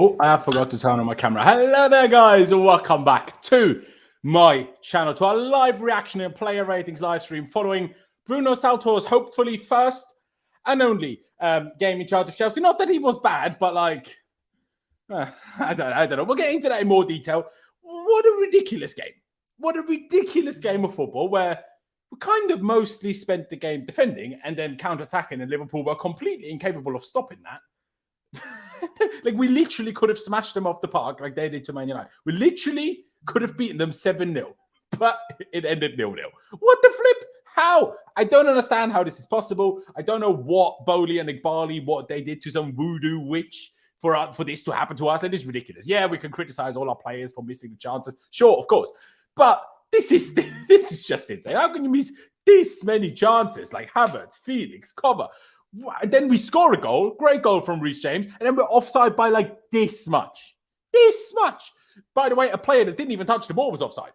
Oh, I forgot to turn on my camera. Hello there, guys, and welcome back to my channel, to our live reaction and player ratings live stream following Bruno Saltor's hopefully first and only game in charge of Chelsea. Not that he was bad, but like, I don't know. We'll get into that in more detail. What a ridiculous game. What a ridiculous game of football where we kind of mostly spent the game defending and then counter-attacking, and Liverpool were completely incapable of stopping that. Like, we literally could have smashed them off the park like they did to Man United. We literally could have beaten them 7-0, but it ended 0-0. What the flip? How? I don't understand how this is possible. I don't know what Bowley and Igbali, what they did to some voodoo witch for this to happen to us. It is ridiculous. Yeah, we can criticize all our players for missing the chances. Sure, of course. But this is just insane. How can you miss this many chances? Like Havertz, Felix, Kova. And then we score a goal, great goal from Reece James, and then we're offside by like this much. This much. By the way, a player that didn't even touch the ball was offside.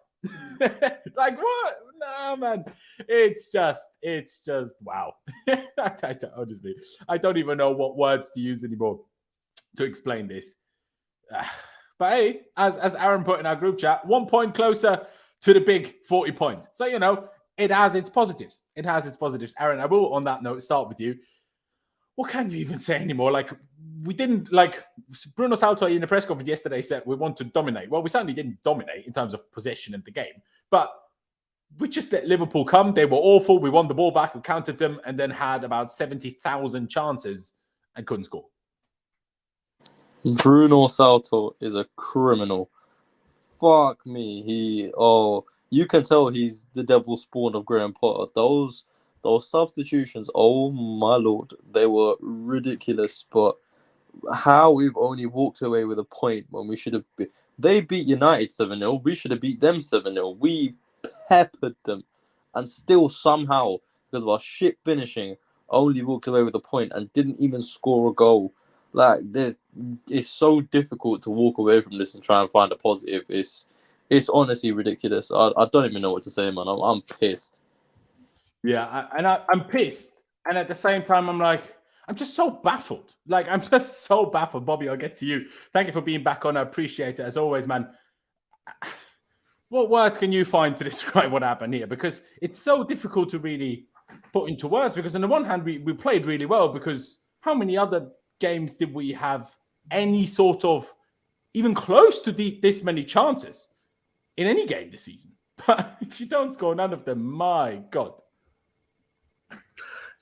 Like, what? No, man. It's just wow. Honestly, I don't even know what words to use anymore to explain this. But hey, as Aaron put in our group chat, 1 point closer to the big 40 points. So, you know, it has its positives. It has its positives. Aaron, I will, on that note, start with you. What can you even say anymore? Like, we didn't, like, Bruno Saltor in the press conference yesterday said we want to dominate. Well, we certainly didn't dominate in terms of possession in the game, but we just let Liverpool come. They were awful. We won the ball back, we countered them, and then had about 70,000 chances and couldn't score. Bruno Saltor is a criminal. Fuck me. You can tell he's the devil spawn of Graham Potter. Those substitutions, oh my lord, they were ridiculous. But how we've only walked away with a point when we should have they beat United 7-0, we should have beat them 7-0. We peppered them, and still somehow, because of our shit finishing, only walked away with a point and didn't even score a goal. Like, it's so difficult to walk away from this and try and find a positive. It's honestly ridiculous. I don't even know what to say, man. I'm pissed. Yeah, I'm pissed. And at the same time, I'm just so baffled. Like, I'm just so baffled. Bobby, I'll get to you. Thank you for being back on. I appreciate it, as always, man. What words can you find to describe what happened here? Because it's so difficult to really put into words. Because on the one hand, we played really well, because how many other games did we have any sort of, even close to this many chances in any game this season? But if you don't score none of them, my God.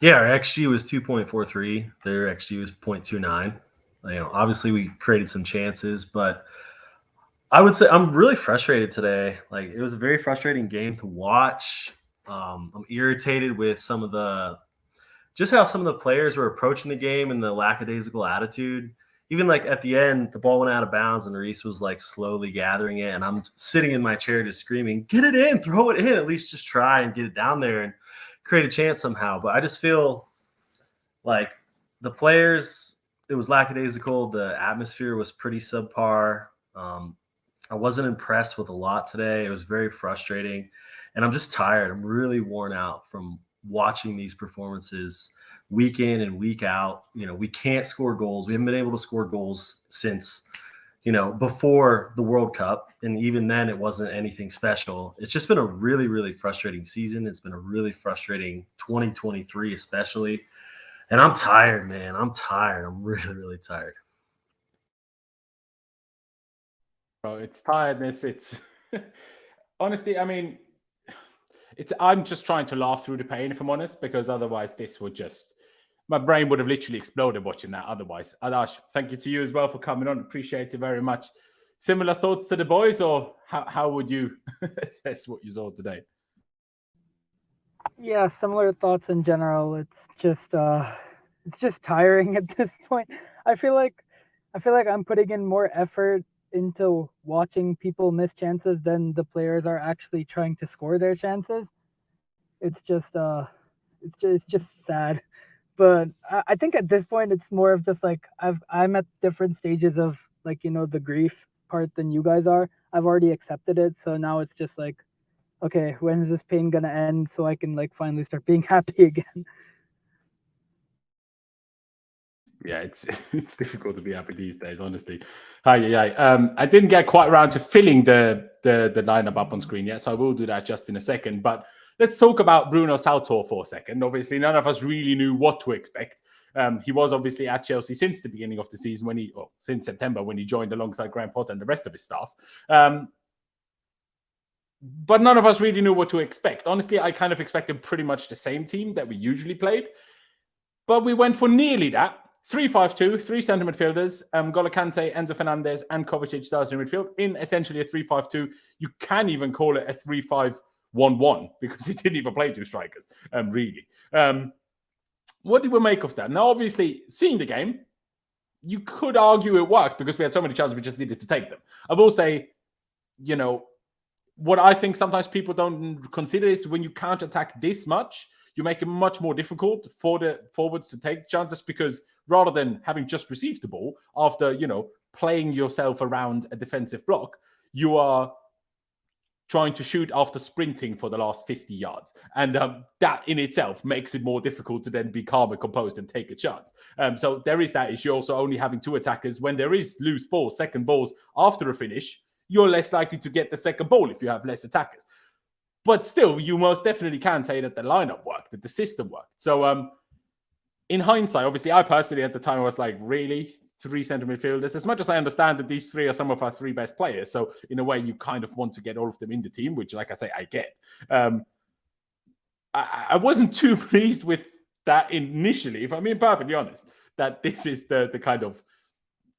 Yeah, our XG was 2.43. Their XG was 0.29. You know, obviously we created some chances, but I would say I'm really frustrated today. Like, it was a very frustrating game to watch. I'm irritated with just how some of the players were approaching the game and the lackadaisical attitude. Even like at the end, the ball went out of bounds and Reece was like slowly gathering it. And I'm sitting in my chair just screaming, get it in, throw it in, at least just try and get it down there and create a chance somehow. But I just feel like the players, it was lackadaisical. The atmosphere was pretty subpar. I wasn't impressed with a lot today. It was very frustrating. And I'm just tired. I'm really worn out from watching these performances week in and week out. You know, we can't score goals. We haven't been able to score goals since, you know, before the World Cup. And even then, it wasn't anything special. It's just been a really, really frustrating season. It's been a really frustrating 2023, especially. And I'm tired, man. I'm tired. I'm really, really tired. Bro, it's tiredness. It's honestly, I mean, I'm just trying to laugh through the pain, if I'm honest, because otherwise this would just, my brain would have literally exploded watching that otherwise. Adash, thank you to you as well for coming on. Appreciate it very much. Similar thoughts to the boys, or how would you assess what you saw today? Yeah, similar thoughts in general. It's just tiring at this point. I feel like I'm putting in more effort into watching people miss chances than the players are actually trying to score their chances. It's just sad. But I think at this point it's more of just like I'm at different stages of, like, you know, the grief part than you guys are. I've already accepted it, so now it's just like, okay, when is this pain gonna end so I can like finally start being happy again? Yeah, it's difficult to be happy these days, honestly. Hi. I didn't get quite around to filling the lineup up on screen yet, so I will do that just in a second. But let's talk about Bruno Saltor for a second. Obviously, none of us really knew what to expect. He was obviously at Chelsea since the beginning of the season, since September when he joined alongside Graham Potter and the rest of his staff. But none of us really knew what to expect. Honestly, I kind of expected pretty much the same team that we usually played. But we went for nearly that. 3-5-2, 3 centre midfielders, Ngolo Kante, Enzo Fernandez, and Kovacic starts in midfield in essentially a 3-5-2. You can even call it a 3-5-1-1 because he didn't even play 2 strikers, really. What did we make of that? Now, obviously, seeing the game, you could argue it worked because we had so many chances, we just needed to take them. I will say, what I think sometimes people don't consider is when you counter-attack this much, you make it much more difficult for the forwards to take chances because rather than having just received the ball after, playing yourself around a defensive block, you are trying to shoot after sprinting for the last 50 yards. And that in itself makes it more difficult to then be calm and composed and take a chance. So there is that issue. Also only having 2 attackers. When there is loose balls, second balls after a finish, you're less likely to get the second ball if you have less attackers. But still, you most definitely can say that the lineup worked, that the system worked. So in hindsight, obviously, I personally at the time was like, really? 3 centre midfielders? As much as I understand that these 3 are some of our 3 best players. So in a way, you kind of want to get all of them in the team, which, like I say, I get. I wasn't too pleased with that initially, if I'm being perfectly honest, that this is the kind of,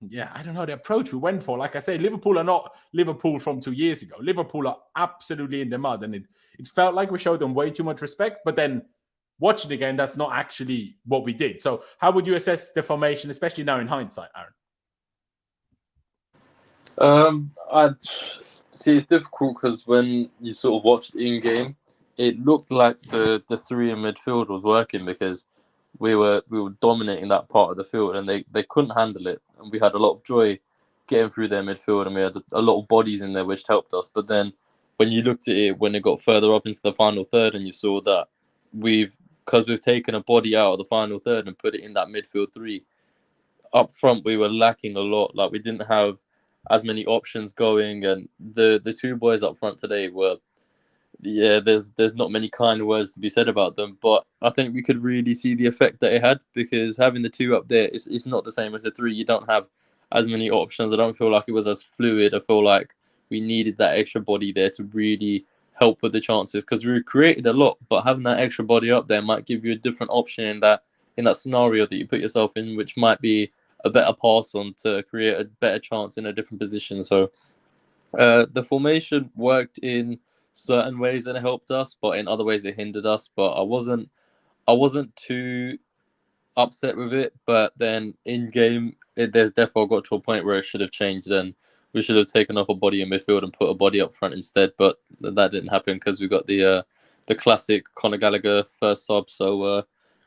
I don't know, the approach we went for. Like I say, Liverpool are not Liverpool from 2 years ago. Liverpool are absolutely in the mud, and it felt like we showed them way too much respect. But then watching the game, that's not actually what we did. So how would you assess the formation, especially now in hindsight, Aaron? I'd see it's difficult because when you sort of watched in-game, it looked like the 3 in midfield was working because we were dominating that part of the field and they couldn't handle it. And we had a lot of joy getting through their midfield and we had a lot of bodies in there which helped us. But then when you looked at it, when it got further up into the final third and you saw that because we've taken a body out of the final third and put it in that midfield 3, up front we were lacking a lot. Like we didn't have as many options going, and the 2 boys up front today were, there's not many kind words to be said about them, but I think we could really see the effect that it had because having the 2 up there, it's not the same as the 3. You don't have as many options. I don't feel like it was as fluid. I feel like we needed that extra body there to really help with the chances because we created a lot, but having that extra body up there might give you a different option in that scenario that you put yourself in, which might be a better pass on to create a better chance in a different position. So the formation worked in certain ways and it helped us, but in other ways it hindered us. But I wasn't too upset with it. But then in game, there's definitely got to a point where it should have changed. And we should have taken off a body in midfield and put a body up front instead. But that didn't happen because we got the classic Conor Gallagher first sub. So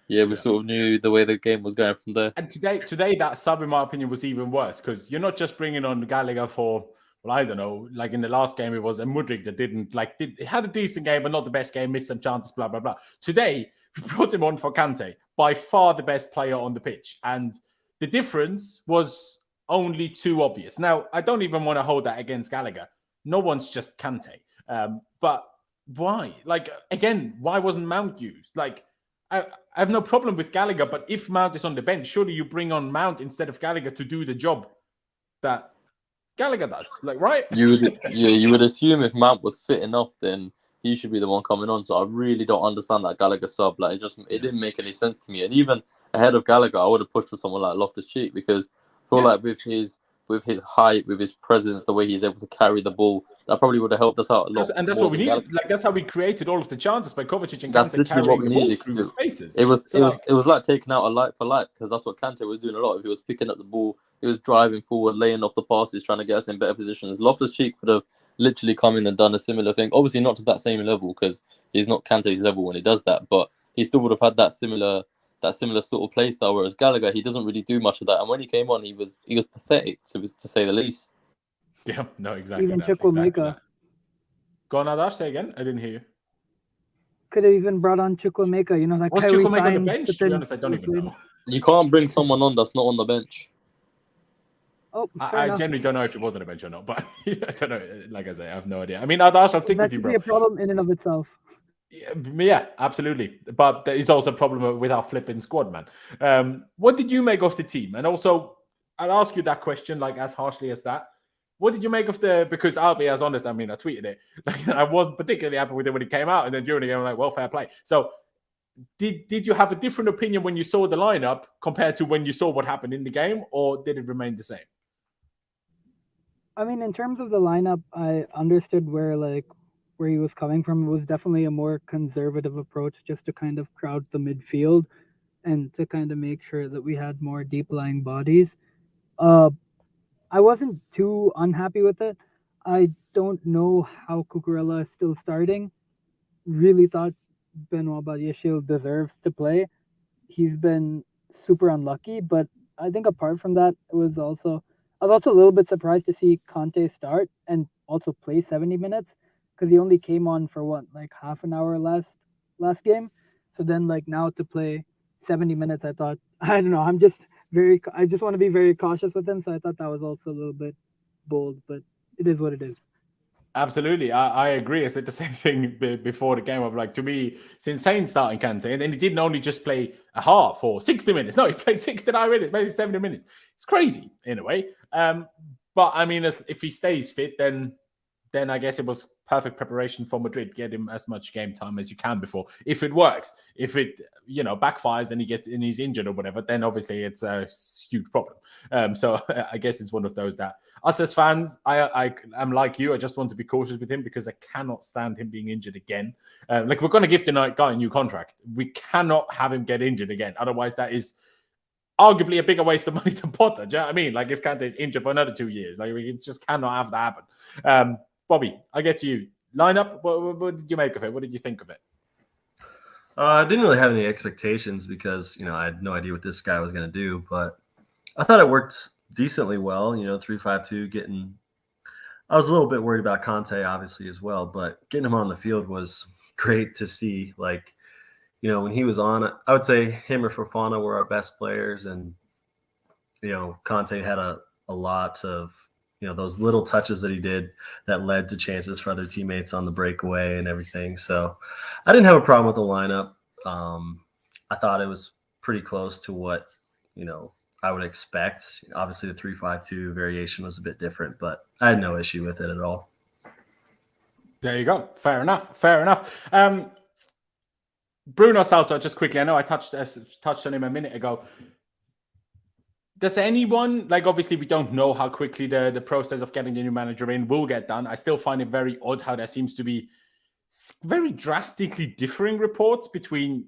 we sort of knew the way the game was going from there. And today that sub, in my opinion, was even worse because you're not just bringing on Gallagher for, well, I don't know, like in the last game, it was a Mudryk that had a decent game, but not the best game, missed some chances, blah, blah, blah. Today, we brought him on for Kante, by far the best player on the pitch. And the difference was only too obvious. Now, I don't even want to hold that against Gallagher. No one's just Kante. But why? Like, again, why wasn't Mount used? Like, I have no problem with Gallagher, but if Mount is on the bench, surely you bring on Mount instead of Gallagher to do the job that Gallagher does, like, right? You would assume if Mount was fit enough, then he should be the one coming on. So I really don't understand that Gallagher sub. Like, it didn't make any sense to me. And even ahead of Gallagher, I would have pushed for someone like Loftus-Cheek because I feel like with his height, with his presence, the way he's able to carry the ball, that probably would have helped us out a lot. And that's what we needed. Like, that's how we created all of the chances by Kovacic and Kante carrying the ball through spaces. It was like taking out a light for light because that's what Kante was doing a lot. If he was picking up the ball, he was driving forward, laying off the passes, trying to get us in better positions. Loftus-Cheek would have literally come in and done a similar thing. Obviously not to that same level because he's not Kante's level when he does that, but he still would have had that similar sort of play style. Whereas Gallagher, he doesn't really do much of that. And when he came on, he was pathetic to say the least. Yeah, no, exactly. Even Chukwuemeka. Go on, Adash, say again. I didn't hear you. Could have even brought on Chukwuemeka. That was guy we Chukwuemeka on the signed, bench? To be honest, I don't even know. You can't bring someone on that's not on the bench. Oh, I genuinely don't know if it was on the bench or not, but I don't know. Like I say, I have no idea. I mean, I'll stick that with you, could bro. be a problem in and of itself. Yeah, absolutely. But there is also a problem with our flipping squad, man. What did you make of the team? And also, I'll ask you that question, like as harshly as that. What did you make of because I'll be as honest, I mean, I tweeted it. Like, I wasn't particularly happy with it when it came out. And then during the game, I'm like, well, fair play. So did you have a different opinion when you saw the lineup compared to when you saw what happened in the game, or did it remain the same? I mean, in terms of the lineup, I understood where he was coming from. It was definitely a more conservative approach, just to kind of crowd the midfield and to kind of make sure that we had more deep-lying bodies. I wasn't too unhappy with it. I don't know how Cucurella is still starting. Really thought Benoit Badiashile deserves to play. He's been super unlucky, but I think apart from that, I was also a little bit surprised to see Kante start and also play 70 minutes, because he only came on for half an hour last game. So then now to play 70 minutes, I thought, I don't know, I just want to be very cautious with him. So I thought that was also a little bit bold, but it is what it is. Absolutely. I agree. I said the same thing before the game of to me, it's insane starting Kante. And then he didn't only just play a half or 60 minutes. No, he played 69 minutes, maybe 70 minutes. It's crazy in a way. But I mean, if he stays fit, then I guess it was perfect preparation for Madrid. Get him as much game time as you can before. If it works, if it backfires and he's injured or whatever, then obviously it's a huge problem. So I guess it's one of those that us as fans, I am like you. I just want to be cautious with him because I cannot stand him being injured again. We're going to give the guy a new contract. We cannot have him get injured again. Otherwise, that is arguably a bigger waste of money to Potter. Do you know what I mean? If Kante is injured for another 2 years, we just cannot have that happen. Bobby, I get to you. Lineup, what did you make of it? What did you think of it? I didn't really have any expectations because, I had no idea what this guy was going to do, but I thought it worked decently well, 3-5-2 I was a little bit worried about Kante obviously as well, but getting him on the field was great to see. When he was on, I would say him or Fofana were our best players, and, Kante had a lot of, those little touches that he did that led to chances for other teammates on the breakaway and everything. So I didn't have a problem with the lineup. I thought it was pretty close to what, I would expect. Obviously, the 3-5-2 variation was a bit different, but I had no issue with it at all. There you go. Fair enough. Bruno Saltor, just quickly, I know I touched on him a minute ago. Does anyone, obviously we don't know how quickly the process of getting the new manager in will get done. I still find it very odd how there seems to be very drastically differing reports between,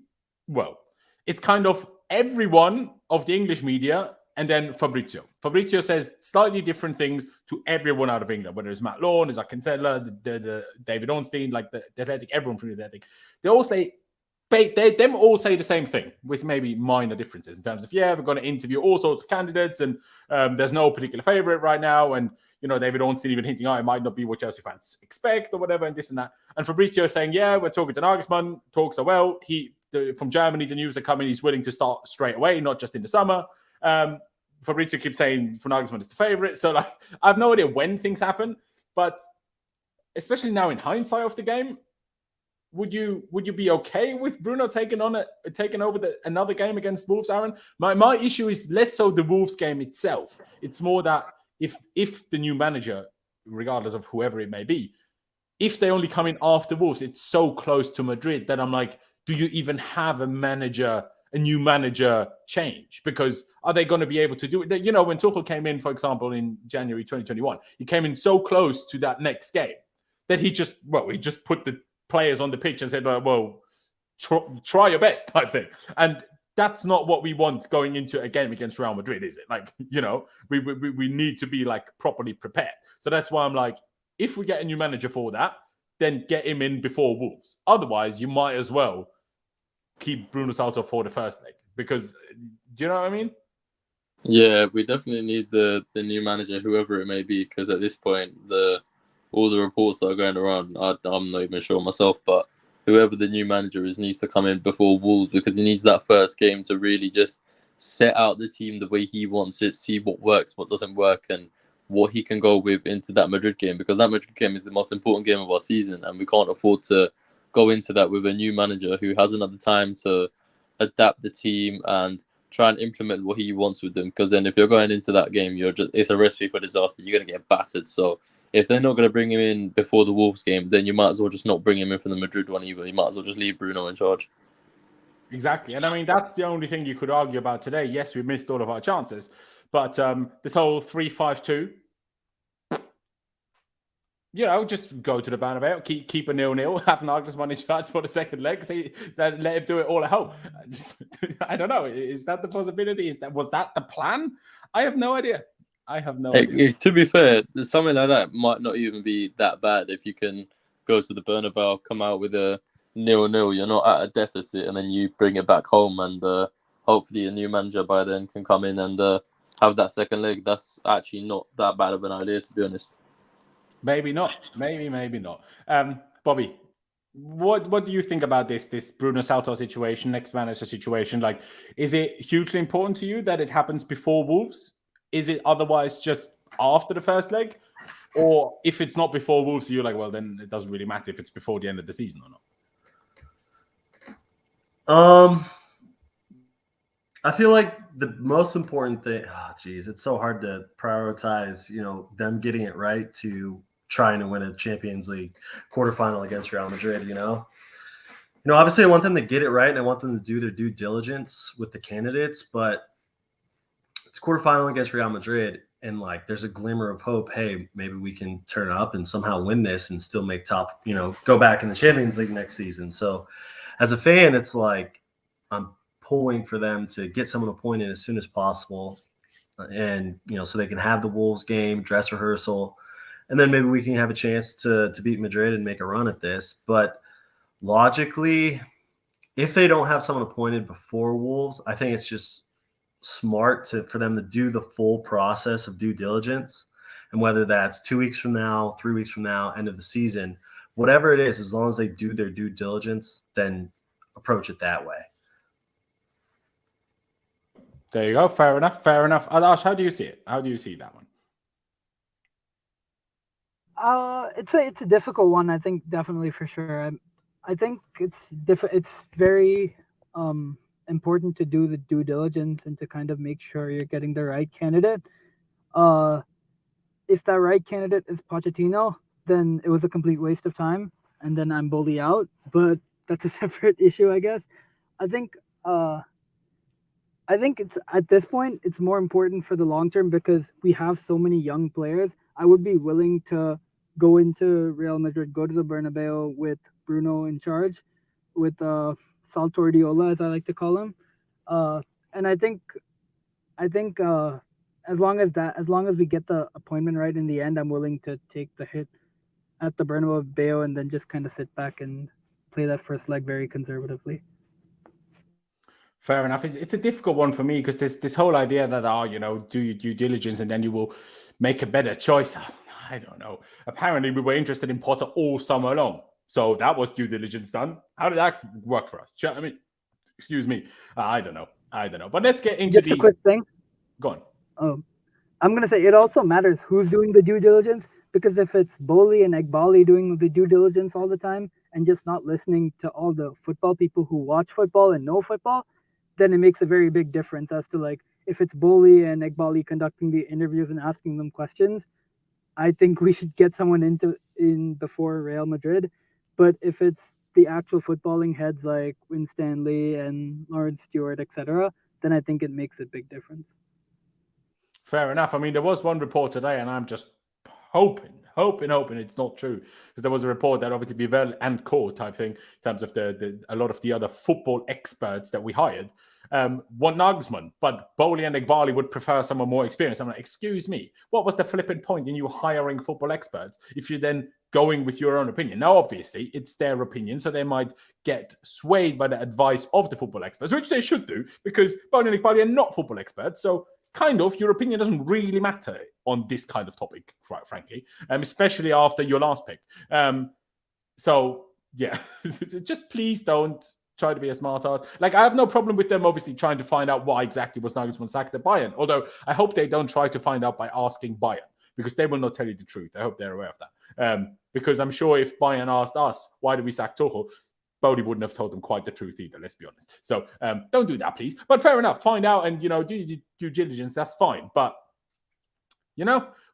it's kind of everyone of the English media and then Fabrizio. Fabrizio says slightly different things to everyone out of England, whether it's Matt Lawn, Isaac Kinsella, the David Ornstein, the Athletic, everyone from the Athletic. They all say the same thing with maybe minor differences in terms of, we're going to interview all sorts of candidates and there's no particular favorite right now. And, David Ornstein even hinting, it might not be what Chelsea fans expect or whatever and this and that. And Fabrizio saying, we're talking to Nagelsmann, talks are well. From Germany, the news are coming, he's willing to start straight away, not just in the summer. Fabrizio keeps saying for Nagelsmann is the favorite. So I have no idea when things happen, but especially now in hindsight of the game, would you be okay with Bruno taking over another game against Wolves, Aaron? My issue is less so the Wolves game itself. It's more that if the new manager, regardless of whoever it may be, if they only come in after Wolves, it's so close to Madrid that I'm like, do you even have a new manager change? Because are they going to be able to do it? When Tuchel came in, for example, in January 2021, he came in so close to that next game that he just put the players on the pitch and said, try your best type thing. And that's not what we want going into a game against Real Madrid, is it? We need to be properly prepared. So that's why I'm like, if we get a new manager for that, then get him in before Wolves. Otherwise, you might as well keep Bruno Saltor for the first leg. Because, do you know what I mean? Yeah, we definitely need the new manager, whoever it may be, because at this point, all the reports that are going around, I'm not even sure myself, but whoever the new manager is needs to come in before Wolves, because he needs that first game to really just set out the team the way he wants it, see what works, what doesn't work, and what he can go with into that Madrid game, because that Madrid game is the most important game of our season, and we can't afford to go into that with a new manager who hasn't had the time to adapt the team and try and implement what he wants with them. Because then if you're going into that game, it's a recipe for disaster. You're going to get battered. So if they're not going to bring him in before the Wolves game, then you might as well just not bring him in for the Madrid one either. You might as well just leave Bruno in charge. Exactly. And I mean, that's the only thing you could argue about today. Yes, we missed all of our chances, but this whole 3-5-2, just go to the Bernabeu, keep a 0-0, have Nagelsmann in charge for the second leg, then let him do it all at home. I don't know. Is that the possibility? Was that the plan? I have no idea. idea. To be fair, something like that might not even be that bad if you can go to the Bernabeu, come out with a 0-0. You're not at a deficit, and then you bring it back home, and hopefully a new manager by then can come in and have that second leg. That's actually not that bad of an idea, to be honest. Maybe not. Maybe not. Bobby, what do you think about this Bruno Saltor situation, next manager situation? Like, is it hugely important to you that it happens before Wolves? Is it otherwise just after the first leg? Or if it's not before Wolves, you're like, well, then it doesn't really matter if it's before the end of the season or not? I feel like the most important thing, it's so hard to prioritize, them getting it right to trying to win a Champions League quarterfinal against Real Madrid, obviously I want them to get it right and I want them to do their due diligence with the candidates, but it's quarterfinal against Real Madrid and there's a glimmer of hope. Hey, maybe we can turn up and somehow win this and still make top, go back in the Champions League next season. So as a fan, it's like, I'm pulling for them to get someone appointed as soon as possible, and so they can have the Wolves game, dress rehearsal, and then maybe we can have a chance to beat Madrid and make a run at this. But logically, if they don't have someone appointed before Wolves, I think it's just smart for them to do the full process of due diligence, and whether that's 2 weeks from now, 3 weeks from now, end of the season, whatever it is, as long as they do their due diligence, then approach it that way. There you go. Fair enough. Adash, how do you see it? How do you see that one? It's a difficult one. I think definitely for sure. I think it's very important to do the due diligence and to kind of make sure you're getting the right candidate. If that right candidate is Pochettino, then it was a complete waste of time, and then I'm bully out. But that's a separate issue, I guess. I think it's at this point it's more important for the long term because we have so many young players. I would be willing to go into Real Madrid, go to the Bernabeu with Bruno in charge, with Saltor Diola, as I like to call him. And I think as long as we get the appointment right in the end, I'm willing to take the hit at the Bernabeu and then just kind of sit back and play that first leg very conservatively. Fair enough. It's a difficult one for me because there's this whole idea that, do your due diligence and then you will make a better choice. I don't know. Apparently, we were interested in Potter all summer long. So that was due diligence done. How did that work for us? I mean, excuse me. I don't know. But let's get into just a quick thing. Go on. I'm going to say it also matters who's doing the due diligence, because if it's Boli and Egbali doing the due diligence all the time and just not listening to all the football people who watch football and know football, then it makes a very big difference as to if it's Boli and Egbali conducting the interviews and asking them questions. I think we should get someone in before Real Madrid. But if it's the actual footballing heads like Winstanley and Laurenz Stewart, etc., then I think it makes a big difference. Fair enough. I mean, there was one report today, and I'm just hoping it's not true, because there was a report that obviously Bivel and Co type thing in terms of a lot of the other football experts that we hired want Nagelsmann, but Boli and Egbali would prefer someone more experienced. I'm like, excuse me, what was the flipping point in you hiring football experts if you're then going with your own opinion? Now, obviously, it's their opinion, so they might get swayed by the advice of the football experts, which they should do, because Boli and Egbali are not football experts, so kind of your opinion doesn't really matter on this kind of topic, quite frankly, especially after your last pick. So, yeah, just please don't try to be a smart ass. Like, I have no problem with them obviously trying to find out why exactly was Nagelsmann sacked at Bayern. Although I hope they don't try to find out by asking Bayern, because they will not tell you the truth. I hope they're aware of that. Because I'm sure if Bayern asked us, why did we sack Tuchel? Bodie wouldn't have told them quite the truth either, let's be honest. So don't do that, please. But fair enough. Find out and, do your due diligence. That's fine. But,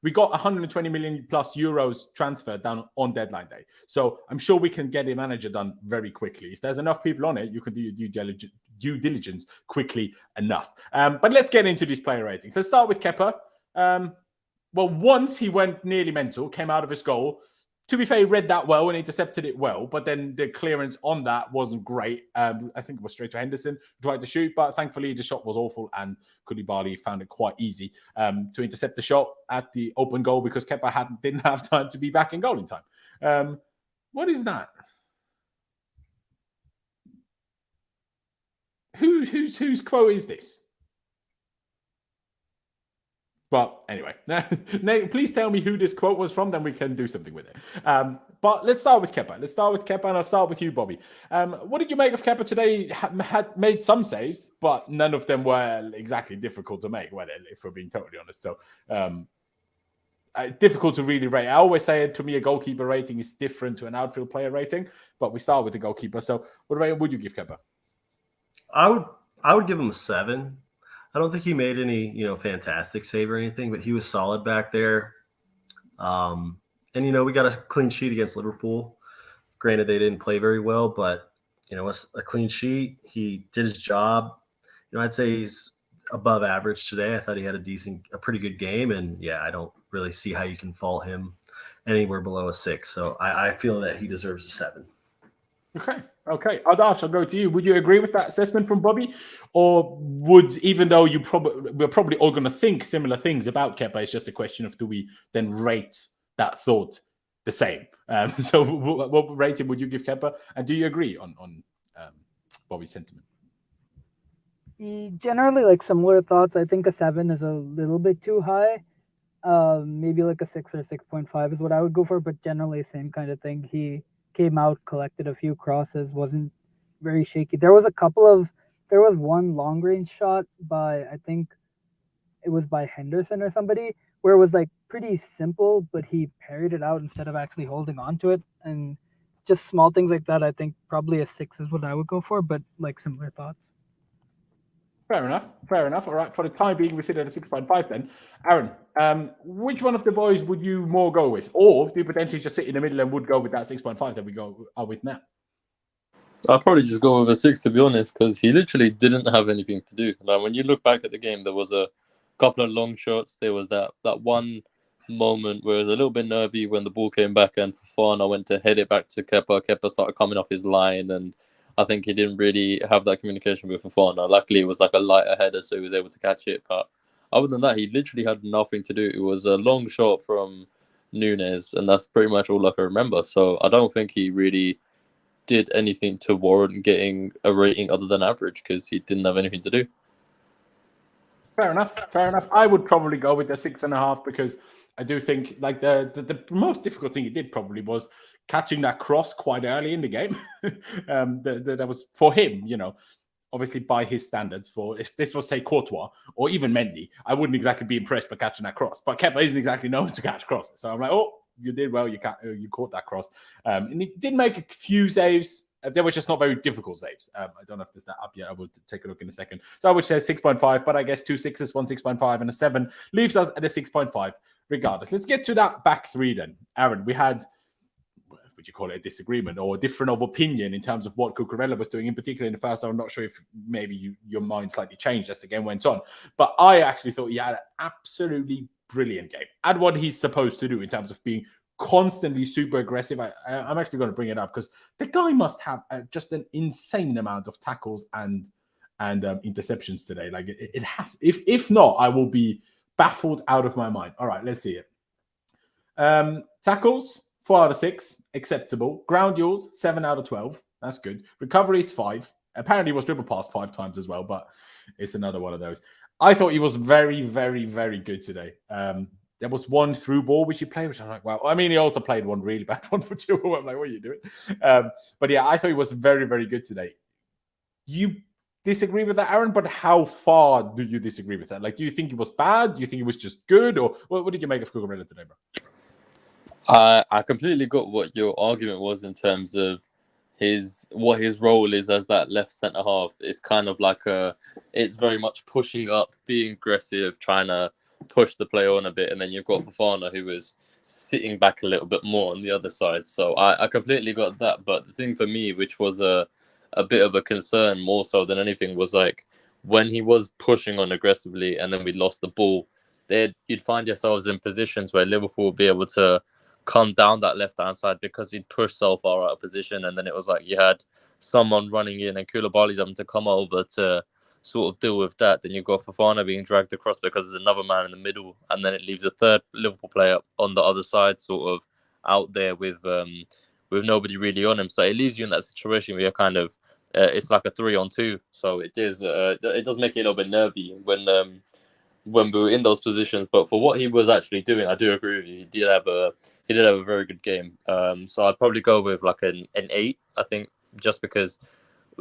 we got 120 million plus euros transferred down on deadline day. So I'm sure we can get a manager done very quickly. If there's enough people on it, you can do your due diligence quickly enough. But let's get into these player ratings. Let's start with Kepa. Well, once he went nearly mental, came out of his goal. To be fair, he read that well and intercepted it well, but then the clearance on that wasn't great. I think it was straight to Henderson, tried to shoot, but thankfully the shot was awful and Koulibaly found it quite easy to intercept the shot at the open goal because Kepa didn't have time to be back in goal in time. What is that? Whose quote is this? But anyway, please tell me who this quote was from, then we can do something with it. But let's start with Kepa. And I'll start with you, Bobby. What did you make of Kepa today? Had made some saves, but none of them were exactly difficult to make, well, if we're being totally honest. So difficult to really rate. I always say, to me, a goalkeeper rating is different to an outfield player rating, but we start with the goalkeeper. So what rating would you give Kepa? I would give him a 7. I don't think he made any, fantastic save or anything, but he was solid back there. And, we got a clean sheet against Liverpool. Granted, they didn't play very well, but, it's a clean sheet. He did his job. I'd say he's above average today. I thought he had a pretty good game. And, yeah, I don't really see how you can fault him anywhere below a 6. So I feel that he deserves a 7. Okay. Adash, I'll go to you. Would you agree with that assessment from Bobby? Or even though we're probably all going to think similar things about Kepa, it's just a question of do we then rate that thought the same? So what rating would you give Kepa? And do you agree on Bobby's sentiment? Generally, like similar thoughts. I think a 7 is a little bit too high. Maybe like a 6 or 6.5 is what I would go for, but generally same kind of thing. He came out, collected a few crosses, wasn't very shaky. There was one long range shot I think it was by Henderson or somebody, where it was like pretty simple, but he parried it out instead of actually holding on to it. And just small things like that, I think probably a 6 is what I would go for, but like similar thoughts. Fair enough. All right. For the time being, we sit at a 6.5 then. Aaron, which one of the boys would you more go with? Or do you potentially just sit in the middle and would go with that 6.5 that we are with now? I'll probably just go with a 6, to be honest, because he literally didn't have anything to do. Like, when you look back at the game, there was a couple of long shots. There was that one moment where it was a little bit nervy when the ball came back and Fofana went to head it back to Kepa. Kepa started coming off his line, and I think he didn't really have that communication with Fofana. Luckily, it was like a lighter header, so he was able to catch it. But other than that, he literally had nothing to do. It was a long shot from Nunes, and that's pretty much all I can remember. So I don't think he really did anything to warrant getting a rating other than average because he didn't have anything to do. Fair enough. I would probably go with the 6.5 because I do think like the most difficult thing he did probably was catching that cross quite early in the game. That was for him, obviously by his standards. For if this was say Courtois or even Mendy, I wouldn't exactly be impressed by catching that cross. But Kepa isn't exactly known to catch crosses, so I'm like, oh, you did well. You caught that cross, and he did make a few saves. They were just not very difficult saves. I don't know if there's that up yet. I will take a look in a second. So I would say 6.5, but I guess 2 6s, 1 6.5, and a 7 leaves us at a 6.5 regardless. Let's get to that back three then. Aaron, we had, would you call it a disagreement or a different of opinion in terms of what Cucurella was doing, in particular in the first half. I'm not sure if maybe your mind slightly changed as the game went on, but I actually thought he had an absolutely brilliant game and what he's supposed to do in terms of being constantly super aggressive. I'm actually going to bring it up because the guy must have just an insane amount of tackles and interceptions today. Like it has. If not, I will be baffled out of my mind. All right, let's see it. Tackles 4 out of 6, acceptable. Ground duels 7 out of 12. That's good. Recoveries 5. Apparently, he was dribble passed 5 times as well, but it's another one of those. I thought he was very, very, very good today. There was one through ball which he played, which I'm like, wow. I mean, he also played one really bad one for 2. I'm like, what are you doing? But yeah, I thought he was very, very good today. You disagree with that, Aaron? But how far do you disagree with that? Like, do you think it was bad? Do you think it was just good? Or what did you make of Cucurella today, bro? I completely got what your argument was in terms of what his role is as that left centre half. It's kind of like it's very much pushing up, being aggressive, trying to push the play on a bit, and then you've got Fofana who is sitting back a little bit more on the other side. So I completely got that. But the thing for me, which was a bit of a concern more so than anything, was like when he was pushing on aggressively and then we lost the ball, you'd find yourselves in positions where Liverpool would be able to come down that left-hand side because he'd push so far out of position, and then it was like you had someone running in and Koulibaly's having to come over to sort of deal with that. Then you've got Fofana being dragged across because there's another man in the middle, and then it leaves a third Liverpool player on the other side sort of out there with nobody really on him. So it leaves you in that situation where you're kind of it's like a 3-on-2. So it does make it a little bit nervy when we were in those positions. But for what he was actually doing, I do agree with you. He did have a very good game. So I'd probably go with like an 8, I think, just because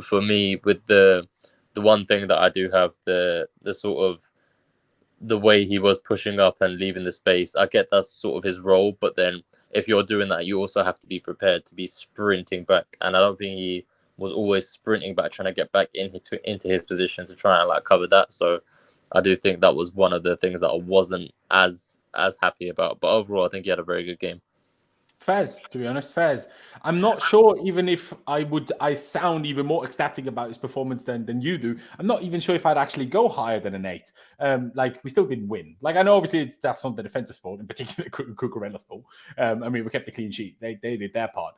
for me, with the one thing that I do have, the sort of the way he was pushing up and leaving the space, I get that's sort of his role. But then if you're doing that, you also have to be prepared to be sprinting back. And I don't think he was always sprinting back, trying to get back into his position to try and like cover that. So I do think that was one of the things that I wasn't as happy about. But overall, I think he had a very good game. Fairs, to be honest, Fairs. I'm not sure even if I sound even more ecstatic about his performance than you do. I'm not even sure if I'd actually go higher than an 8. Like, we still didn't win. Like, I know obviously that's not the defensive fault, in particular Cucurella's fault. I mean, we kept the clean sheet. They did their part.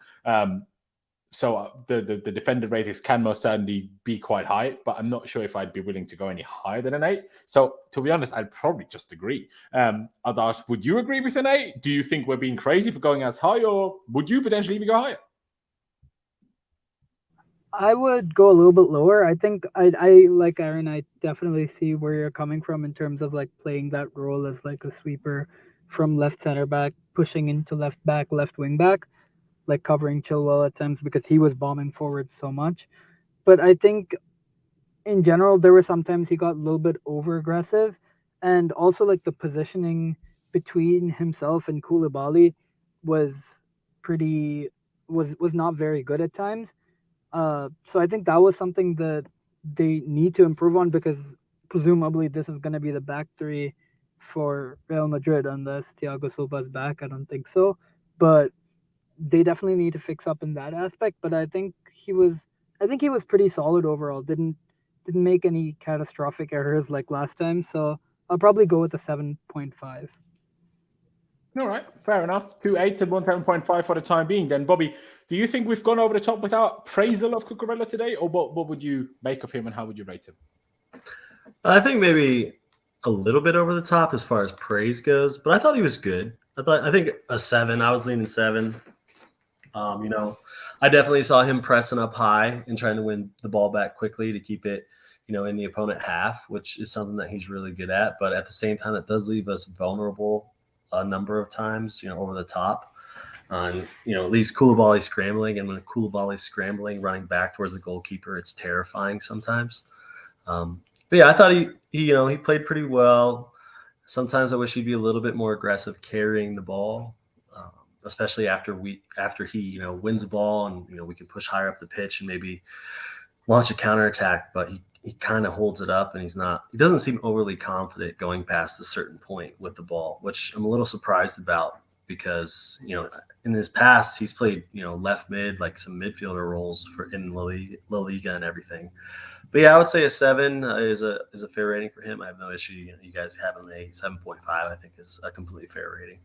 So the defender ratings can most certainly be quite high, but I'm not sure if I'd be willing to go any higher than an 8. So to be honest, I'd probably just agree. Adash, would you agree with an 8? Do you think we're being crazy for going as high, or would you potentially even go higher? I would go a little bit lower. I think I like Aaron. I definitely see where you're coming from in terms of like playing that role as like a sweeper from left center back, pushing into left back, left wing back, like covering Chilwell at times because he was bombing forward so much. But I think in general, there were sometimes he got a little bit over aggressive, and also like the positioning between himself and Koulibaly was not very good at times. So I think that was something that they need to improve on, because presumably this is going to be the back three for Real Madrid unless Thiago Silva's back. I don't think so, but they definitely need to fix up in that aspect. But I think he was pretty solid overall. Didn't make any catastrophic errors like last time. So I'll probably go with a 7.5. All right, fair enough. 2 8s and 1 7.5 for the time being. Then, Bobby, do you think we've gone over the top with our appraisal of Cucurella today, or what would you make of him and how would you rate him? I think maybe a little bit over the top as far as praise goes, but I thought he was good. I think a 7. I was leaning 7. I definitely saw him pressing up high and trying to win the ball back quickly to keep it, in the opponent half, which is something that he's really good at. But at the same time, it does leave us vulnerable a number of times, over the top. It leaves Koulibaly scrambling, and when Koulibaly's scrambling, running back towards the goalkeeper, it's terrifying sometimes. But yeah, I thought he played pretty well. Sometimes I wish he'd be a little bit more aggressive carrying the ball, especially after he wins the ball and we can push higher up the pitch and maybe launch a counterattack. But he kind of holds it up, and he doesn't seem overly confident going past a certain point with the ball, which I'm a little surprised about, because in his past he's played left mid, like some midfielder roles in La Liga and everything. But yeah, I would say a 7 is a fair rating for him. I have no issue. You guys have him a 7.5. I think is a completely fair rating.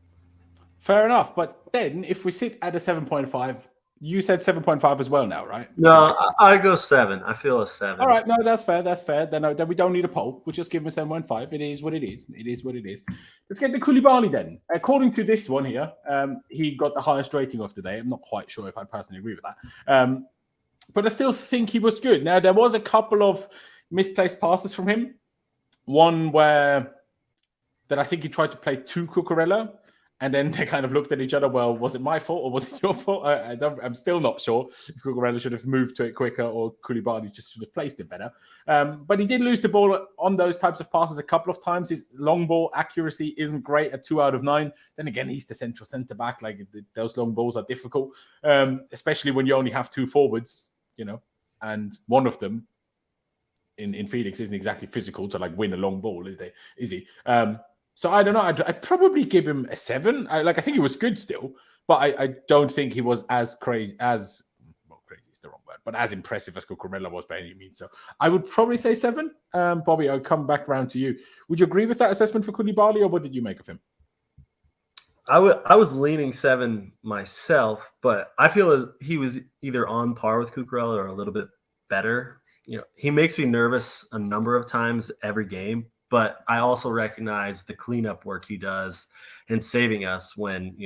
Fair enough. But then if we sit at a 7.5, you said 7.5 as well now, right? No, I go 7. I feel a 7. All right. No, that's fair. That's fair. Then we don't need a poll. We'll just give him a 7.5. It is what it is. It is what it is. Let's get to Koulibaly then. According to this one here, he got the highest rating of the day. I'm not quite sure if I personally agree with that. But I still think he was good. Now, there was a couple of misplaced passes from him. One that I think he tried to play to Cucurella, And then they kind of looked at each other. Well, was it my fault or was it your fault? I'm still not sure if Cucurella should have moved to it quicker or Koulibaly just should have placed it better. But he did lose the ball on those types of passes a couple of times. His long ball accuracy isn't great at 2 out of 9. Then again, he's the central centre back. Like those long balls are difficult, especially when you only have 2 forwards, and one of them in Felix isn't exactly physical to like win a long ball, is he? So I don't know. I'd probably give him a 7. I think he was good still, but I don't think he was as crazy is the wrong word, but as impressive as Cucurella was by any means. So I would probably say 7. Bobby, I'll come back around to you. Would you agree with that assessment for Koulibaly, or what did you make of him? I was leaning 7 myself, but I feel as he was either on par with Cucurella or a little bit better. He makes me nervous a number of times every game. But I also recognize the cleanup work he does in saving us when,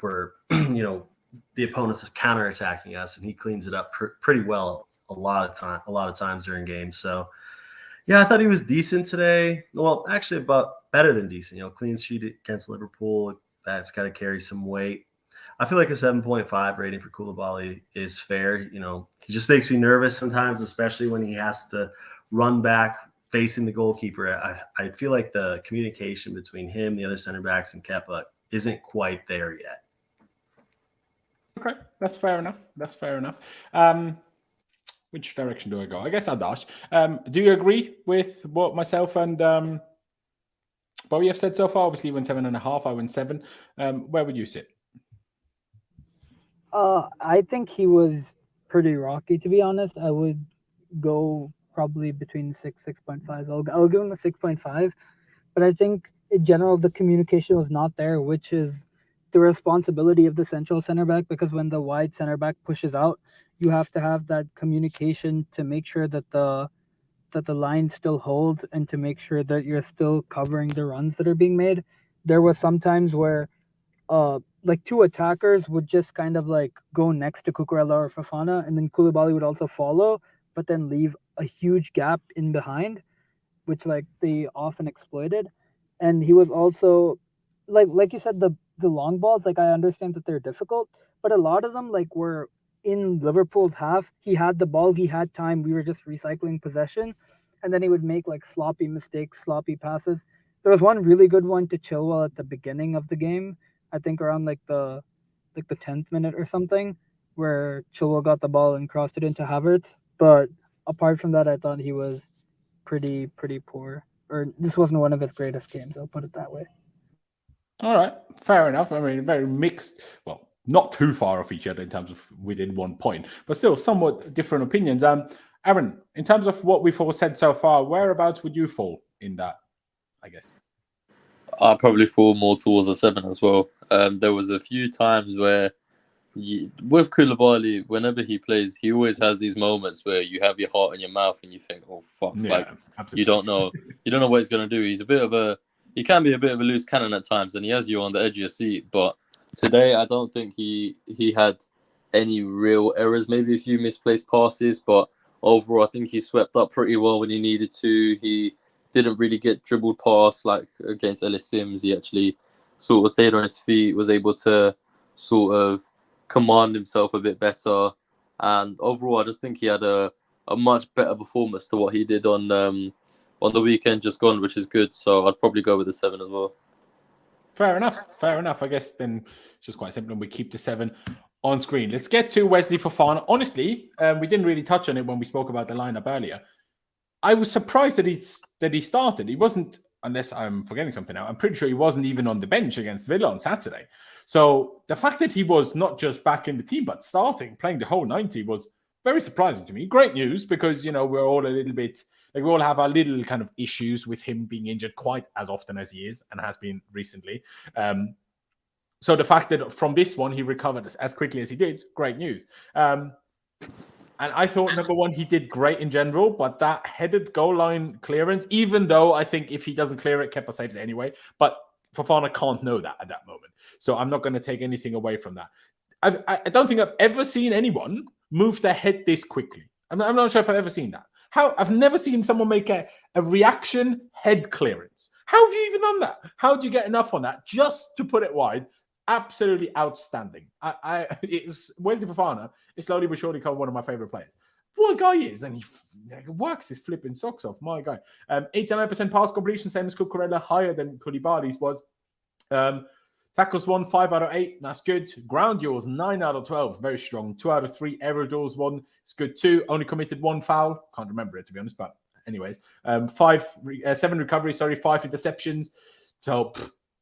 we're, the opponents are counterattacking us, and he cleans it up pretty well a lot of times during games. So, yeah, I thought he was decent today. Well, actually, about better than decent. Clean sheet against Liverpool, that's got to carry some weight. I feel like a 7.5 rating for Koulibaly is fair. He just makes me nervous sometimes, especially when he has to run back facing the goalkeeper. I feel like the communication between him, the other center backs, and Kepa isn't quite there yet. Okay, that's fair enough. Which direction do I go? I guess Adash. Do you agree with what myself and Bobby have said so far? Obviously, you went 7.5. I went 7. Where would you sit? I think he was pretty rocky, to be honest. I would go probably between 6.5. I'll give him a 6.5, but I think in general the communication was not there, which is the responsibility of the central center back, because when the wide center back pushes out, you have to have that communication to make sure that the line still holds and to make sure that you're still covering the runs that are being made. There was sometimes where 2 attackers would just kind of like go next to Cucurella or Fofana, and then Koulibaly would also follow, but then leave a huge gap in behind, which they often exploited. And he was also like you said, the long balls, I understand that they're difficult, but a lot of them were in Liverpool's half. He had the ball, he had time, we were just recycling possession, and then he would make sloppy mistakes, sloppy passes. There was one really good one to Chilwell at the beginning of the game, I think around the 10th minute or something, where Chilwell got the ball and crossed it into Havertz. But apart from that, I thought he was pretty poor. Or this wasn't one of his greatest games, I'll put it that way. All right, fair enough. I mean, very mixed. Well, not too far off each other in terms of within 1 point, but still somewhat different opinions. Aaron, in terms of what we've all said so far, whereabouts would you fall in that, I guess? I'll probably fall more towards a 7 as well. There was a few times where with Koulibaly, whenever he plays, he always has these moments where you have your heart in your mouth and you think, "Oh fuck!" Yeah, absolutely. You don't know what he's gonna do. He can be a bit of a loose cannon at times, and he has you on the edge of your seat. But today, I don't think he had any real errors. Maybe a few misplaced passes, but overall, I think he swept up pretty well when he needed to. He didn't really get dribbled past like against Ellis Sims. He actually sort of stayed on his feet, was able to sort of command himself a bit better, and overall I just think he had a much better performance to what he did on the weekend just gone, which is good. So I'd probably go with a 7 as well. Fair enough. I guess then it's just quite simple, and we keep the 7 on screen. Let's get to Wesley Fofana. Honestly, we didn't really touch on it when we spoke about the lineup earlier. I was surprised that he started. He wasn't, unless I'm forgetting something now, I'm pretty sure he wasn't even on the bench against Villa on Saturday. So the fact that he was not just back in the team, but starting, playing the whole 90 was very surprising to me. Great news, because, we're all a little bit, we all have our little kind of issues with him being injured quite as often as he is and has been recently. So the fact that from this one, he recovered as quickly as he did, great news. And I thought, number one, he did great in general, but that headed goal line clearance, even though I think if he doesn't clear it, Kepa saves it anyway, but Fofana can't know that at that moment. So I'm not going to take anything away from that. I don't think I've ever seen anyone move their head this quickly. I'm not sure if I've ever seen that. I've never seen someone make a reaction head clearance. How have you even done that? How do you get enough on that just to put it wide? Absolutely outstanding. It's Wesley Fofana is slowly but surely become one of my favorite players. What a guy is, and he works his flipping socks off. My guy. 89% pass completion, same as Cucurella, higher than Koulibaly's was. Tackles won 5 out of 8. That's good. Ground duels 9 out of 12. Very strong. 2 out of 3 error duels won. It's good too. Only committed 1 foul. Can't remember it to be honest, but anyways, 7 recoveries. 5 interceptions. So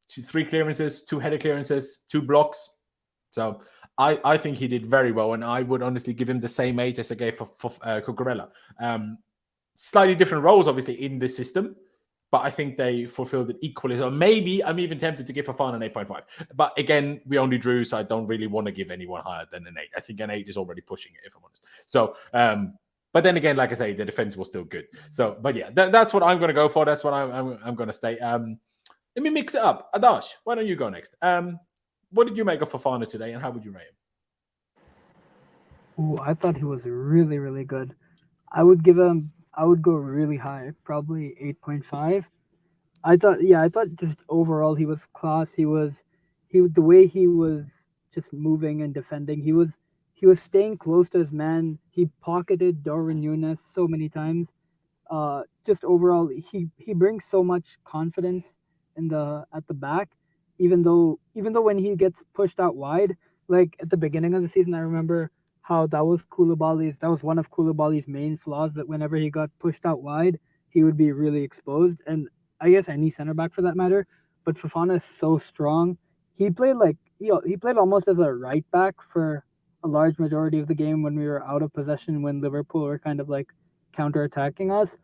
3 clearances, 2 header clearances, 2 blocks. So I think he did very well, and I would honestly give him the same age as I gave for Cucurella. Slightly different roles, obviously, in this system, but I think they fulfilled it equally. So maybe I'm even tempted to give Fofana an 8.5. But again, we only drew, so I don't really want to give anyone higher than an 8. I think an 8 is already pushing it, if I'm honest. So, but then again, like I say, the defense was still good. So, but yeah, that's what I'm going to go for. That's what I'm going to stay. Let me mix it up. Adash, why don't you go next? What did you make of Fofana today, and how would you rate him? Ooh, I thought he was really, really good. I would go really high, probably 8.5. I thought just overall he was class. The way he was just moving and defending. He was staying close to his man. He pocketed Darwin Núñez so many times. Just overall, he brings so much confidence at the back. Even though when he gets pushed out wide, like at the beginning of the season, I remember how that was one of Koulibaly's main flaws, that whenever he got pushed out wide, he would be really exposed. And I guess any center back for that matter. But Fofana is so strong. He played he played almost as a right back for a large majority of the game when we were out of possession, when Liverpool were kind of like counterattacking us.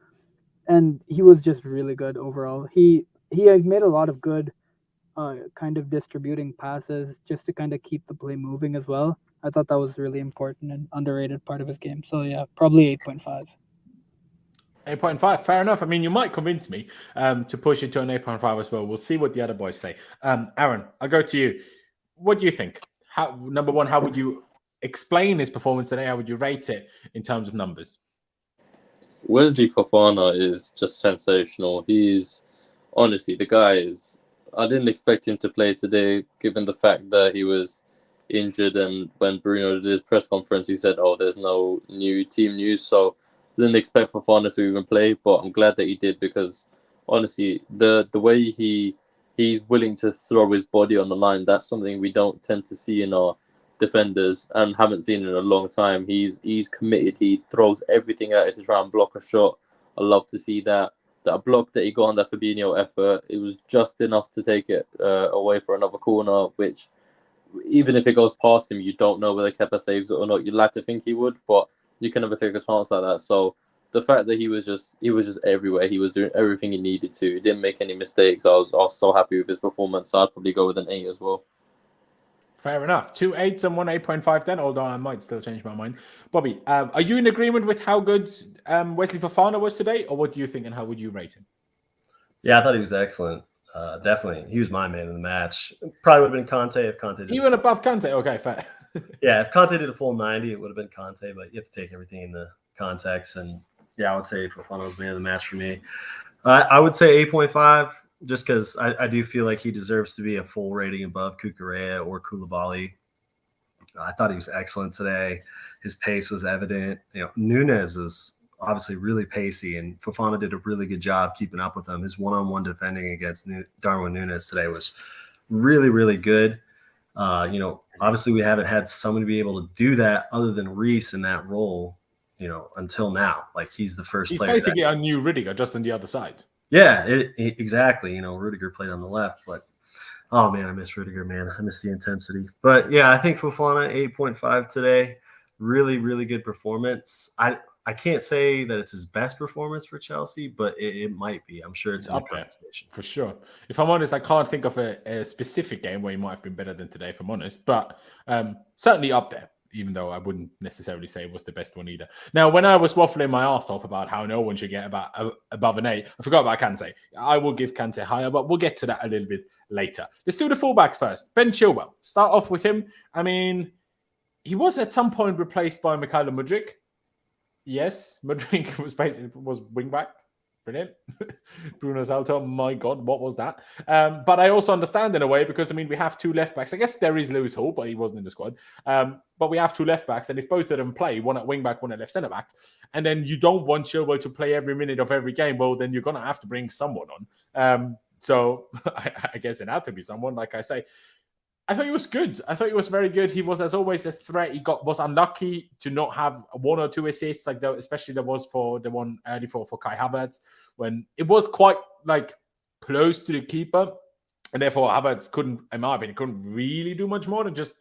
And he was just really good overall. He had made a lot of good kind of distributing passes just to kind of keep the play moving as well. I thought that was really important and underrated part of his game. So yeah, probably 8.5. 8.5, fair enough. I mean, you might convince me to push it to an 8.5 as well. We'll see what the other boys say. Aaron, I'll go to you. What do you think? Number one, how would you explain his performance today? How would you rate it in terms of numbers? Wesley Fofana is just sensational. He's honestly, the guy is. I didn't expect him to play today, given the fact that he was injured. And when Bruno did his press conference, he said, "Oh, there's no new team news." So didn't expect Fofana to even play, but I'm glad that he did, because honestly, the way he's willing to throw his body on the line, that's something we don't tend to see in our defenders and haven't seen in a long time. He's committed. He throws everything at it to try and block a shot. I love to see that. That block that he got on that Fabinho effort, it was just enough to take it away for another corner, which even if it goes past him, you don't know whether Kepa saves it or not. You'd like to think he would, but you can never take a chance like that. So the fact that he was just everywhere, he was doing everything he needed to. He didn't make any mistakes. I was so happy with his performance. So I'd probably go with an 8 as well. Fair enough. 2 8s and 1 8.5 then, although I might still change my mind. Bobby, are you in agreement with how good Wesley Fofana was today, or what do you think, and how would you rate him? Yeah, I thought he was excellent. Definitely. He was my man of the match. Probably would have been Kante if Kante did. Even above Kante? Okay, fair. Yeah, if Kante did a full 90, it would have been Kante, but you have to take everything in the context. And yeah, I would say Fofana was man of the match for me. I would say 8.5, just because I do feel like he deserves to be a full rating above Cucurella or Koulibaly. I thought he was excellent today. His pace was evident. Núñez is obviously really pacey, and Fofana did a really good job keeping up with him. His one-on-one defending against Darwin Núñez today was really, really good. Obviously we haven't had someone to be able to do that other than Reece in that role, until now. Like, he's the first player. He's basically a new Rudiger, just on the other side. Yeah, exactly. Rudiger played on the left, but oh man, I miss Rudiger, man. I miss the intensity. But yeah, I think Fofana 8.5 today. Really, really good performance. I can't say that it's his best performance for Chelsea, but it might be. I'm sure it's in the conversation. For sure. If I'm honest, I can't think of a specific game where he might have been better than today, if I'm honest. But certainly up there, even though I wouldn't necessarily say it was the best one either. Now, when I was waffling my arse off about how no one should get above an 8, I forgot about Kante. I will give Kante higher, but we'll get to that a little bit later. Let's do the fullbacks first. Ben Chilwell. Start off with him. I mean, he was at some point replaced by Mykhailo Mudryk. Yes, Mudryk was wing back, brilliant. Bruno Saltor, my God, what was that? But I also understand in a way because, I mean, we have two left backs. I guess there is Lewis Hall, but he wasn't in the squad. But we have two left backs, and if both of them play, one at wing back, one at left centre back, and then you don't want Chilwell to play every minute of every game, well, then you're going to have to bring someone on. So I guess it had to be someone, like I say. I thought he was good. I thought he was very good. He was, as always, a threat. He was unlucky to not have one or two assists, like especially there was for the one early for Kai Havertz, when it was quite like close to the keeper, and therefore Havertz couldn't, in my opinion, couldn't really do much more than just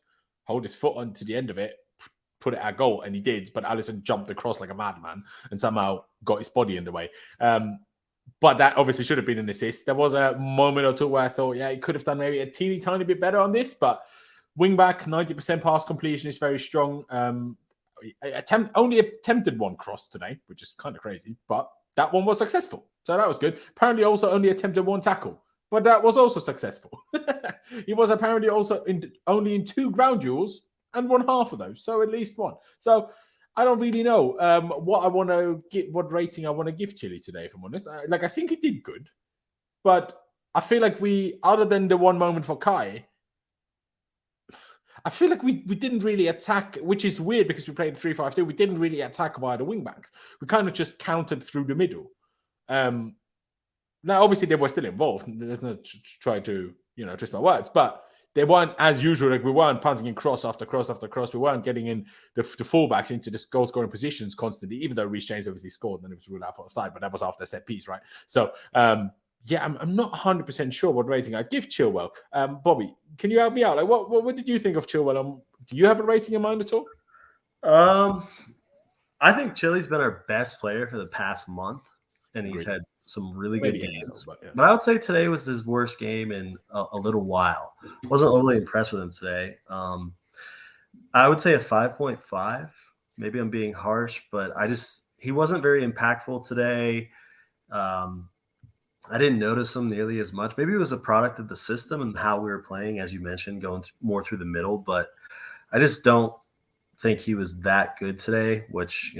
hold his foot onto the end of it, put it at goal, and he did. But Alisson jumped across like a madman and somehow got his body in the way. But that obviously should have been an assist. There was a moment or two where I thought, yeah, he could have done maybe a teeny tiny bit better on this. But wing back, 90% pass completion is very strong. Only attempted one cross today, which is kind of crazy. But that one was successful. So that was good. Apparently also only attempted one tackle. But that was also successful. He was apparently also only in 2 ground duels and won half of those. So at least one. So I don't really know what rating I want to give Chile today, if I'm honest. I think he did good, but I feel like other than the one moment for Kai, I feel like we didn't really attack, which is weird because we played 3-5-2. We didn't really attack via the wing backs. We kind of just countered through the middle. Now, obviously, they were still involved. There's no try to, twist my words, but they weren't, as usual, like we weren't punting in cross after cross after cross. We weren't getting in the fullbacks into the goal-scoring positions constantly, even though Reece James obviously scored and then it was ruled out for offside, but that was after set piece, right? So, I'm not 100% sure what rating I'd give Chilwell. Bobby, can you help me out? Like, what did you think of Chilwell? Do you have a rating in mind at all? I think Chile's been our best player for the past month, and he's had some really good games. But I would say today was his worst game in a little while. Wasn't overly impressed with him today. I would say a 5.5. Maybe I'm being harsh, but he wasn't very impactful today. I didn't notice him nearly as much. Maybe it was a product of the system and how we were playing, as you mentioned, going more through the middle. But I just don't think he was that good today, which,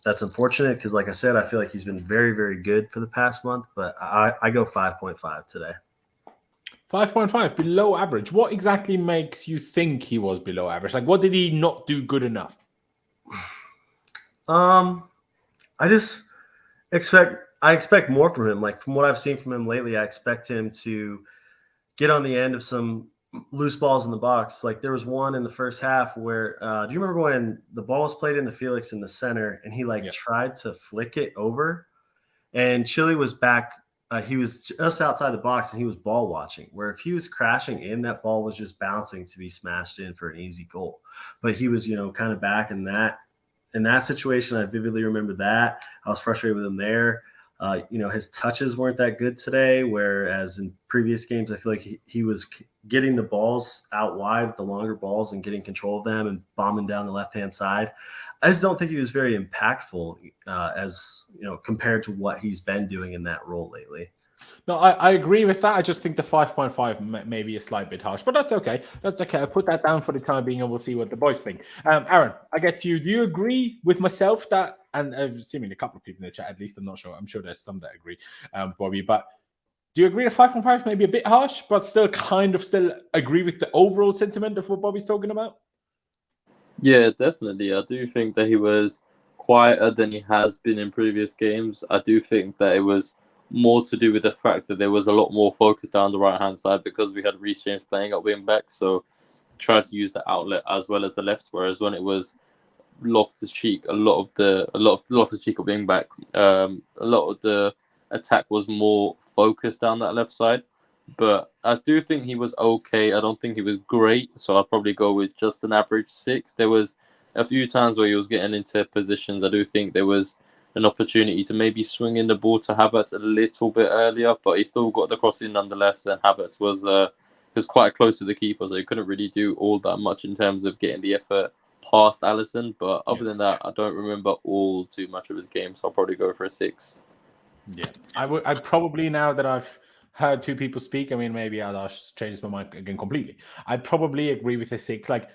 that's unfortunate because, like I said, I feel like he's been very, very good for the past month, but I go 5.5 today. 5.5, below average. What exactly makes you think he was below average? Like, what did he not do good enough? I expect more from him. Like, from what I've seen from him lately, I expect him to get on the end of some loose balls in the box. Like there was one in the first half where do you remember when the ball was played in the Felix in the center and he tried to flick it over and Chile was back, he was just outside the box and he was ball watching, where if he was crashing in, that ball was just bouncing to be smashed in for an easy goal. But he was kind of back in that situation. I vividly remember that. I was frustrated with him there. His touches weren't that good today, whereas in previous games, I feel like he was getting the balls out wide, the longer balls, and getting control of them and bombing down the left-hand side. I just don't think he was very impactful compared to what he's been doing in that role lately. No, I agree with that. I just think the 5.5 may be a slight bit harsh, but that's okay. That's okay. I'll put that down for the time being and we'll see what the boys think. Aaron, I get you. Do you agree with myself that, and I've seen a couple of people in the chat, at least I'm not sure. I'm sure there's some that agree, Bobby, but do you agree that 5.5 may be a bit harsh, but still agree with the overall sentiment of what Bobby's talking about? Yeah, definitely. I do think that he was quieter than he has been in previous games. I do think that it was more to do with the fact that there was a lot more focus down the right-hand side because we had Reece James playing at wing back, so tried to use the outlet as well as the left, whereas when it was Loftus-Cheek, a lot of Loftus-Cheek at wing back, a lot of the attack was more focused down that left side. But I do think he was okay. I don't think he was great, so I'll probably go with just an average 6. There was a few times where he was getting into positions. I do think there was an opportunity to maybe swing in the ball to Havertz a little bit earlier, but he still got the cross in nonetheless, and Havertz was quite close to the keeper, so he couldn't really do all that much in terms of getting the effort past Alisson. But other than that, I don't remember all too much of his game, so I'll probably go for a 6. Yeah, I'd probably, now that I've heard two people speak, I mean, maybe I'll change my mind again completely. I'd probably agree with a 6. Like,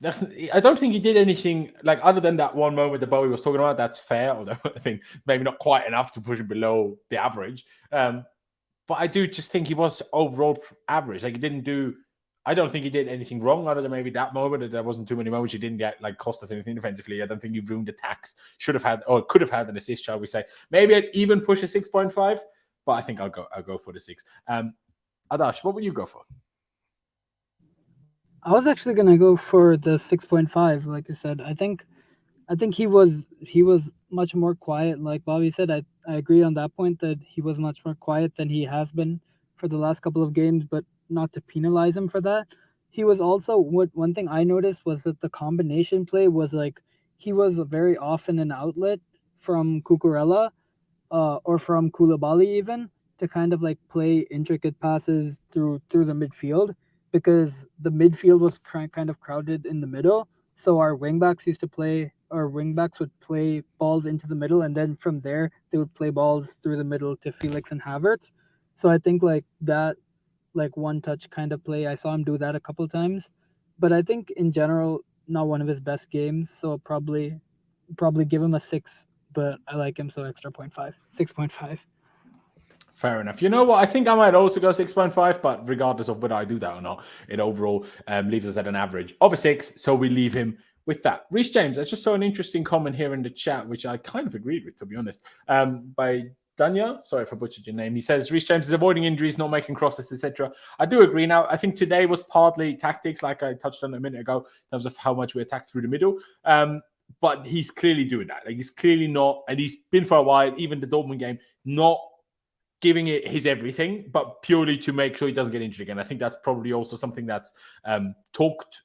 I don't think he did anything like other than that one moment that Bowie was talking about. That's fair, although I think maybe not quite enough to push him below the average. But I do just think he was overall average. Like he didn't do. I don't think he did anything wrong other than maybe that moment. That there wasn't too many moments. He didn't get like cost us anything defensively. I don't think he ruined the tax. Should have had or could have had an assist, shall we say? Maybe I'd even push a 6.5. But I think I'll go for the 6. Adash, what would you go for? I was actually gonna go for the 6.5. Like I said, I think he was much more quiet. Like Bobby said, I agree on that point that he was much more quiet than he has been for the last couple of games. But not to penalize him for that, he was also one thing I noticed was that the combination play was like he was very often an outlet from Cucurella or from Koulibaly even to kind of like play intricate passes through the midfield, because the midfield was kind of crowded in the middle. So our wingbacks would play balls into the middle, and then from there they would play balls through the middle to Felix and Havertz. So I think like that, like one touch kind of play, I saw him do that a couple times. But I think in general, not one of his best games. So probably give him a 6. But I like him, so extra 0.5, 6.5. Fair enough. You know what? I think I might also go 6.5, but regardless of whether I do that or not, it overall leaves us at an average of a 6. So we leave him with that. Reece James, I just saw an interesting comment here in the chat, which I kind of agreed with, to be honest, by Danya. Sorry if I butchered your name. He says, Reece James is avoiding injuries, not making crosses, etc. I do agree. Now, I think today was partly tactics, like I touched on a minute ago, in terms of how much we attacked through the middle. But he's clearly doing that. Like he's clearly not, and he's been for a while, even the Dortmund game, not giving it his everything, but purely to make sure he doesn't get injured again. I think that's probably also something that's talked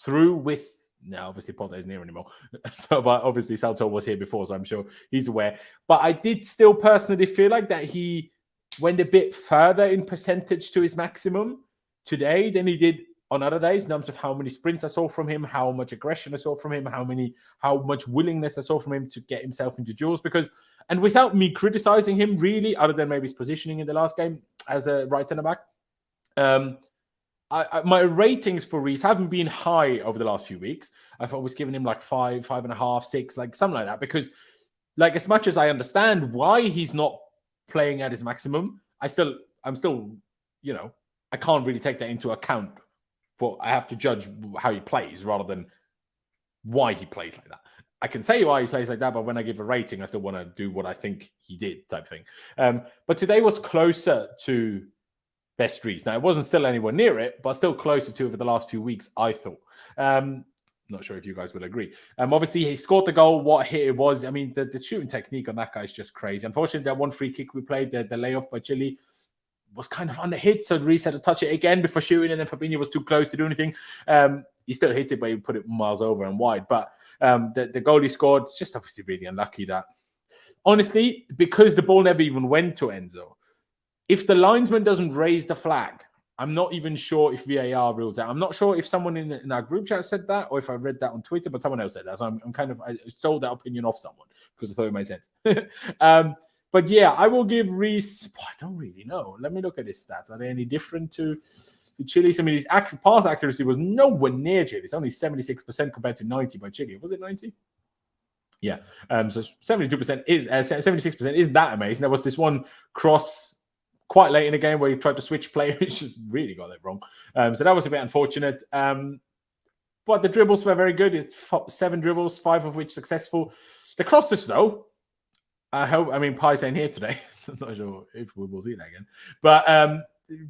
through with, now obviously Potter isn't here anymore. So, but obviously Saltor was here before, so I'm sure he's aware. But I did still personally feel like that he went a bit further in percentage to his maximum today than he did on other days, in terms of how many sprints I saw from him, how much aggression I saw from him, how much willingness I saw from him to get himself into duels. Because, and without me criticizing him really, other than maybe his positioning in the last game as a right centre back, my ratings for Reece haven't been high over the last few weeks. I've always given him like 5, 5.5, 6, like something like that. Because, like, as much as I understand why he's not playing at his maximum, I'm still, you know, I can't really take that into account. But I have to judge how he plays rather than why he plays like that. I can say why he plays like that, but when I give a rating, I still want to do what I think he did, type thing. But today was closer to best Reece. Now, it wasn't still anywhere near it, but still closer to over the last few weeks, I thought. Not sure if you guys will agree. Obviously, he scored the goal. What hit it was. I mean, the shooting technique on that guy is just crazy. Unfortunately, that one free kick we played, the layoff by Chile, was kind of under hit, so Reece had to touch it again before shooting, and then Fabinho was too close to do anything. He still hit it, but he put it miles over and wide. But the goal he scored, it's just obviously really unlucky that, honestly, because the ball never even went to Enzo, if the linesman doesn't raise the flag, I'm not even sure if VAR rules out. I'm not sure if someone in our group chat said that or if I read that on Twitter, but someone else said that. So I stole that opinion off someone because I thought it made sense. But yeah, I will give Reece. I don't really know. Let me look at his stats. Are they any different to Chile's? I mean, his pass accuracy was nowhere near Chile. It's only 76% compared to 90 by Chile. Was it 90? Yeah. So 72% is 76% is that amazing. There was this one cross quite late in the game where he tried to switch players. He just really got it wrong. So that was a bit unfortunate. But the dribbles were very good. It's 7 dribbles, 5 of which successful. The crosses, though. I mean, Pai's ain't here today. I'm not sure if we will see that again. But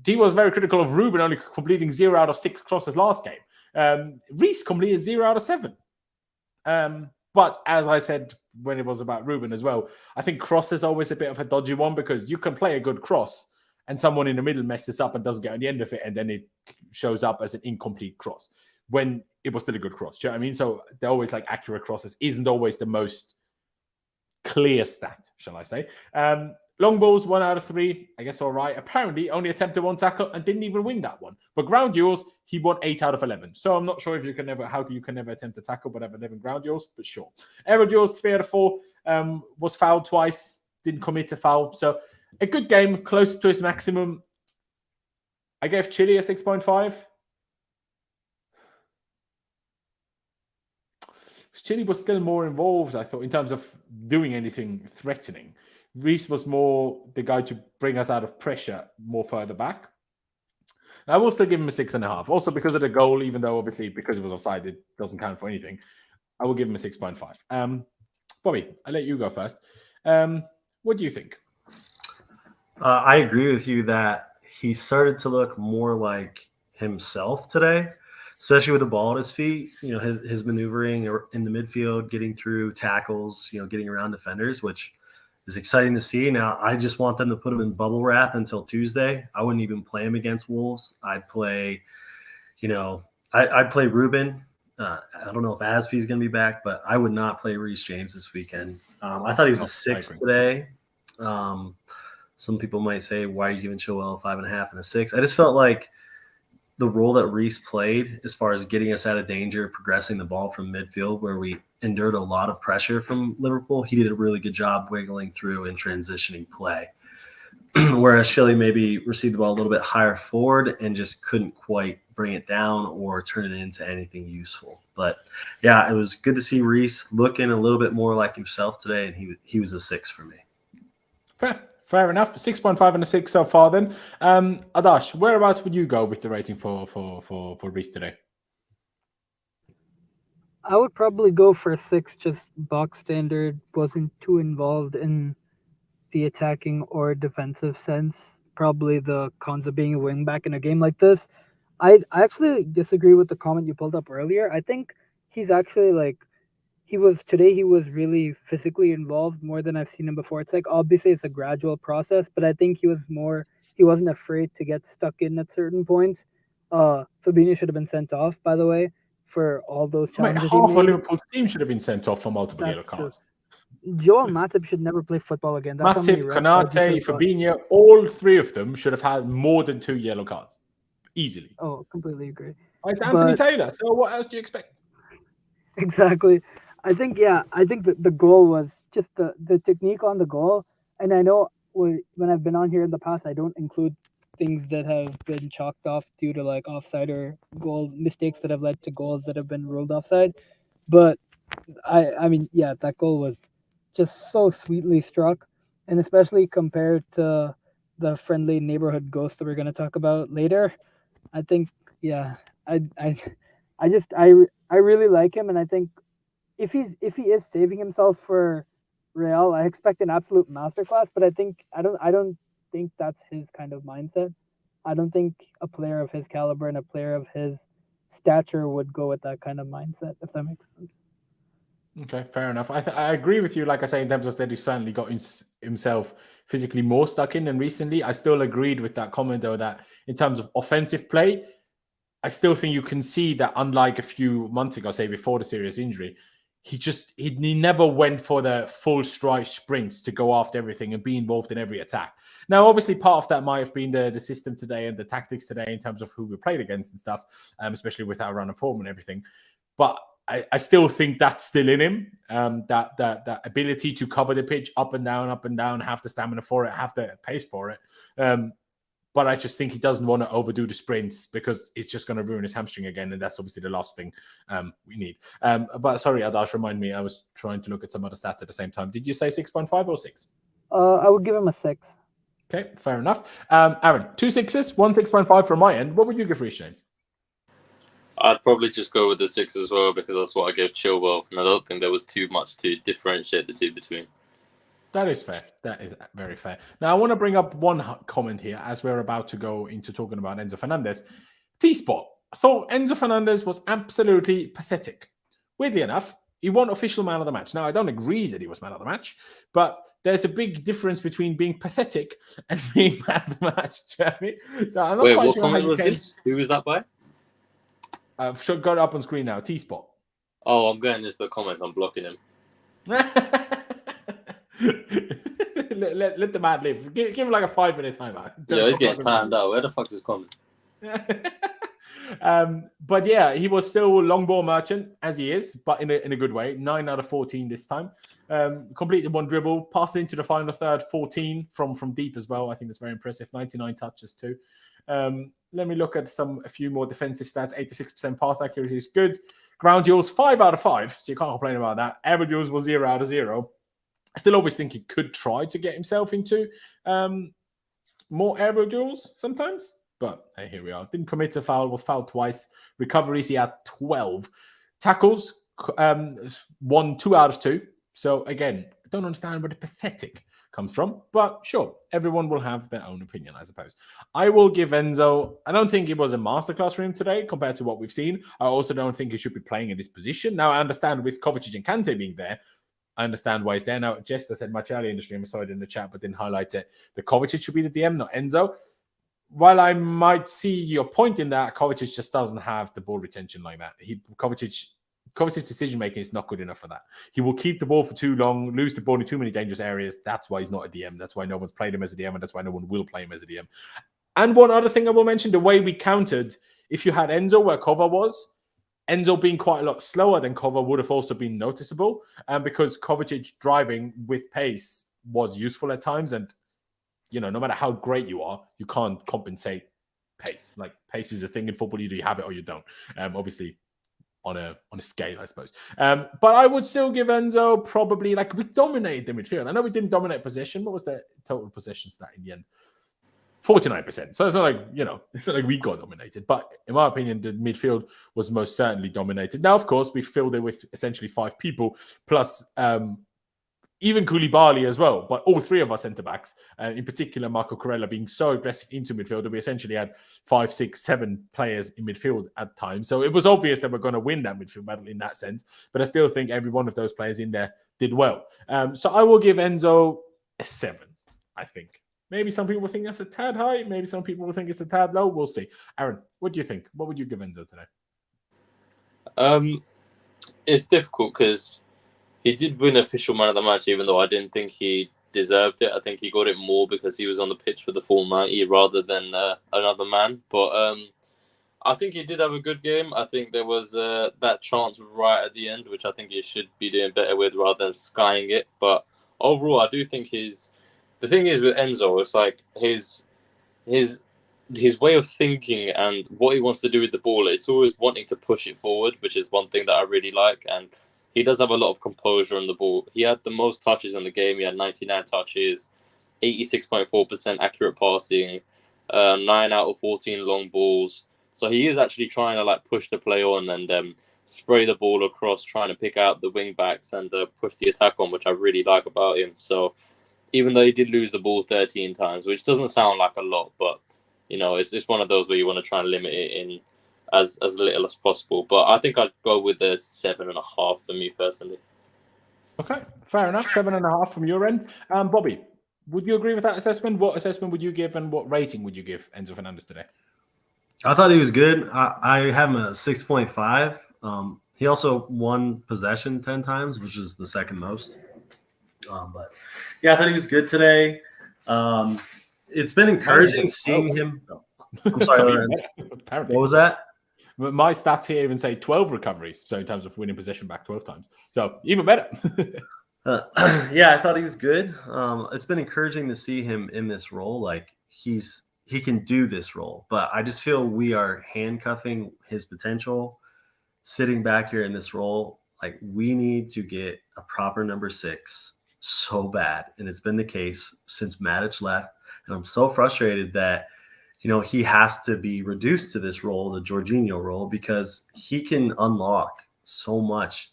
he was very critical of Ruben only completing 0 out of 6 crosses last game. Reece completed 0 out of 7. But as I said when it was about Ruben as well, I think cross is always a bit of a dodgy one because you can play a good cross and someone in the middle messes up and doesn't get on the end of it, and then it shows up as an incomplete cross when it was still a good cross. Do you know what I mean? So they're always like accurate crosses isn't always the most clear stat, shall I say. Long balls, 1 out of 3. I guess all right. Apparently, only attempted 1 tackle and didn't even win that one. But ground duels, he won 8 out of 11. So I'm not sure if how you can never attempt a tackle but have 11 ground duels, but sure. Aero duels, 3 out of 4. Was fouled twice, didn't commit a foul. So a good game, close to his maximum. I gave Chile a 6.5. Chile was still more involved, I thought, in terms of doing anything threatening. Reece was more the guy to bring us out of pressure more further back. I will still give him a 6.5. Also because of the goal, even though obviously because it was offside, it doesn't count for anything. I will give him a 6.5. Bobby, I'll let you go first. What do you think? I agree with you that he started to look more like himself today, especially with the ball at his feet. His maneuvering in the midfield, getting through tackles, getting around defenders, which is exciting to see. Now, I just want them to put him in bubble wrap until Tuesday. I wouldn't even play him against Wolves. I'd play, I'd play Ruben. I don't know if Aspie's going to be back, but I would not play Reece James this weekend. I thought he was a 6 today. Some people might say, why are you giving Chilwell a 5.5 and a 6? I just felt like the role that Reece played as far as getting us out of danger, progressing the ball from midfield where we endured a lot of pressure from Liverpool, he did a really good job wiggling through and transitioning play. Whereas Chile maybe received the ball a little bit higher forward and just couldn't quite bring it down or turn it into anything useful. But, yeah, it was good to see Reece looking a little bit more like himself today, and he was a 6 for me. Fair enough. 6.5 and a 6 so far then. Adash, whereabouts would you go with the rating for Reece today? I would probably go for a 6, just box standard. Wasn't too involved in the attacking or defensive sense. Probably the cons of being a wing back in a game like this. I actually disagree with the comment you pulled up earlier. I think he's actually he was really physically involved more than I've seen him before. It's obviously it's a gradual process, but I think he wasn't afraid to get stuck in at certain points. Fabinho should have been sent off, by the way, for all those challenges he made. Half of Liverpool's team should have been sent off for multiple yellow cards. Joel Matip should never play football again. Matip, Konate, Fabinho, all 3 of them should have had more than 2 yellow cards. Easily. Oh, completely agree. It's Anthony Taylor, so what else do you expect? Exactly. I think that the goal was just the technique on the goal. And I know when I've been on here in the past, I don't include things that have been chalked off due to offside or goal mistakes that have led to goals that have been ruled offside. But I mean, that goal was just so sweetly struck, and especially compared to the friendly neighborhood ghost that we're going to talk about later. I think, I really like him, and I think if he is saving himself for Real, I expect an absolute masterclass. But I don't think that's his kind of mindset. I don't think a player of his caliber and a player of his stature would go with that kind of mindset, if that makes sense. Okay, fair enough. I agree with you, like I say, in terms of that he certainly got himself physically more stuck in than recently. I still agreed with that comment, though, that in terms of offensive play, I still think you can see that unlike a few months ago, say before the serious injury, he never went for the full stride sprints to go after everything and be involved in every attack. Now, obviously, part of that might have been the system today and the tactics today in terms of who we played against and stuff, especially with our run of form and everything. But I still think that's still in him, that ability to cover the pitch up and down, have the stamina for it, have the pace for it. But I just think he doesn't want to overdo the sprints because it's just going to ruin his hamstring again. And that's obviously the last thing we need. But sorry, Adash, remind me, I was trying to look at some other stats at the same time. Did you say 6.5 or 6? I would give him a 6. Okay, fair enough. Aaron, 2 6s, 1 6.5 from my end. What would you give Reece James? I'd probably just go with the 6 as well because that's what I gave Chilwell. And I don't think there was too much to differentiate the two between. That is fair. That is very fair. Now, I want to bring up one comment here as we're about to go into talking about Enzo Fernandez. T-Spot. I thought Enzo Fernandez was absolutely pathetic. Weirdly enough, he won official man of the match. Now, I don't agree that he was man of the match, but there's a big difference between being pathetic and being man of the match, Jeremy. So I'm not Wait, quite what sure comment was this? Who was that by? I've got it up on screen now. T-Spot. Oh, I'm getting this the comments. I'm blocking him. let the man live. Give him like a 5-minute timeout. Yeah, he's getting timed out. Where the fuck is his comment? But yeah, he was still long ball merchant as he is, but in a good way. 9 out of 14 this time. Completed 1 dribble, passed into the final third, 14 from deep as well. I think that's very impressive. 99 touches too. Let me look at a few more defensive stats. 86% pass accuracy is good. Ground duels, 5 out of 5. So you can't complain about that. Air duels was 0 out of 0. I still always think he could try to get himself into more aerial duels sometimes. But hey, here we are. Didn't commit a foul, was fouled twice. Recoveries, he had 12. Tackles, 1, 2 out of 2. So again, I don't understand where the pathetic comes from. But sure, everyone will have their own opinion, I suppose. I will give Enzo, I don't think it was a masterclass for him today compared to what we've seen. I also don't think he should be playing in this position. Now, I understand with Kovacic and Kante being there, I understand why he's there. Now, Jester said much earlier in the stream, I saw it in the chat, but didn't highlight it. The Kovacic should be the DM, not Enzo. While I might see your point in that, Kovacic just doesn't have the ball retention like that. Kovacic's decision-making is not good enough for that. He will keep the ball for too long, lose the ball in too many dangerous areas. That's why he's not a DM. That's why no one's played him as a DM, and that's why no one will play him as a DM. And one other thing I will mention, the way we countered, if you had Enzo where Kova was, Enzo being quite a lot slower than Kova would have also been noticeable, because Kovacic driving with pace was useful at times, and no matter how great you are, you can't compensate pace. Like, pace is a thing in football. Either you have it or you don't. Obviously, on a scale, I suppose. But I would still give Enzo probably, we dominated the midfield. I know we didn't dominate possession. What was the total possession stat in the end? 49%. So it's not it's not like we got dominated. But in my opinion, the midfield was most certainly dominated. Now, of course, we filled it with essentially 5 people, plus even Koulibaly as well. But all 3 of our centre-backs, in particular, Marco Corella being so aggressive into midfield that we essentially had 5, 6, 7 players in midfield at times. So it was obvious that we're going to win that midfield battle in that sense. But I still think every one of those players in there did well. So I will give Enzo a 7, I think. Maybe some people think that's a tad high. Maybe some people will think it's a tad low. We'll see. Aaron, what do you think? What would you give Enzo today? It's difficult because he did win official man of the match, even though I didn't think he deserved it. I think he got it more because he was on the pitch for the full 90 rather than another man. But I think he did have a good game. I think there was that chance right at the end, which I think he should be doing better with rather than skying it. But overall, I do think the thing is with Enzo, it's like his way of thinking and what he wants to do with the ball, it's always wanting to push it forward, which is one thing that I really like. And he does have a lot of composure on the ball. He had the most touches in the game. He had 99 touches, 86.4% accurate passing, 9 out of 14 long balls. So he is actually trying to push the play on and spray the ball across, trying to pick out the wing backs and push the attack on, which I really like about him. So even though he did lose the ball 13 times, which doesn't sound like a lot, but it's just one of those where you want to try and limit it in as little as possible. But I think I'd go with a 7.5 for me personally. Okay, fair enough. 7.5 from your end. Bobby, would you agree with that assessment? What assessment would you give and what rating would you give Enzo Fernandez today? I thought he was good. I have him a 6.5. He also won possession 10 times, which is the second most. But yeah, I thought he was good today. It's been encouraging seeing him. I'm sorry, Laurenz. What was that? My stats here even say 12 recoveries. So in terms of winning possession back 12 times. So even better. Yeah, I thought he was good. It's been encouraging to see him in this role. He can do this role, but I just feel we are handcuffing his potential sitting back here in this role. We need to get a proper number 6 so bad. And it's been the case since Matic left. And I'm so frustrated that, he has to be reduced to this role, the Jorginho role, because he can unlock so much,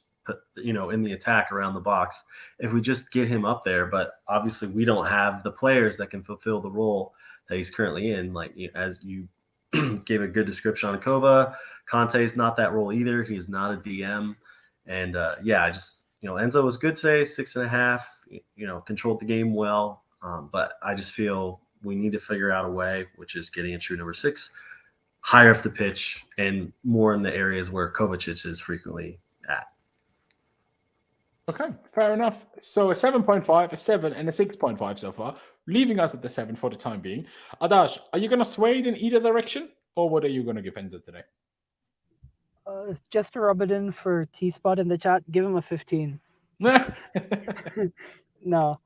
in the attack around the box if we just get him up there. But obviously we don't have the players that can fulfill the role that he's currently in. As you gave a good description on Kova, Kante is not that role either. He's not a DM. And Enzo was good today, 6.5, controlled the game well. But I just feel we need to figure out a way, which is getting a true number 6 higher up the pitch and more in the areas where Kovacic is frequently at. Okay, fair enough. So a 7.5, a 7, and a 6.5 so far, leaving us at the 7 for the time being. Adash, are you going to sway in either direction, or what are you going to give Enzo today? Just to rub it in for T-Spot in the chat, give him a 15. No.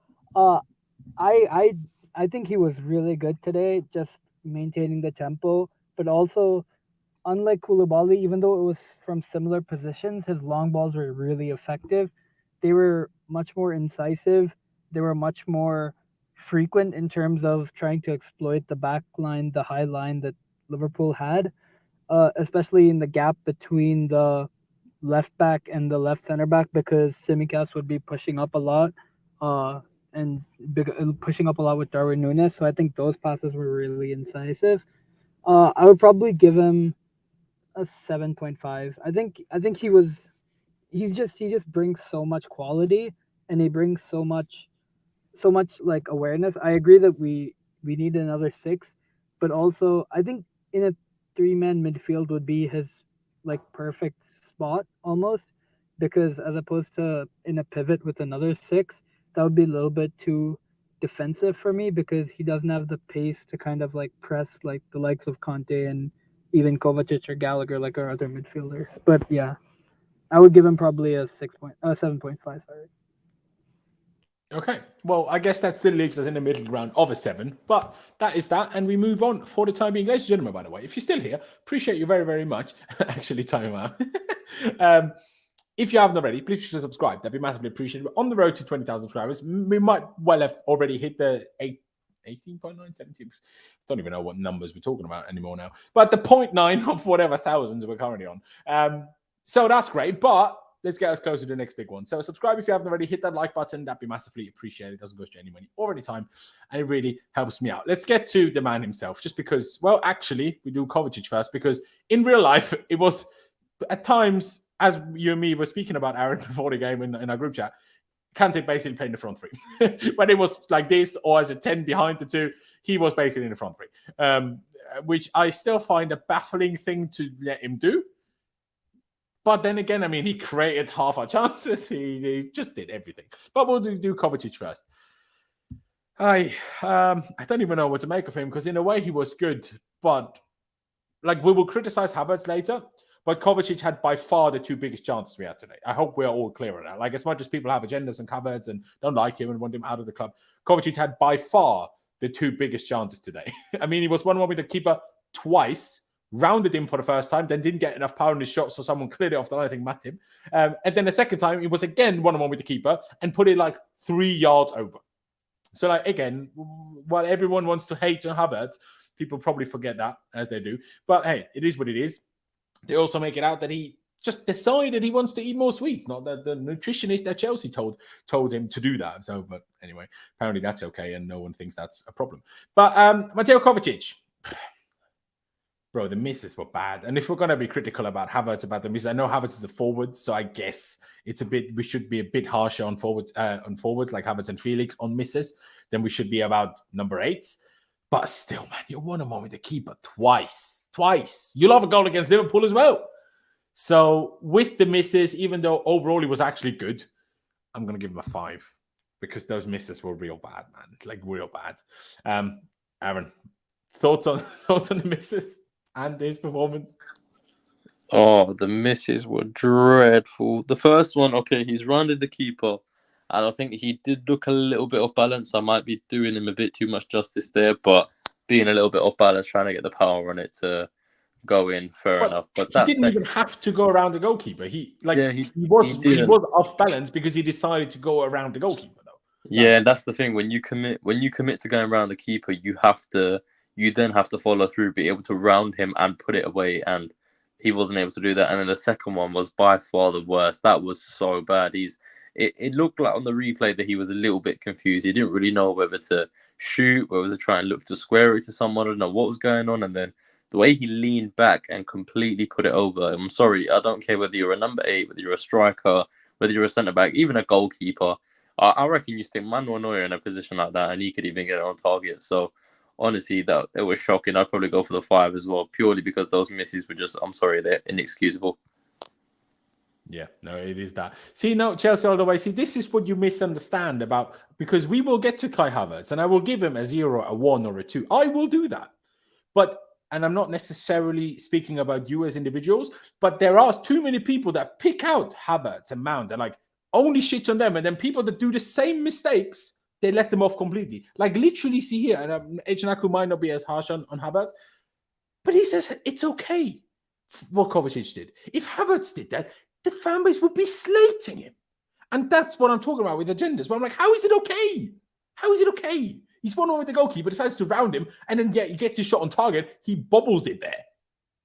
I think he was really good today, just maintaining the tempo, but also unlike Koulibaly, even though it was from similar positions, his long balls were really effective. They were much more incisive. They were much more frequent in terms of trying to exploit the back line, the high line that Liverpool had, especially in the gap between the left back and the left center back, because Tsimikas would be pushing up a lot, and pushing up a lot with Darwin Núñez. So I think those passes were really incisive. I would probably give him a 7.5. I think he just brings so much quality, and he brings so much like awareness. I agree that we need another 6, but also I think in a 3-man midfield would be his like perfect spot almost, because as opposed to in a pivot with another 6, that would be a little bit too defensive for me, because he doesn't have the pace to kind of like press like the likes of Kante and even Kovacic or Gallagher, like our other midfielders. But yeah, I would give him probably a 7.5. Sorry. Okay, well, I guess that still leaves us in the middle ground of a 7, but that is that, and we move on for the time being. Ladies and gentlemen, by the way, if you're still here, appreciate you very, very much. Actually, time out. If you haven't already, please subscribe. That'd be massively appreciated. We're on the road to 20,000 subscribers. We might well have already hit the 18.9, 17. Don't even know what numbers we're talking about anymore now. But the 0.9 of whatever thousands we're currently on. So that's great, but let's get us closer to the next big one. So subscribe if you haven't already. Hit that like button. That'd be massively appreciated. It doesn't cost you any money or any time, and it really helps me out. Let's get to the man himself, just because, well, actually, we do Kovacic first, because in real life, it was at times, as you and me were speaking about, Aaron, before the game in our group chat, Kante basically playing the front 3. When it was like this, or as a 10 behind the 2, he was basically in the front 3, which I still find a baffling thing to let him do. But then again, I mean, he created half our chances. He just did everything. But we'll do Kovacic first. I don't even know what to make of him, because in a way he was good. But like, we will criticize Havertz later. But Kovacic had by far the 2 biggest chances we had today. I hope we're all clear on that. Like, as much as people have agendas on Havertz and don't like him and want him out of the club, Kovacic had by far the 2 biggest chances today. I mean, he was 1-1 with the keeper twice, rounded him for the first time, then didn't get enough power in his shot, so someone cleared it off the line, I think Matip. And then the second time, he was again 1-1 with the keeper and put it like 3 yards over. So, like, again, while everyone wants to hate on Havertz, people probably forget that, as they do. But hey, it is what it is. They also make it out that he just decided he wants to eat more sweets, not that the nutritionist at Chelsea told him to do that. So, but anyway, apparently that's okay, and no one thinks that's a problem. But Mateo Kovacic, bro, the misses were bad. And if we're going to be critical about Havertz, about the misses, I know Havertz is a forward, so I guess we should be a bit harsher on forwards like Havertz and Felix on misses than we should be about number 8s. But still, man, you're 1-1 with the keeper twice. You'll have a goal against Liverpool as well. So with the misses, even though overall he was actually good, I'm going to give him a 5, because those misses were real bad, man. Like, real bad. Aaron, thoughts on the misses and his performance? Oh, the misses were dreadful. The first one, okay, he's rounded the keeper, and I think he did look a little bit off balance. I might be doing him a bit too much justice there, but being a little bit off balance, trying to get the power on it to go in, fair enough. But he didn't even have to go around the goalkeeper. He was off balance because he decided to go around the goalkeeper, though. Yeah, and that's the thing. When you commit to going around the keeper, you then have to follow through, be able to round him and put it away, and he wasn't able to do that. And then the second one was by far the worst. That was so bad. It looked like on the replay that he was a little bit confused. He didn't really know whether to shoot, whether to try and look to square it to someone. I don't know what was going on. And then the way he leaned back and completely put it over. I'm sorry, I don't care whether you're a number 8, whether you're a striker, whether you're a centre-back, even a goalkeeper. I reckon you stick Manuel Neuer in a position like that and he could even get it on target. So honestly, that was shocking. I'd probably go for the 5 as well, purely because those misses were just, I'm sorry, they're inexcusable. Yeah, no, it is that. See, no, Chelsea all the way. See, this is what you misunderstand about, because we will get to Kai Havertz and I will give him a 0, a 1, or a 2. I will do that. And I'm not necessarily speaking about you as individuals, but there are too many people that pick out Havertz and Mount and like only shit on them. And then people that do the same mistakes, they let them off completely. Like, literally, see here, and Ejnaku might not be as harsh on Havertz, but he says it's okay. what Kovacic did. If Havertz did that, the fan base would be slating him. And that's what I'm talking about with agendas. But I'm like, how is it okay? How is it okay? He's 1-1 with the goalkeeper, decides to round him, and then he gets his shot on target. He bobbles it there.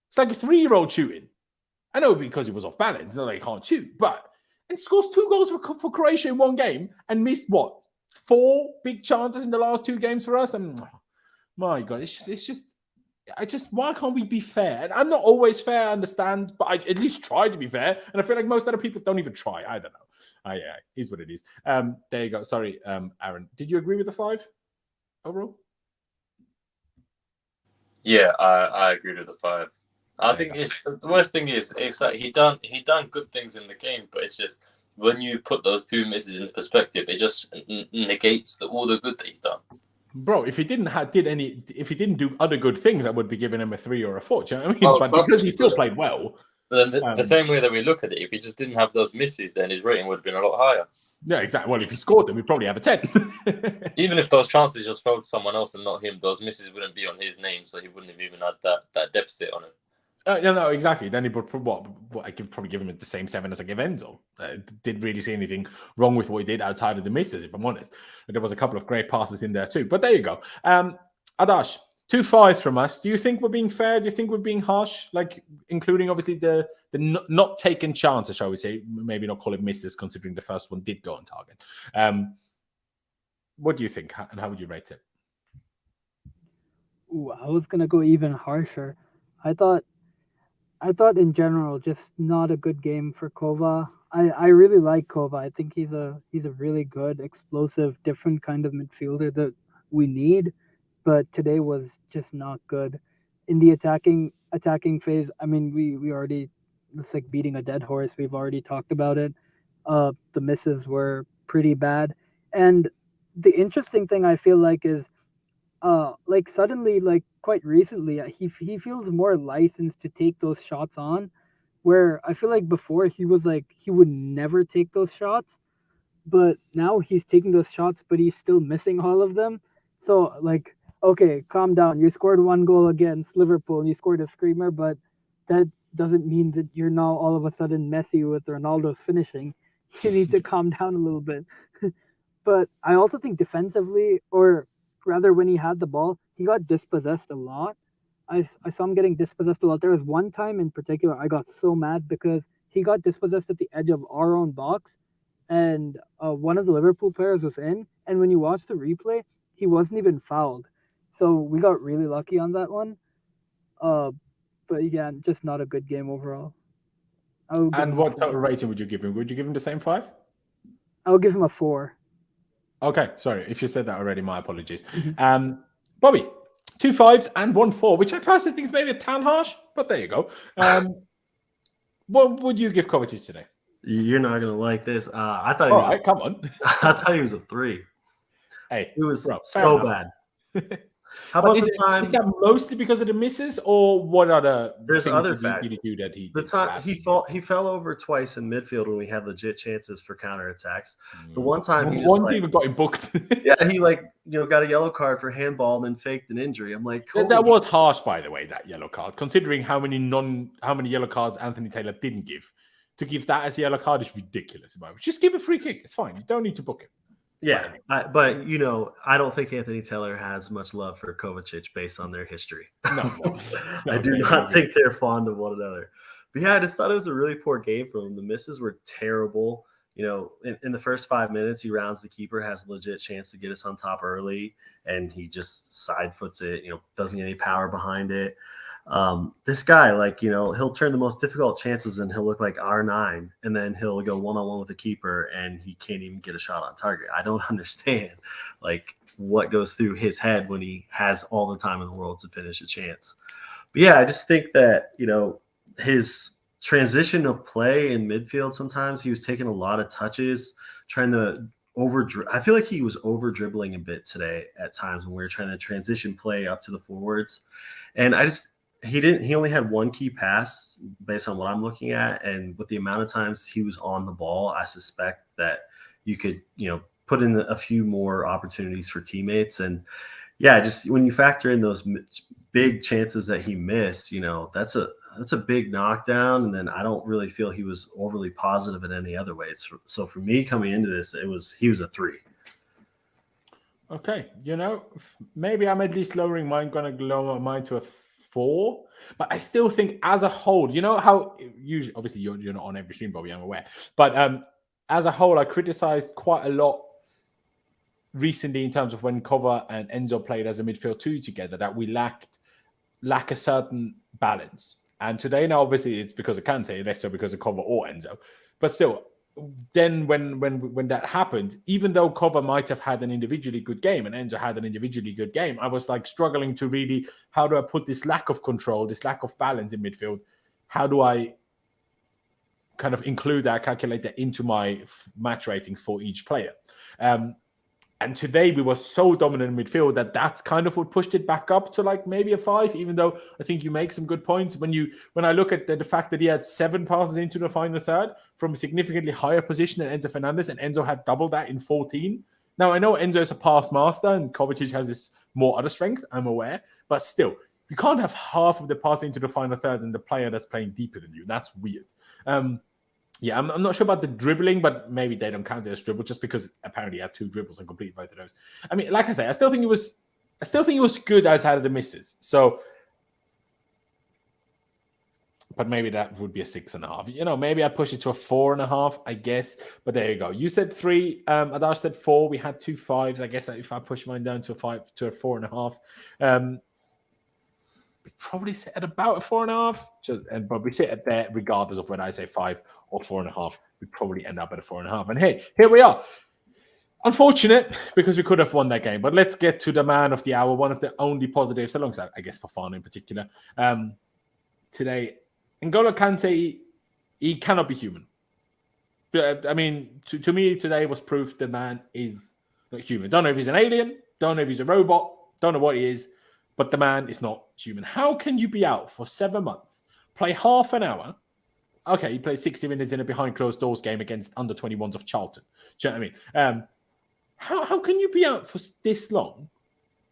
It's like a 3-year-old shooting. I know because he was off balance. It's not like he can't shoot, and scores 2 goals for Croatia in 1 game and missed 4 big chances in the last 2 games for us. And my God, why can't we be fair? And I'm not always fair, I understand, but I at least try to be fair. And I feel like most other people don't even try. I don't know. Yeah, it is what it is. There you go. Sorry, Aaron. Did you agree with the 5 overall? Yeah, I agree with the 5. I think the worst thing is it's like he done good things in the game, but it's just when you put those 2 misses into perspective, it just negates all the good that he's done. Bro, if he didn't do other good things, I would be giving him a 3 or a 4. Do you know what I mean? But because he still played well. Then the same way that we look at it, if he just didn't have those misses, then his rating would have been a lot higher. Yeah, exactly. Well, if he scored them, we'd probably have a 10. Even if those chances just fell to someone else and not him, those misses wouldn't be on his name, so he wouldn't have even had that deficit on him. No, exactly. Then he would I could probably give him the same 7 as I give Enzo. Didn't really see anything wrong with what he did outside of the misses, if I'm honest. But there was a couple of great passes in there too. But there you go. Adash, 2 5s from us. Do you think we're being fair? Do you think we're being harsh? Like including obviously the not taken chances, shall we say? Maybe not call it misses, considering the first one did go on target. What do you think, and how would you rate it? Ooh, I was gonna go even harsher. I thought in general, just not a good game for Kova. I really like Kova. I think he's a really good, explosive, different kind of midfielder that we need. But today was just not good. In the attacking phase, I mean, we already, it's like beating a dead horse. We've already talked about it. The misses were pretty bad. And the interesting thing I feel like is like suddenly, like quite recently, he feels more licensed to take those shots on, where I feel like before he was like he would never take those shots, but now he's taking those shots, but he's still missing all of them. So like, okay, calm down. You scored 1 goal against Liverpool and you scored a screamer, but that doesn't mean that you're now all of a sudden Messi with Ronaldo's finishing. You need to calm down a little bit. But I also think defensively, or rather when he had the ball, he got dispossessed a lot. I saw him getting dispossessed a lot. There was one time in particular I got so mad because he got dispossessed at the edge of our own box, and one of the Liverpool players was in, and when you watch the replay, he wasn't even fouled. So we got really lucky on that one. But yeah, just not a good game overall. And what total rating would you give him? Would you give him the same 5? I would give him a 4. Okay, sorry. If you said that already, my apologies. Bobby, 2 5s and 1 4, which I personally think is maybe a tan harsh, but there you go. What would you give Kovacic today? You're not gonna like this. I thought. All right, come on. I thought he was a 3. Hey, it was bro, so bad. How about the time? Is that mostly because of the misses, or what other? There's other factors. Did he do that? The time he fell over twice in midfield when we had legit chances for counterattacks. The one time he even got him booked. Yeah, he got a yellow card for handball and then faked an injury. I'm like, that was harsh, by the way, that yellow card, considering how many yellow cards Anthony Taylor didn't give. To give that as a yellow card is ridiculous. Just give a free kick. It's fine. You don't need to book it. Yeah, but I don't think Anthony Taylor has much love for Kovacic based on their history. No, I do not think they're fond of one another. But yeah, I just thought it was a really poor game from him. The misses were terrible. In the first 5 minutes, he rounds the keeper, has a legit chance to get us on top early, and he just side foots it. Doesn't get any power behind it. This guy, he'll turn the most difficult chances and he'll look like R9, and then he'll go one-on-one with the keeper and he can't even get a shot on target. I don't understand what goes through his head when he has all the time in the world to finish a chance. But yeah, I just think that, his transition of play in midfield, sometimes he was taking a lot of touches, trying to I feel like he was over dribbling a bit today at times when we were trying to transition play up to the forwards. And he only had 1 key pass based on what I'm looking at. And with the amount of times he was on the ball, I suspect that you could, put in a few more opportunities for teammates. And yeah, just when you factor in those big chances that he missed, that's a big knockdown. And then I don't really feel he was overly positive in any other ways. So for me coming into this, he was a 3. Okay, maybe I'm at least lowering mine. Going to lower mine to a 4, but I still think as a whole, how usually, obviously you're not on every stream, Bobby, I'm aware, but as a whole, I criticized quite a lot recently in terms of when Kova and Enzo played as a midfield 2 together, that we lack a certain balance. And today, now obviously it's because of Kante, less so because of Kova or Enzo, but still. Then when that happened, even though Kova might have had an individually good game and Enzo had an individually good game, I was like struggling to really, how do I put this lack of control, this lack of balance in midfield? How do I kind of include that, calculate that into my match ratings for each player? And today we were so dominant in midfield that's kind of what pushed it back up to like maybe a 5, even though I think you make some good points. When I look at the fact that he had 7 passes into the final third from a significantly higher position than Enzo Fernandez, and Enzo had double that in 14. Now, I know Enzo is a pass master and Kovacic has this more other strength, I'm aware, but still, you can't have half of the passing into the final third and the player that's playing deeper than you. That's weird. Yeah, I'm not sure about the dribbling, but maybe they don't count it as dribble just because apparently he had 2 dribbles and completed both of those. I mean, like I say, I still think it was good outside of the misses. So, but maybe that would be a 6.5. Maybe I'd push it to a 4.5, I guess. But there you go. You said 3. Adash said 4. We had 2 5s. I guess if I push mine down to a 5 to a 4.5. We probably sit at about a 4.5, but we sit at there regardless of whether I'd say 5 or 4.5. We'd probably end up at a 4.5. And hey, here we are. Unfortunate because we could have won that game. But let's get to the man of the hour, one of the only positives, alongside, I guess, Fofana in particular. Today, Ngolo Kante, he cannot be human. I mean, to me, today was proof the man is not human. Don't know if he's an alien. Don't know if he's a robot. Don't know what he is. But the man is not human. How can you be out for 7 months, play half an hour? Okay, you play 60 minutes in a behind closed doors game against under 21s of Charlton. Do you know what I mean? How can you be out for this long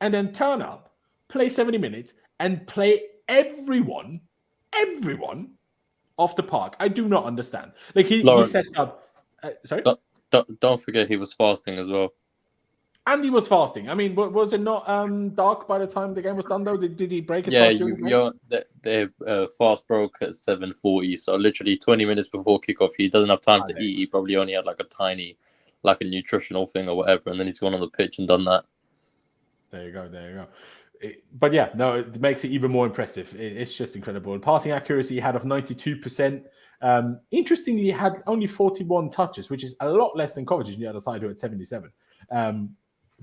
and then turn up, play 70 minutes, and play everyone off the park? I do not understand. Like he set up. Sorry. Don't forget he was fasting as well. And he was fasting. I mean, was it not dark by the time the game was done, though? Did he break his fast? Their fast broke at 7:40, so literally 20 minutes before kickoff. He doesn't have time to eat. He probably only had like a tiny, like a nutritional thing or whatever, and then he's gone on the pitch and done that. There you go. But yeah, no, it makes it even more impressive. It's just incredible. Passing accuracy he had of 92%. Interestingly, he had only 41 touches, which is a lot less than Kovacic on the other side, who had 77.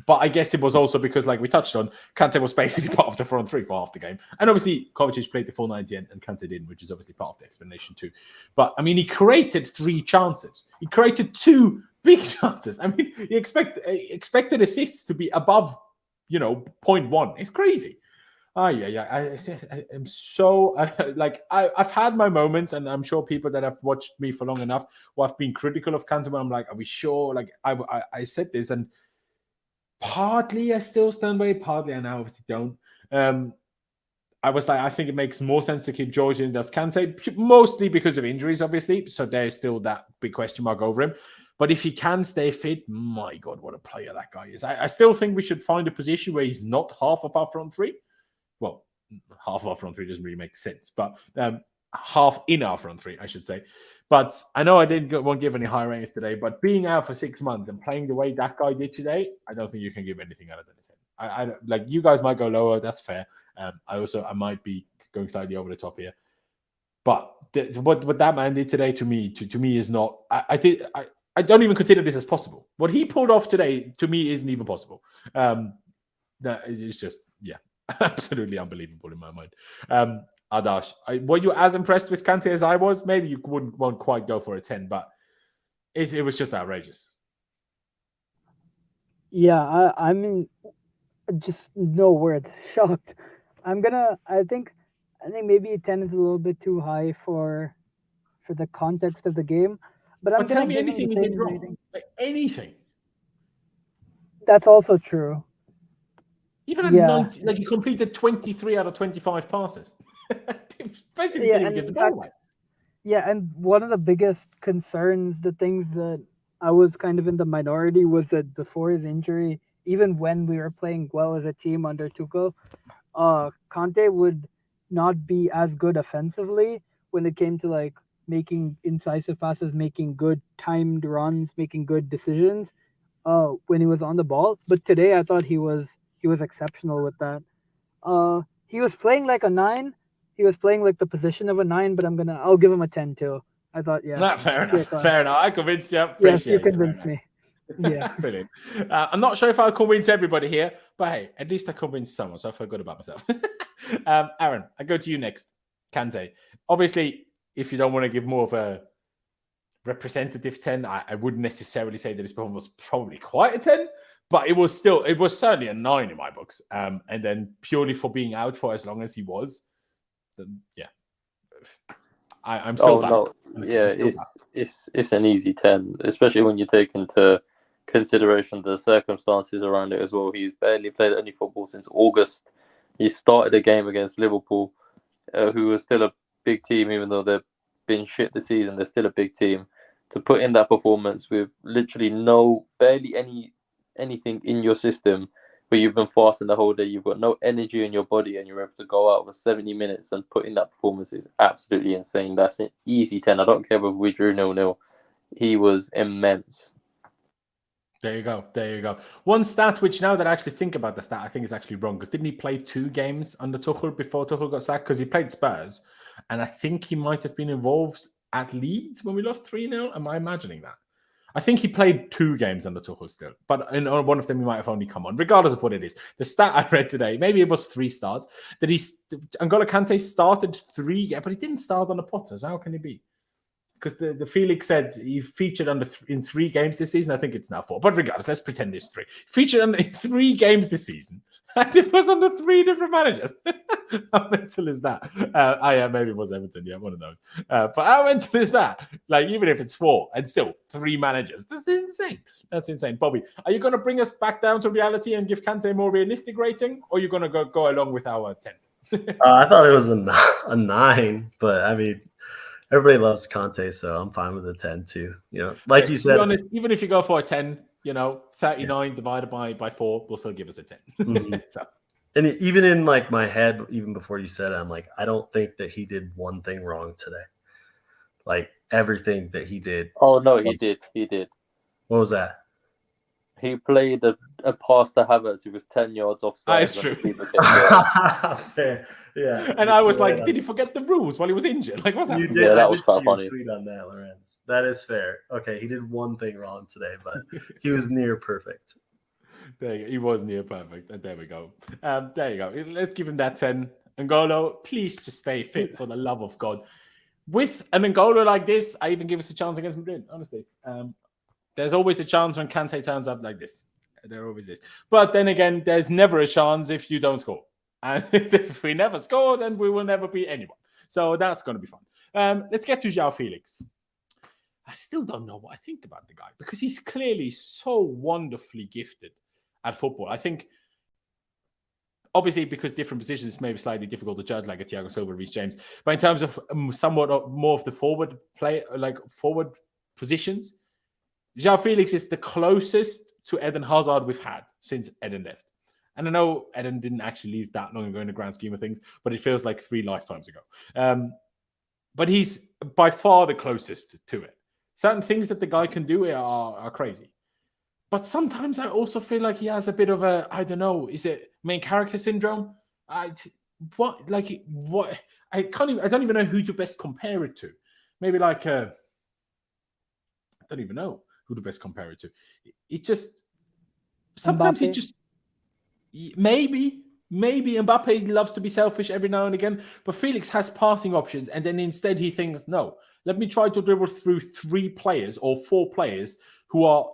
But I guess it was also because, like we touched on, Kante was basically part of the front 3 for half the game. And obviously, Kovacic played the full 90 and Kante didn't, which is obviously part of the explanation too. But, I mean, he created 3 chances. He created 2 big chances. I mean, he expected assists to be above, 0.1. It's crazy. I'm so, I've had my moments, and I'm sure people that have watched me for long enough who have been critical of Kante, I'm like, are we sure? Like, I said this, and partly I still stand by it, partly I now obviously don't. I was like, I think it makes more sense to keep George in than Kante, mostly because of injuries, obviously. So there's still that big question mark over him. But if he can stay fit, my God, what a player that guy is. I still think we should find a position where he's not half of our front 3. Well, half of our front 3 doesn't really make sense, but half in our front 3, I should say. But I know I won't give any high ratings today, but being out for 6 months and playing the way that guy did today, I don't think you can give anything other than a 10. I like, you guys might go lower, that's fair. I might be going slightly over the top here. But what that man did today to me is not. I don't even consider this as possible. What he pulled off today to me isn't even possible. That is just absolutely unbelievable in my mind. Adash, were you as impressed with Kante as I was? Maybe you won't quite go for a 10, but it was just outrageous. Yeah, I mean, just no words. Shocked. I think maybe a 10 is a little bit too high for the context of the game. But tell me anything you did wrong. Like anything. That's also true. Even at 90, like he completed 23 out of 25 passes. Basically, didn't even give the ball away. Yeah, and one of the biggest concerns, the things that I was kind of in the minority, was that before his injury, even when we were playing well as a team under Tuchel, Kante would not be as good offensively when it came to like making incisive passes, making good timed runs, making good decisions when he was on the ball. But today I thought he was exceptional with that. He was playing like a 9. He was playing like the position of a 9, but I'll give him a 10 too. I thought, Not fair enough. Fair enough. I convinced you. Yes, you convinced me. Yeah. Brilliant. I'm not sure if I'll convince everybody here, but hey, at least I convinced someone, so I feel good about myself. Aaron, I go to you next. Kante. Obviously, if you don't want to give more of a representative 10, I wouldn't necessarily say that his performance was probably quite a 10, but it was certainly a 9 in my books. And then purely for being out for as long as he was, then yeah. I'm still bad. No. It's an easy 10, especially when you take into consideration the circumstances around it as well. He's barely played any football since August. He started a game against Liverpool, who was still a big team, even though they've been shit this season. They're still a big team. To put in that performance with literally barely anything in your system, where you've been fasting the whole day, you've got no energy in your body, and you're able to go out for 70 minutes and put in that performance is absolutely insane. That's an easy 10. I don't care whether we drew 0-0. He was immense. There you go. One stat, which now that I actually think about the stat, I think is actually wrong, because didn't he play 2 games under Tuchel before Tuchel got sacked? Because he played Spurs, and I think he might have been involved at Leeds when we lost 3-0. Am I imagining that? I think he played 2 games under Tuchel still, but in one of them he might have only come on, regardless of what it is. The stat I read today, maybe it was 3 starts, that Ngolo Kante started 3, but he didn't start on the Potters. How can it be? Because the Felix said he featured in 3 games this season. I think it's now 4, but regardless, let's pretend it's 3. Featured in 3 games this season, and it was under 3 different managers. How mental is that? Maybe it was Everton. Yeah, one of those. But how mental is that? Like, even if it's 4 and still 3 managers, that's insane. That's insane. Bobby, are you going to bring us back down to reality and give Kante a more realistic rating, or are you going to go along with our 10? I thought it was a 9, but I mean, everybody loves Kante, so I'm fine with a 10 too. You know, like you said, to be honest, even if you go for a 10, 39 divided by 4 will still give us a 10. Mm-hmm. So. And even in like my head, even before you said it, I'm like, I don't think that he did one thing wrong today. Like everything that he did. Oh no, he did. What was that? He played a pass to Havertz. He was 10 yards offside. That is true. Fair. Yeah. And I was like, did he forget the rules while he was injured? Like, what's happening? Yeah, that was quite funny. Tweet on that, Laurenz. That is fair. Okay, he did one thing wrong today, but he was near perfect. He was near perfect. And there we go. There you go. Let's give him that 10. Ngolo, please just stay fit for the love of God. With an Ngolo like this, I even give us a chance against Madrid, honestly. There's always a chance when Kante turns up like this. There always is. But then again, there's never a chance if you don't score. And if we never score, then we will never beat anyone. So that's going to be fun. Let's get to João Felix. I still don't know what I think about the guy, because he's clearly so wonderfully gifted at football. I think, obviously, because different positions, it's maybe slightly difficult to judge, like a Thiago Silva, Reece James. But in terms of somewhat more of the forward play, like forward positions, João Felix is the closest to Eden Hazard we've had since Eden left. And I know Eden didn't actually leave that long ago in the grand scheme of things, but it feels like 3 lifetimes ago. But he's by far the closest to it. Certain things that the guy can do are crazy. But sometimes I also feel like he has a bit of a, I don't know, is it main character syndrome? I don't even know who to best compare it to. Maybe like, I don't even know who to best compare it to. It just, sometimes Mbappe? he just, maybe Mbappe loves to be selfish every now and again, but Felix has passing options, and then instead he thinks, no, let me try to dribble through 3 players or 4 players who are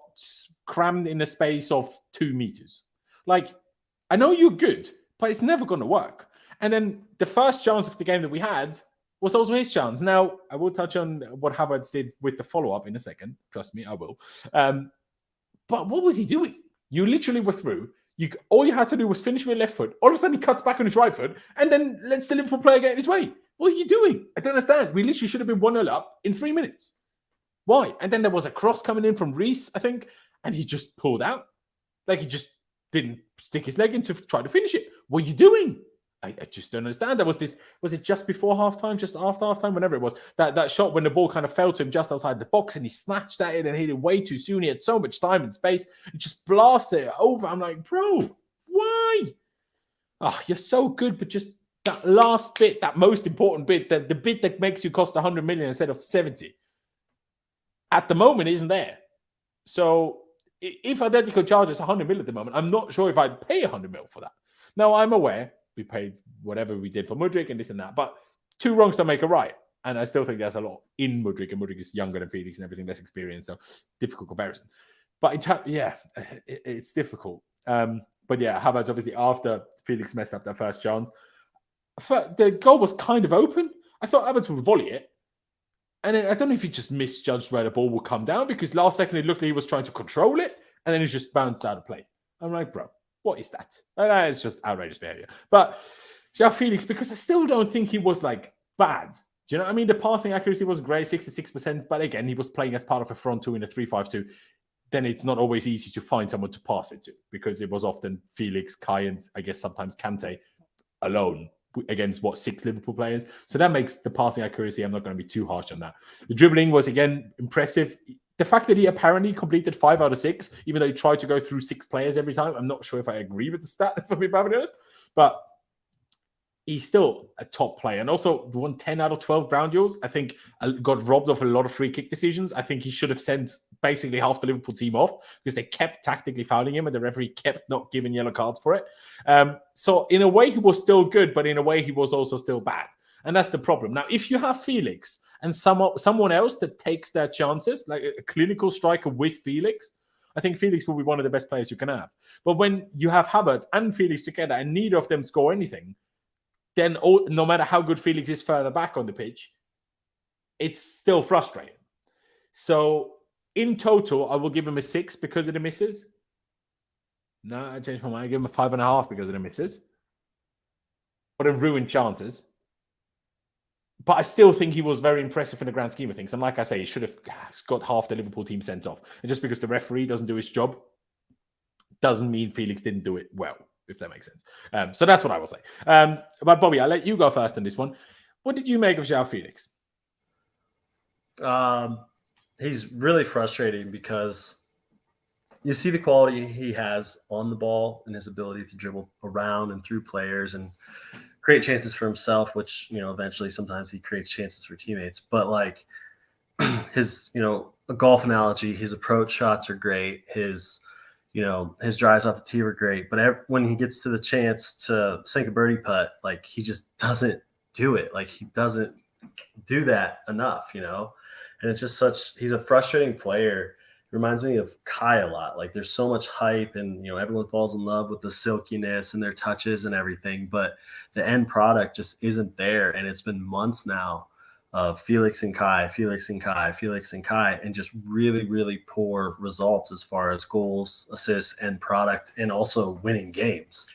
crammed in a space of 2 meters. Like, I know you're good, but it's never going to work. And then the first chance of the game that we had was also his chance. Now, I will touch on what Havertz did with the follow-up in a second. Trust me, I will. But what was he doing? You literally were through. All you had to do was finish with left foot. All of a sudden, he cuts back on his right foot and then lets the Liverpool player get in his way. What are you doing? I don't understand. We literally should have been 1-0 up in 3 minutes. Why? And then there was a cross coming in from Reece, I think, and he just pulled out. Like he just didn't stick his leg in to try to finish it. What are you doing? I just don't understand. There was this, was it just before halftime, just after halftime, whenever it was, that shot when the ball kind of fell to him just outside the box and he snatched that in and hit it way too soon. He had so much time and space and just blasted it over. I'm like, bro, why? Oh, you're so good, but just that last bit, that most important bit, the bit that makes you cost 100 million instead of 70, at the moment isn't there. So if Atletico charges 100 million at the moment, I'm not sure if I'd pay 100 million for that. Now, I'm aware we paid whatever we did for Mudryk and this and that, but 2 wrongs don't make a right. And I still think there's a lot in Mudryk, and Mudryk is younger than Felix and everything, less experience, so difficult comparison. But it's difficult. But yeah, Havertz obviously after Felix messed up that first chance, the goal was kind of open. I thought Havertz would volley it. And then I don't know if he just misjudged where the ball would come down, because last second it looked like he was trying to control it, and then it just bounced out of play. I'm like, bro, what is that? That is just outrageous behavior. But João Felix, because I still don't think he was like bad. Do you know what I mean? The passing accuracy was great, 66%, but again, he was playing as part of a front two in a 3-5-2. Then it's not always easy to find someone to pass it to, because it was often Felix, Kai, and I guess sometimes Kante alone against 6 Liverpool players. So that makes the passing accuracy, I'm not going to be too harsh on that. The dribbling was again impressive. The fact that he apparently completed 5 out of 6, even though he tried to go through 6 players every time, I'm not sure if I agree with the stat, if I'm being honest, but he's still a top player. And also won 10 out of 12 ground duels. I think got robbed of a lot of free kick decisions. I think he should have sent basically half the Liverpool team off, because they kept tactically fouling him and the referee kept not giving yellow cards for it. So in a way, he was still good, but in a way, he was also still bad. And that's the problem. Now, if you have Felix and someone else that takes their chances, like a clinical striker with Felix, I think Felix will be one of the best players you can have. But when you have Havertz and Felix together and neither of them score anything, then no matter how good Felix is further back on the pitch, it's still frustrating. So in total, I will give him a 6 because of the misses. No, I changed my mind. I give him a 5.5 because of the misses. But a ruined chances. But I still think he was very impressive in the grand scheme of things. And like I say, he should have got half the Liverpool team sent off. And just because the referee doesn't do his job doesn't mean Felix didn't do it well, if that makes sense. So that's what I will say. But Bobby, I'll let you go first on this one. What did you make of João Felix? He's really frustrating because you see the quality he has on the ball and his ability to dribble around and through players and create chances for himself, which, eventually sometimes he creates chances for teammates. But like his, a golf analogy, his approach shots are great. His drives off the tee are great. But when he gets to the chance to sink a birdie putt, like he just doesn't do it. Like he doesn't do that enough, And it's just he's a frustrating player. It reminds me of Kai a lot. Like there's so much hype and, everyone falls in love with the silkiness and their touches and everything, but the end product just isn't there. And it's been months now of Felix and Kai, and just really, really poor results as far as goals, assists, and product, and also winning games.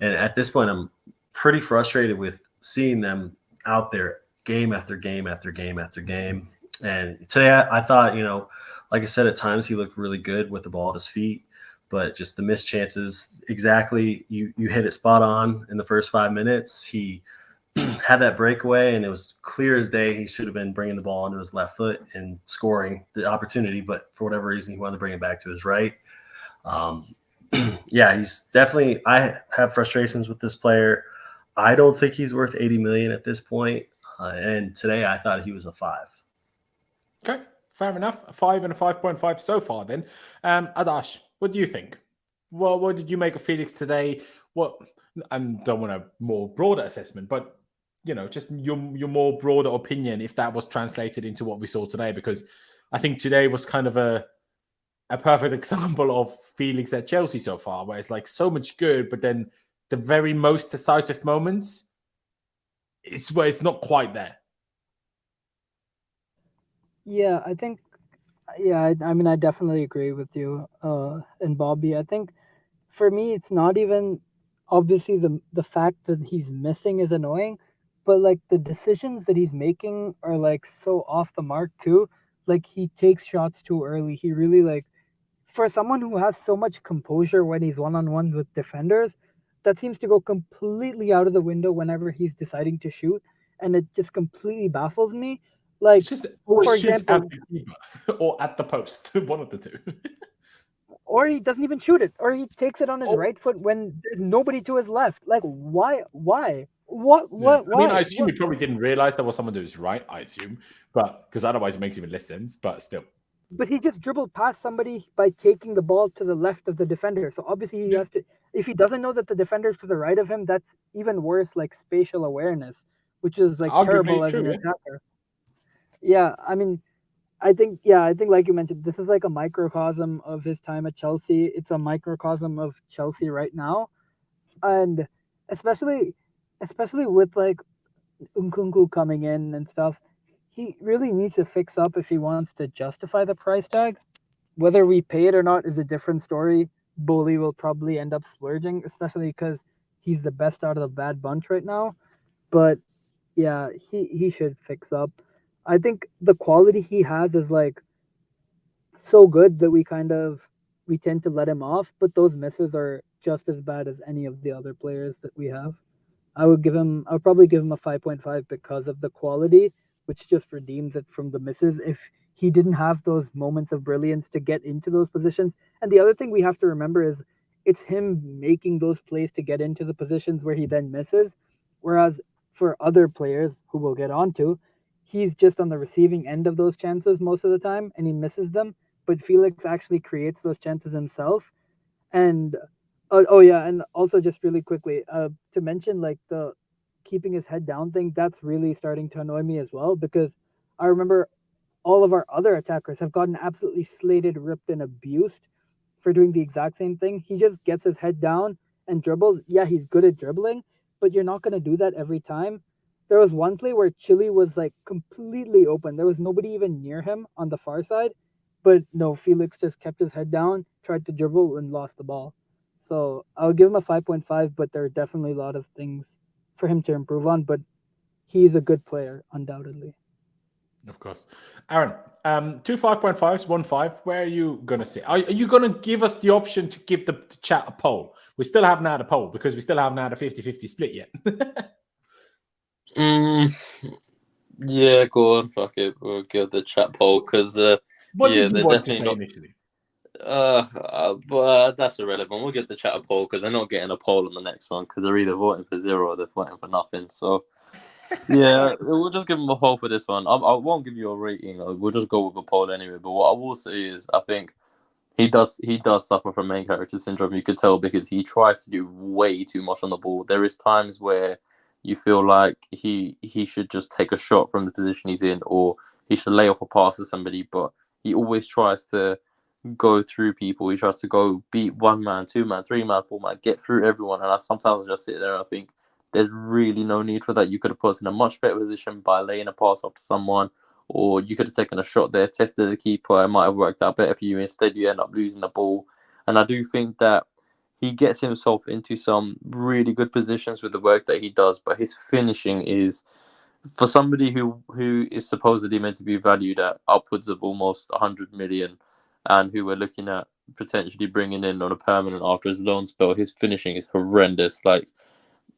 And at this point, I'm pretty frustrated with seeing them out there game after game after game after game. And today I thought, like I said, at times he looked really good with the ball at his feet, but just the missed chances, exactly, you hit it spot on in the first 5 minutes. He had that breakaway, and it was clear as day he should have been bringing the ball onto his left foot and scoring the opportunity, but for whatever reason, he wanted to bring it back to his right. He's definitely – I have frustrations with this player. I don't think he's worth 80 million at this point, and today I thought he was a 5. Okay, fair enough. A 5 and a 5.5 so far then. Adash, what do you think? Well, what did you make of Felix today? I don't want a more broader assessment, but, just your more broader opinion, if that was translated into what we saw today, because I think today was kind of a perfect example of Felix at Chelsea so far, where it's like so much good, but then the very most decisive moments is where it's not quite there. Yeah, I think, I definitely agree with you and Bobby. I think for me, it's not even obviously the fact that he's missing is annoying, but like the decisions that he's making are like so off the mark too. Like he takes shots too early. He really like for someone who has so much composure when he's one-on-one with defenders, that seems to go completely out of the window whenever he's deciding to shoot, and it just completely baffles me. Like, It's just always for shoots example, at the keeper or at the post, one of the two. or he doesn't even shoot it, or he takes it on his Oh. right foot when there's nobody to his left. Like, why? What? Yeah. I mean, Why? I assume he probably didn't realize there was someone to his right, I assume, but because otherwise it makes even less sense, but still. But he just dribbled past somebody by taking the ball to the left of the defender. So obviously he has to. If he doesn't know that the defender's to the right of him, that's even worse. Like spatial awareness, which is like Arguably terrible as true, an yeah. attacker. Yeah, I mean, I think like you mentioned, this is like a microcosm of his time at Chelsea. It's a microcosm of Chelsea right now, and especially with like Nkunku coming in and stuff, he really needs to fix up if he wants to justify the price tag. Whether we pay it or not is a different story. Bowley will probably end up splurging, especially because he's the best out of the bad bunch right now. But yeah, he should fix up. I think the quality he has is like so good that we tend to let him off, but those misses are just as bad as any of the other players that we have. I would probably give him a 5.5 because of the quality, which just redeems it from the misses. If he didn't have those moments of brilliance to get into those positions. And the other thing we have to remember is it's him making those plays to get into the positions where he then misses. Whereas for other players who we'll get onto, he's just on the receiving end of those chances most of the time and he misses them. But Felix actually creates those chances himself. And and also just really quickly, to mention like the keeping his head down thing, that's really starting to annoy me as well, because I remember all of our other attackers have gotten absolutely slated, ripped, and abused for doing the exact same thing. He just gets his head down and dribbles. Yeah, he's good at dribbling, but you're not going to do that every time. There was one play where Chile was like completely open. There was nobody even near him on the far side, but no, Felix just kept his head down, tried to dribble, and lost the ball. So I would give him a 5.5, but there are definitely a lot of things for him to improve on, but he's a good player, undoubtedly. Of course. Aaron, 2 5.5s, 1 5. Where are you going to sit? Are you going to give us the option to give the chat a poll? We still haven't had a poll because we still haven't had a 50-50 split yet. Yeah, go on. Fuck it. We'll give the chat poll because What yeah, did you they're want to definitely say not. initially? But that's irrelevant. We'll get the chat a poll because they're not getting a poll on the next one because they're either voting for 0 or they're voting for nothing. So yeah, we'll just give them a poll for this one. I won't give you a rating. We'll just go with a poll anyway. But what I will say is, I think he does suffer from main character syndrome. You could tell because he tries to do way too much on the ball. There is times where you feel like he should just take a shot from the position he's in, or he should lay off a pass to somebody. But he always tries to go through people. He tries to go beat 1 man, 2 man, 3 man, 4 man, get through everyone. And I sometimes just sit there and I think there's really no need for that. You could have put us in a much better position by laying a pass off to someone, or you could have taken a shot there, tested the keeper. It might have worked out better for you. Instead, you end up losing the ball. And I do think that he gets himself into some really good positions with the work that he does, but his finishing is, for somebody who is supposedly meant to be valued at upwards of almost 100 million, and who we're looking at potentially bringing in on a permanent after his loan spell, his finishing is horrendous. Like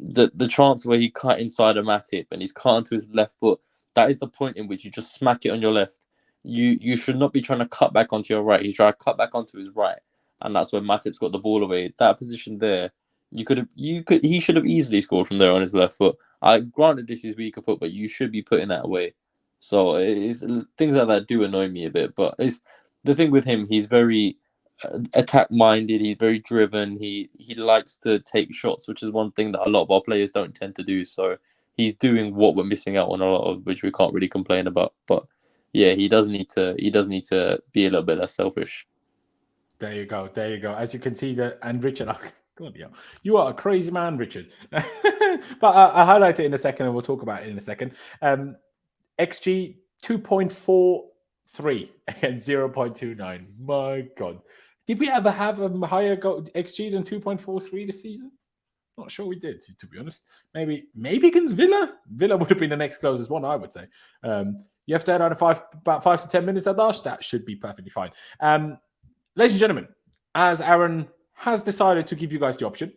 the chance where he cut inside a Matip and he's cut onto his left foot, that is the point in which you just smack it on your left. You should not be trying to cut back onto your right. He's trying to cut back onto his right, and that's where Matip's got the ball away. That position there, he should have easily scored from there on his left foot. I granted this is weaker foot, but you should be putting that away. So it's things like that do annoy me a bit. But it's the thing with him. He's very attack minded. He's very driven. He likes to take shots, which is one thing that a lot of our players don't tend to do. So he's doing what we're missing out on a lot of, which we can't really complain about. But yeah, he does need to be a little bit less selfish. There you go. As you can see, and Richard, God, yeah, you are a crazy man, Richard. But I'll highlight it in a second, and we'll talk about it in a second. XG 2.43 against 0.29. My God, Did we ever have a higher XG than 2.43 this season? Not sure we did, to be honest. Maybe against Villa. Villa would have been the next closest one, I would say. You have to add on about 5 to 10 minutes at Dash. That should be perfectly fine. Ladies and gentlemen, as Aaron has decided to give you guys the option,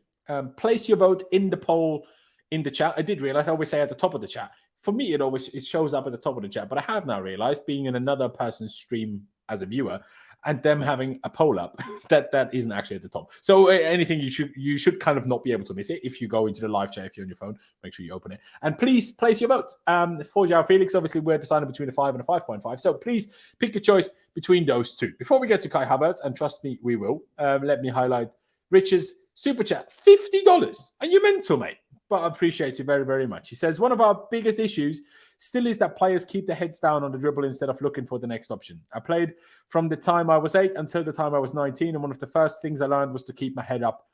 place your vote in the poll in the chat. I did realize I always say at the top of the chat. For me, it shows up at the top of the chat, but I have now realized, being in another person's stream as a viewer, and them having a poll up, that isn't actually at the top. So anything you should kind of not be able to miss it. If you go into the live chat, if you're on your phone, make sure you open it. And please place your votes. For João Felix, obviously we're deciding between a 5 and a 5.5. So please pick your choice between those two. Before we get to Kai Havertz, and trust me, we will, let me highlight Rich's super chat. $50. Are you mental, mate? But I appreciate it very, very much. He says, one of our biggest issues still is that players keep their heads down on the dribble instead of looking for the next option. I played from the time I was 8 until the time I was 19, and one of the first things I learned was to keep my head up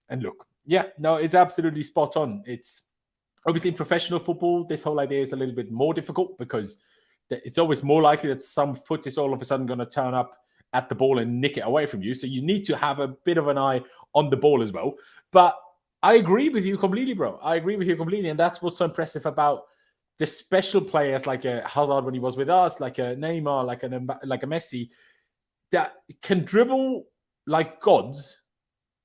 and look. Yeah, no, it's absolutely spot on. It's obviously in professional football, this whole idea is a little bit more difficult because it's always more likely that some foot is all of a sudden going to turn up at the ball and nick it away from you. So you need to have a bit of an eye on the ball as well. But I agree with you completely, bro. I agree with you completely. And that's what's so impressive about the special players like a Hazard when he was with us, like a Neymar, like a Messi, that can dribble like gods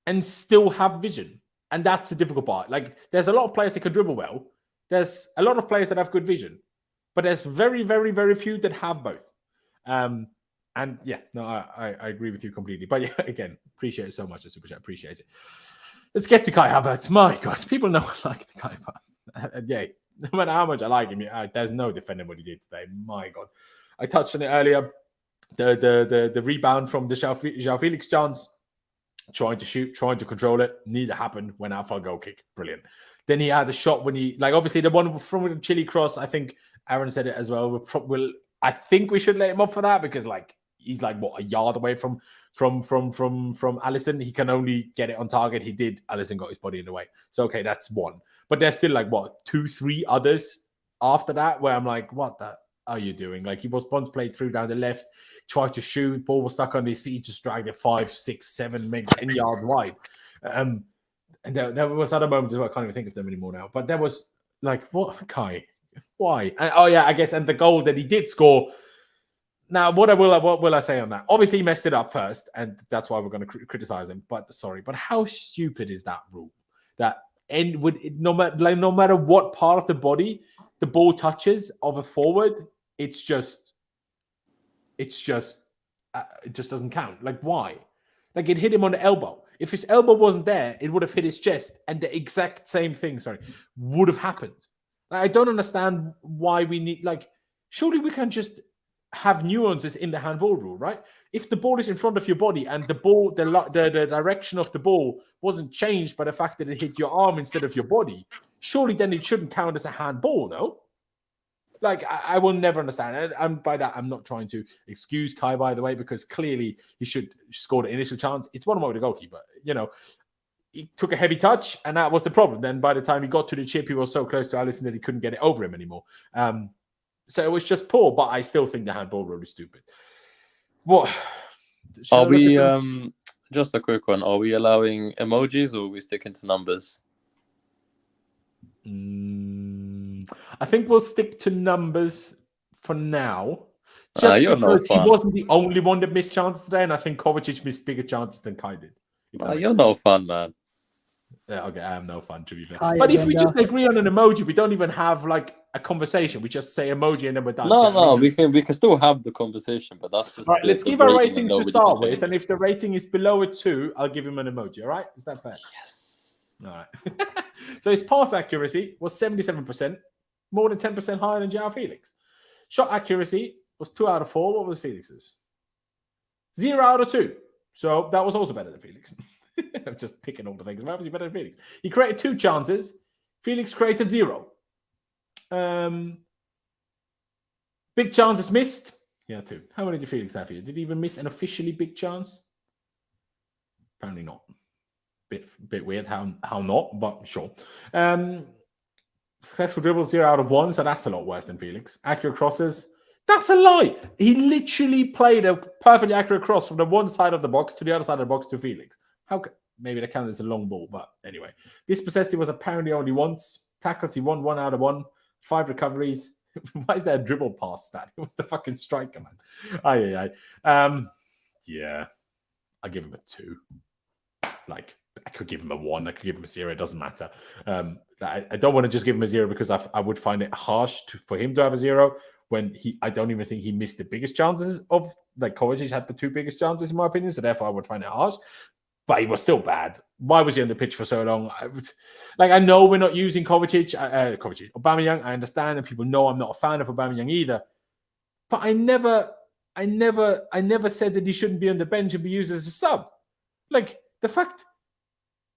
and still have vision. And that's the difficult part. Like, there's a lot of players that can dribble well. There's a lot of players that have good vision. But there's very, very, very few that have both. And yeah, no, I agree with you completely. But yeah, again, appreciate it so much, Super Chat. Appreciate it. Let's get to Kai Havertz. My God, people know I like the Kai Havertz. Yeah, no matter how much I like him, there's no defending what he did today. My God. I touched on it earlier. The rebound from the João Felix chance, trying to shoot, trying to control it, neither happened, went out for a goal kick. Brilliant. Then he had a shot when he, like, obviously the one from the Chile cross, I think Aaron said it as well. I think we should let him off for that because, like, he's like, what, a yard away from Alisson. He can only get it on target. He did. Alisson got his body in the way. So, okay, that's one. But there's still like, what, 2-3 others after that where I'm like, what the are you doing? Like, he was once played through down the left, tried to shoot, ball was stuck on his feet, just dragged it 5, 6, 7, maybe 10 yards wide. And there was other moments as well. I can't even think of them anymore now. But there was like, what, Kai? Why? And, oh, yeah, I guess. And the goal that he did score. Now, what will I say on that? Obviously, he messed it up first, and that's why we're going to criticize him. But how stupid is that rule? That no matter what part of the body the ball touches of a forward, it just doesn't count. Like, why? Like, it hit him on the elbow. If his elbow wasn't there, it would have hit his chest, and the exact same thing, would have happened. Like, I don't understand why we need, like, surely we can just have nuances in the handball rule, right? If the ball is in front of your body and the ball, the direction of the ball wasn't changed by the fact that it hit your arm instead of your body, surely then it shouldn't count as a handball, no? Like, I will never understand. And by that, I'm not trying to excuse Kai, by the way, because clearly he should score the initial chance. It's one more with the goalkeeper, you know. He took a heavy touch, and that was the problem. Then by the time he got to the chip, he was so close to Alisson that he couldn't get it over him anymore. So it was just poor, but I still think the handball rule is stupid. What? Are we, just a quick one, are we allowing emojis or are we sticking to numbers? I think we'll stick to numbers for now. Just because he wasn't the only one that missed chances today, and I think Kovacic missed bigger chances than Kai did. You're no fun, man. Yeah, okay, I am no fun, to be fair. But if we just agree on an emoji, we don't even have like a conversation. We just say emoji and then we're done. No, we can still have the conversation, but that's just... All right, let's give our ratings to start with, and if the rating is below a 2, I'll give him an emoji, all right? Is that fair? Yes. All right. So his pass accuracy was 77%, more than 10% higher than João Felix. Shot accuracy was 2 out of 4. What was Felix's? 0 out of 2. So that was also better than Felix. I'm just picking all the things. Why was he better than Felix? He created 2 chances. Felix created 0. Big chances missed. Yeah, 2. How many did Felix have here? Did he even miss an officially big chance? Apparently not. Bit weird how not, but sure. Successful dribbles 0 out of 1, so that's a lot worse than Felix. Accurate crosses That's a lie. He literally played a perfectly accurate cross from the one side of the box to the other side of the box to Felix. Maybe that counts as a long ball, but anyway. Dispossessed he was apparently only once. Tackles, he won 1 out of 1. 5 recoveries. Why is there a dribble pass stat? It was the fucking striker, man. Yeah. I give him a 2. Like, I could give him a 1. I could give him a 0. It doesn't matter. I don't want to just give him a 0 because I would find it harsh for him to have a 0 when I don't even think he missed the biggest chances of, like, Kovacic had the 2 biggest chances, in my opinion. So therefore, I would find it harsh. But he was still bad. Why was he on the pitch for so long? I know we're not using Aubameyang. I understand, and people know I'm not a fan of Aubameyang either. But I never said that he shouldn't be on the bench and be used as a sub. Like, the fact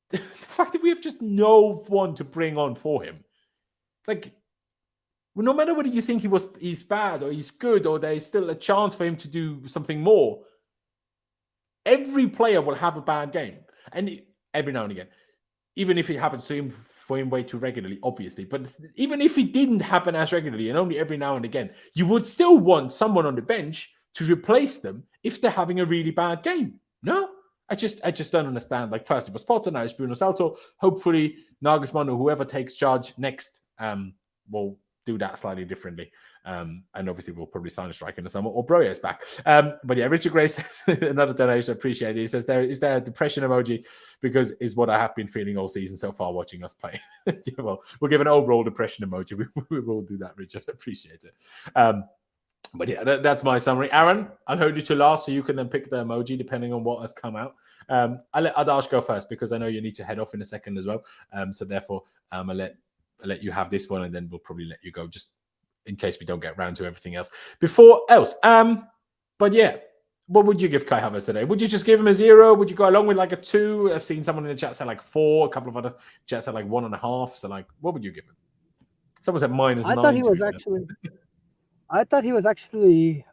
that we have just no one to bring on for him. Like, no matter whether you think he's bad or he's good or there's still a chance for him to do something more, every player will have a bad game. And every now and again. Even if it happens to him for him way too regularly, obviously. But even if it didn't happen as regularly and only every now and again, you would still want someone on the bench to replace them if they're having a really bad game. No? I just don't understand. Like, first it was Potter, now it's Bruno Saltor. Hopefully Nagelsmann or whoever takes charge next will do that slightly differently. And obviously we'll probably sign a striker in the summer or Broya is back. But yeah, Richard Gray says, another donation, appreciate it. He says, is there a depression emoji? Because is what I have been feeling all season so far watching us play. Yeah, well, we'll give an overall depression emoji. We will do that, Richard. Appreciate it. But yeah, that's my summary. Aaron, I'll hold you to last so you can then pick the emoji depending on what has come out. I'll let Adash go first because I know you need to head off in a second as well. So therefore, I'll let you have this one and then we'll probably let you go just in case we don't get around to everything else before else. But yeah, what would you give Kai Havertz today? Would you just give him a 0? Would you go along with like a 2? I've seen someone in the chat say like 4. A couple of other chats said like 1.5. So like, what would you give him? Someone said -9. I thought he was actually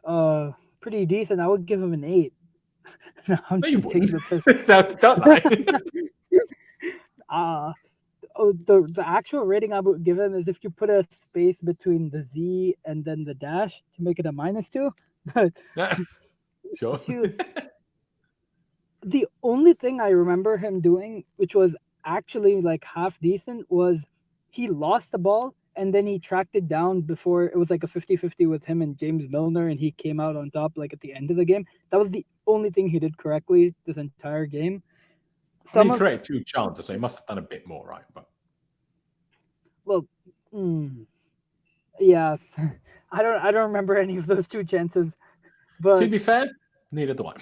pretty decent. I would give him an 8. No, I'm just taking the the actual rating I would give him is if you put a space between the Z and then the dash to make it a -2. But sure. The only thing I remember him doing, which was actually like half decent, was he lost the ball and then he tracked it down before it was like a 50-50 with him and James Milner, and he came out on top like at the end of the game. That was the only thing he did correctly this entire game. He created 2 chances, so he must have done a bit more, right? But yeah, I don't remember any of those 2 chances. But to be fair, neither do I.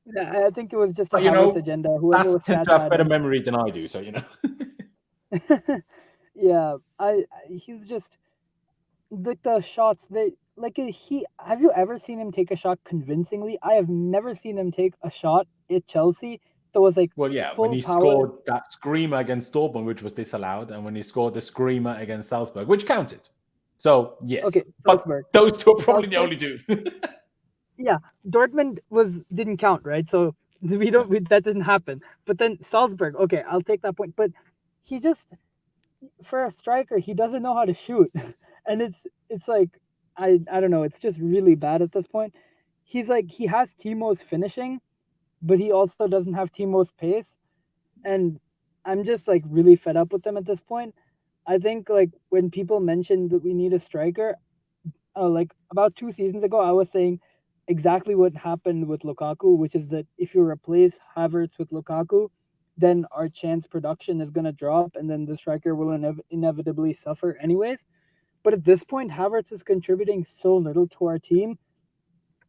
Yeah, I think it was just a Havertz agenda. Stats tend to have better memory than I do, so you know. Yeah, he's just like the shots. Have you ever seen him take a shot convincingly? I have never seen him take a shot at Chelsea that was like when he scored that screamer against Dortmund, which was disallowed, and when he scored the screamer against Salzburg, which counted. So yes, okay, but those 2 are probably the only 2. Yeah, Dortmund didn't count, right? So that didn't happen. But then Salzburg, okay, I'll take that point. But he just, for a striker, he doesn't know how to shoot, and it's like I don't know. It's just really bad at this point. He's like he has Timo's finishing, but he also doesn't have Timo's pace, and I'm just like really fed up with him at this point. I think like when people mentioned that we need a striker, like about 2 seasons ago, I was saying exactly what happened with Lukaku, which is that if you replace Havertz with Lukaku, then our chance production is going to drop, and then the striker will inevitably suffer anyways. But at this point, Havertz is contributing so little to our team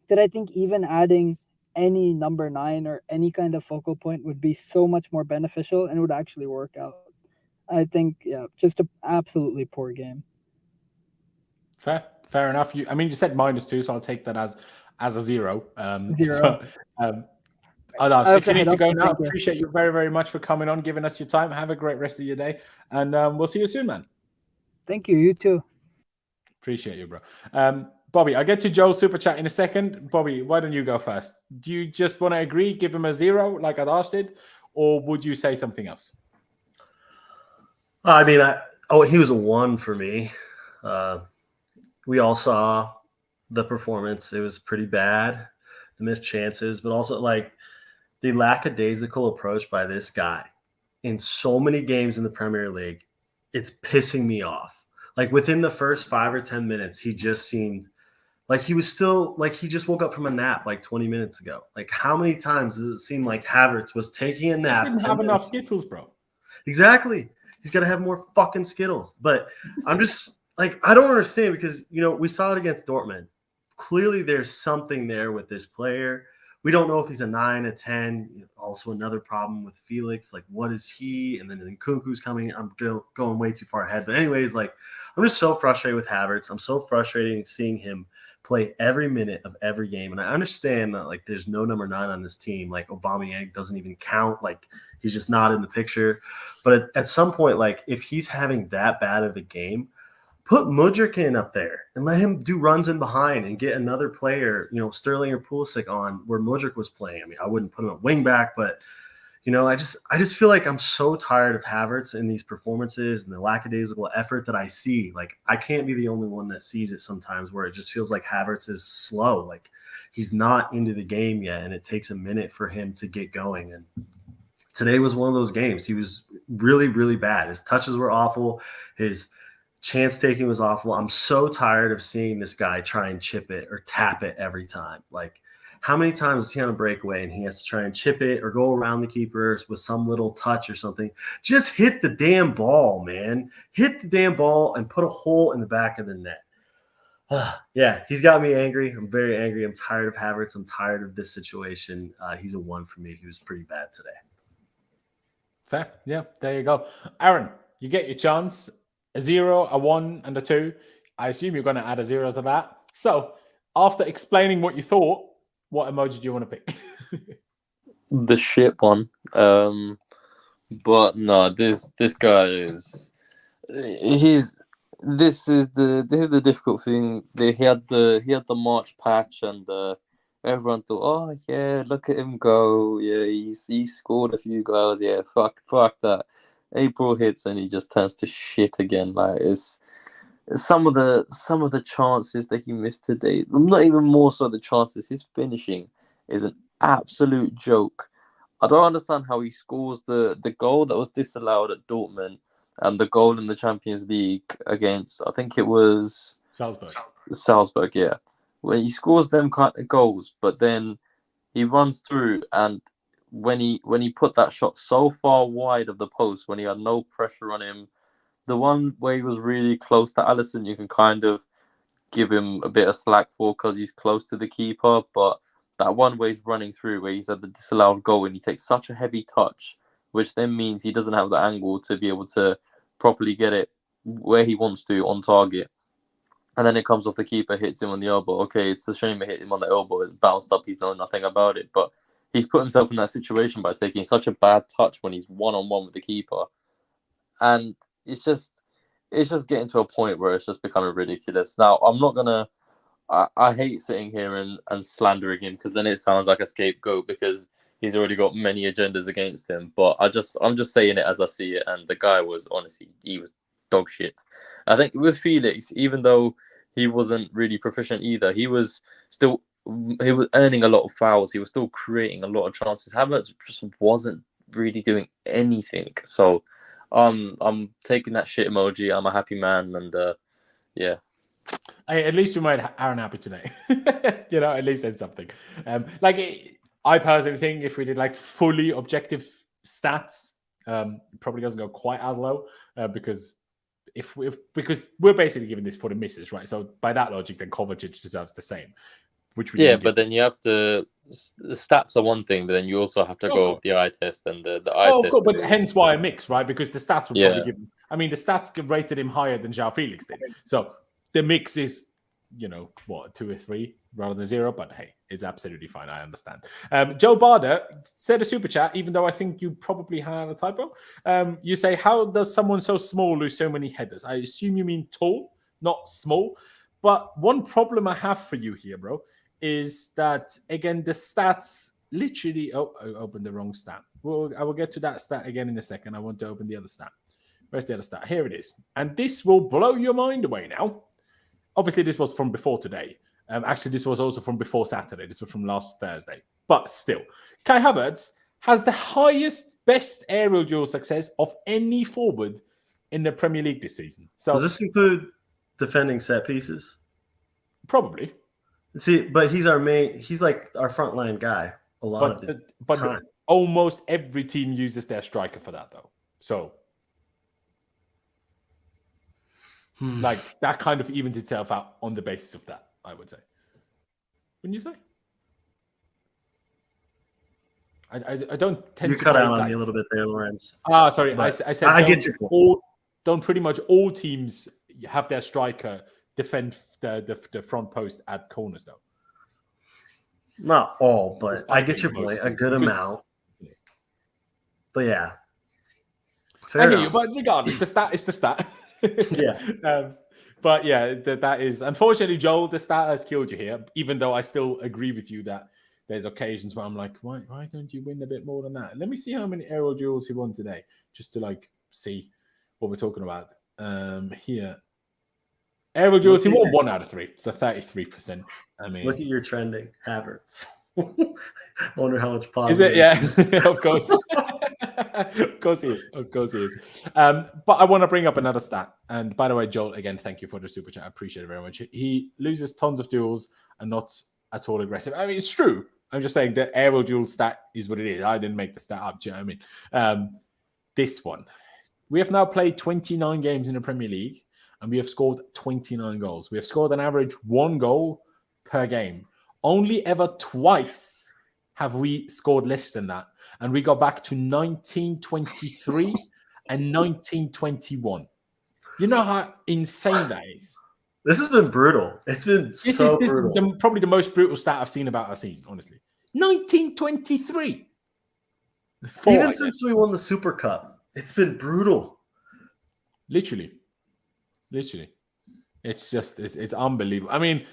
that I think even adding any number 9 or any kind of focal point would be so much more beneficial and would actually work out. I think, yeah, just an absolutely poor game. Fair enough. You said -2, so I'll take that as a 0. 0. Adash, if you need to go now, appreciate you very, very much for coming on, giving us your time. Have a great rest of your day, and we'll see you soon, man. Thank you. You too. Appreciate you, bro. Bobby, I'll get to Joe's super chat in a second. Bobby, why don't you go first? Do you just want to agree, give him a 0 like Adash did, or would you say something else? He was a 1 for me. we all saw the performance. It was pretty bad, the missed chances, but also like the lackadaisical approach by this guy in so many games in the Premier League. It's pissing me off. Like within the first 5 or 10 minutes, he just seemed like he was still like he just woke up from a nap like 20 minutes ago. Like how many times does it seem like Havertz was taking a nap? He didn't have enough Skittles, bro. Exactly. He's got to have more fucking Skittles. But I'm just like, I don't understand because, we saw it against Dortmund. Clearly there's something there with this player. We don't know if he's a 9, a 10. Also another problem with Felix. Like, what is he? And then Nkunku's coming. I'm going way too far ahead. But anyways, like, I'm just so frustrated with Havertz. I'm so frustrated seeing him play every minute of every game. And I understand that, like, there's no number 9 on this team. Like, Aubameyang doesn't even count. Like, he's just not in the picture. But at some point, like, if he's having that bad of a game, put Mudryk in up there and let him do runs in behind and get another player, Sterling or Pulisic on where Mudryk was playing. I mean, I wouldn't put him at wing back, but I just feel like I'm so tired of Havertz in these performances and the lackadaisical effort that I see. Like, I can't be the only one that sees it sometimes where it just feels like Havertz is slow. Like, he's not into the game yet, and it takes a minute for him to get going. And today was one of those games. He was really, really bad. His touches were awful. His chance taking was awful. I'm so tired of seeing this guy try and chip it or tap it every time. Like, how many times is he on a breakaway and he has to try and chip it or go around the keeper with some little touch or something? Just hit the damn ball, man. Hit the damn ball and put a hole in the back of the net. Yeah, he's got me angry. I'm very angry. I'm tired of Havertz. I'm tired of this situation. He's a 1 for me. He was pretty bad today. Fair. Yeah, there you go. Aaron, you get your chance. A 0, a 1, and a 2. I assume you're going to add a 0 to that. So, after explaining what you thought, what emoji do you want to pick? The shit one. But no, this guy is. This is the difficult thing. He had the March patch, and everyone thought, oh yeah, look at him go. Yeah, he scored a few goals. Yeah, fuck that. April hits and he just turns to shit again. Like, it's some of the chances that he missed today. Not even more so the chances. His finishing is an absolute joke. I don't understand how he scores the goal that was disallowed at Dortmund and the goal in the Champions League against, I think it was Salzburg, yeah. When he scores them kind of goals, but then he runs through, and when he put that shot so far wide of the post, when he had no pressure on him, the one where he was really close to Alisson, you can kind of give him a bit of slack for because he's close to the keeper. But that one where he's running through, where he's at the disallowed goal, and he takes such a heavy touch, which then means he doesn't have the angle to be able to properly get it where he wants to on target. And then it comes off the keeper, hits him on the elbow. Okay, it's a shame it hit him on the elbow. It's bounced up. He's known nothing about it. But he's put himself in that situation by taking such a bad touch when he's one-on-one with the keeper. And it's just getting to a point where it's just becoming ridiculous. Now, I'm not going to... I hate sitting here and slandering him because then it sounds like a scapegoat because he's already got many agendas against him. But I'm just saying it as I see it. And the guy was, honestly, he was dog shit. I think with Felix, even though he wasn't really proficient either, he was earning a lot of fouls. He was still creating a lot of chances. Havertz just wasn't really doing anything. So I'm taking that shit emoji. I'm a happy man, and yeah. Hey, at least we made Aaron happy today. At least said something. I personally think if we did like fully objective stats, it probably doesn't go quite as low because because we're basically giving this for the misses, right? So by that logic, then Kovacic deserves the same. But then you have to. The stats are one thing, but then you also have to go with the eye test and the eye test. Of course, but hence why I mix, right? Because the stats would probably give. I mean, the stats rated him higher than João Felix did. So the mix is, 2 or 3 rather than 0. But hey, it's absolutely fine. I understand. Joe Barder said a super chat, even though I think you probably had a typo. You say, how does someone so small lose so many headers? I assume you mean tall, not small. But one problem I have for you here, bro, is that, again, the stats literally... Oh, I opened the wrong stat. Well, I will get to that stat again in a second. I want to open the other stat. Where's the other stat? Here it is. And this will blow your mind away now. obviously this was from before today. Actually, this was also from before Saturday. This was from last Thursday. But still, Kai Havertz has the best aerial duel success of any forward in the Premier League this season. So does this include defending set pieces? Probably. See, but he's like our frontline guy a lot of the time. Almost every team uses their striker for that, though. So, like, that kind of evens itself out on the basis of that, I would say. Wouldn't you say? I don't tend to... You cut out on me a little bit there, Laurenz. Sorry. I said I get your point. Don't pretty much all teams have their striker defend the front post at corners, though. Not all, but I get your point. A good amount. But yeah. I hear you, but regardless, the stat is the stat. Yeah. But yeah, that is... Unfortunately, Joel, the stat has killed you here, even though I still agree with you that there's occasions where I'm like, why don't you win a bit more than that? Let me see how many aerial duels he won today, just to like see what we're talking about. Here. Aerial duels, he won 1 out of 3, so 33%. I mean, look at your trending, Havertz. I wonder how much positive. Is it? Yeah, of course. Of course he is. But I want to bring up another stat. And by the way, Joel, again, thank you for the super chat. I appreciate it very much. He loses tons of duels and not at all aggressive. I mean, it's true. I'm just saying the aerial duel stat is what it is. I didn't make the stat up. Do you know what I mean? This one. We have now played 29 games in the Premier League and we have scored 29 goals. We have scored an average 1 goal per game. Only ever twice have we scored less than that. And we go back to 1923 and 1921. You know how insane that is? This has been brutal. It's been This brutal. is probably the most brutal stat I've seen about our season, honestly. 1923. Even since we won the Super Cup, it's been brutal. Literally. It's just, it's unbelievable. I mean,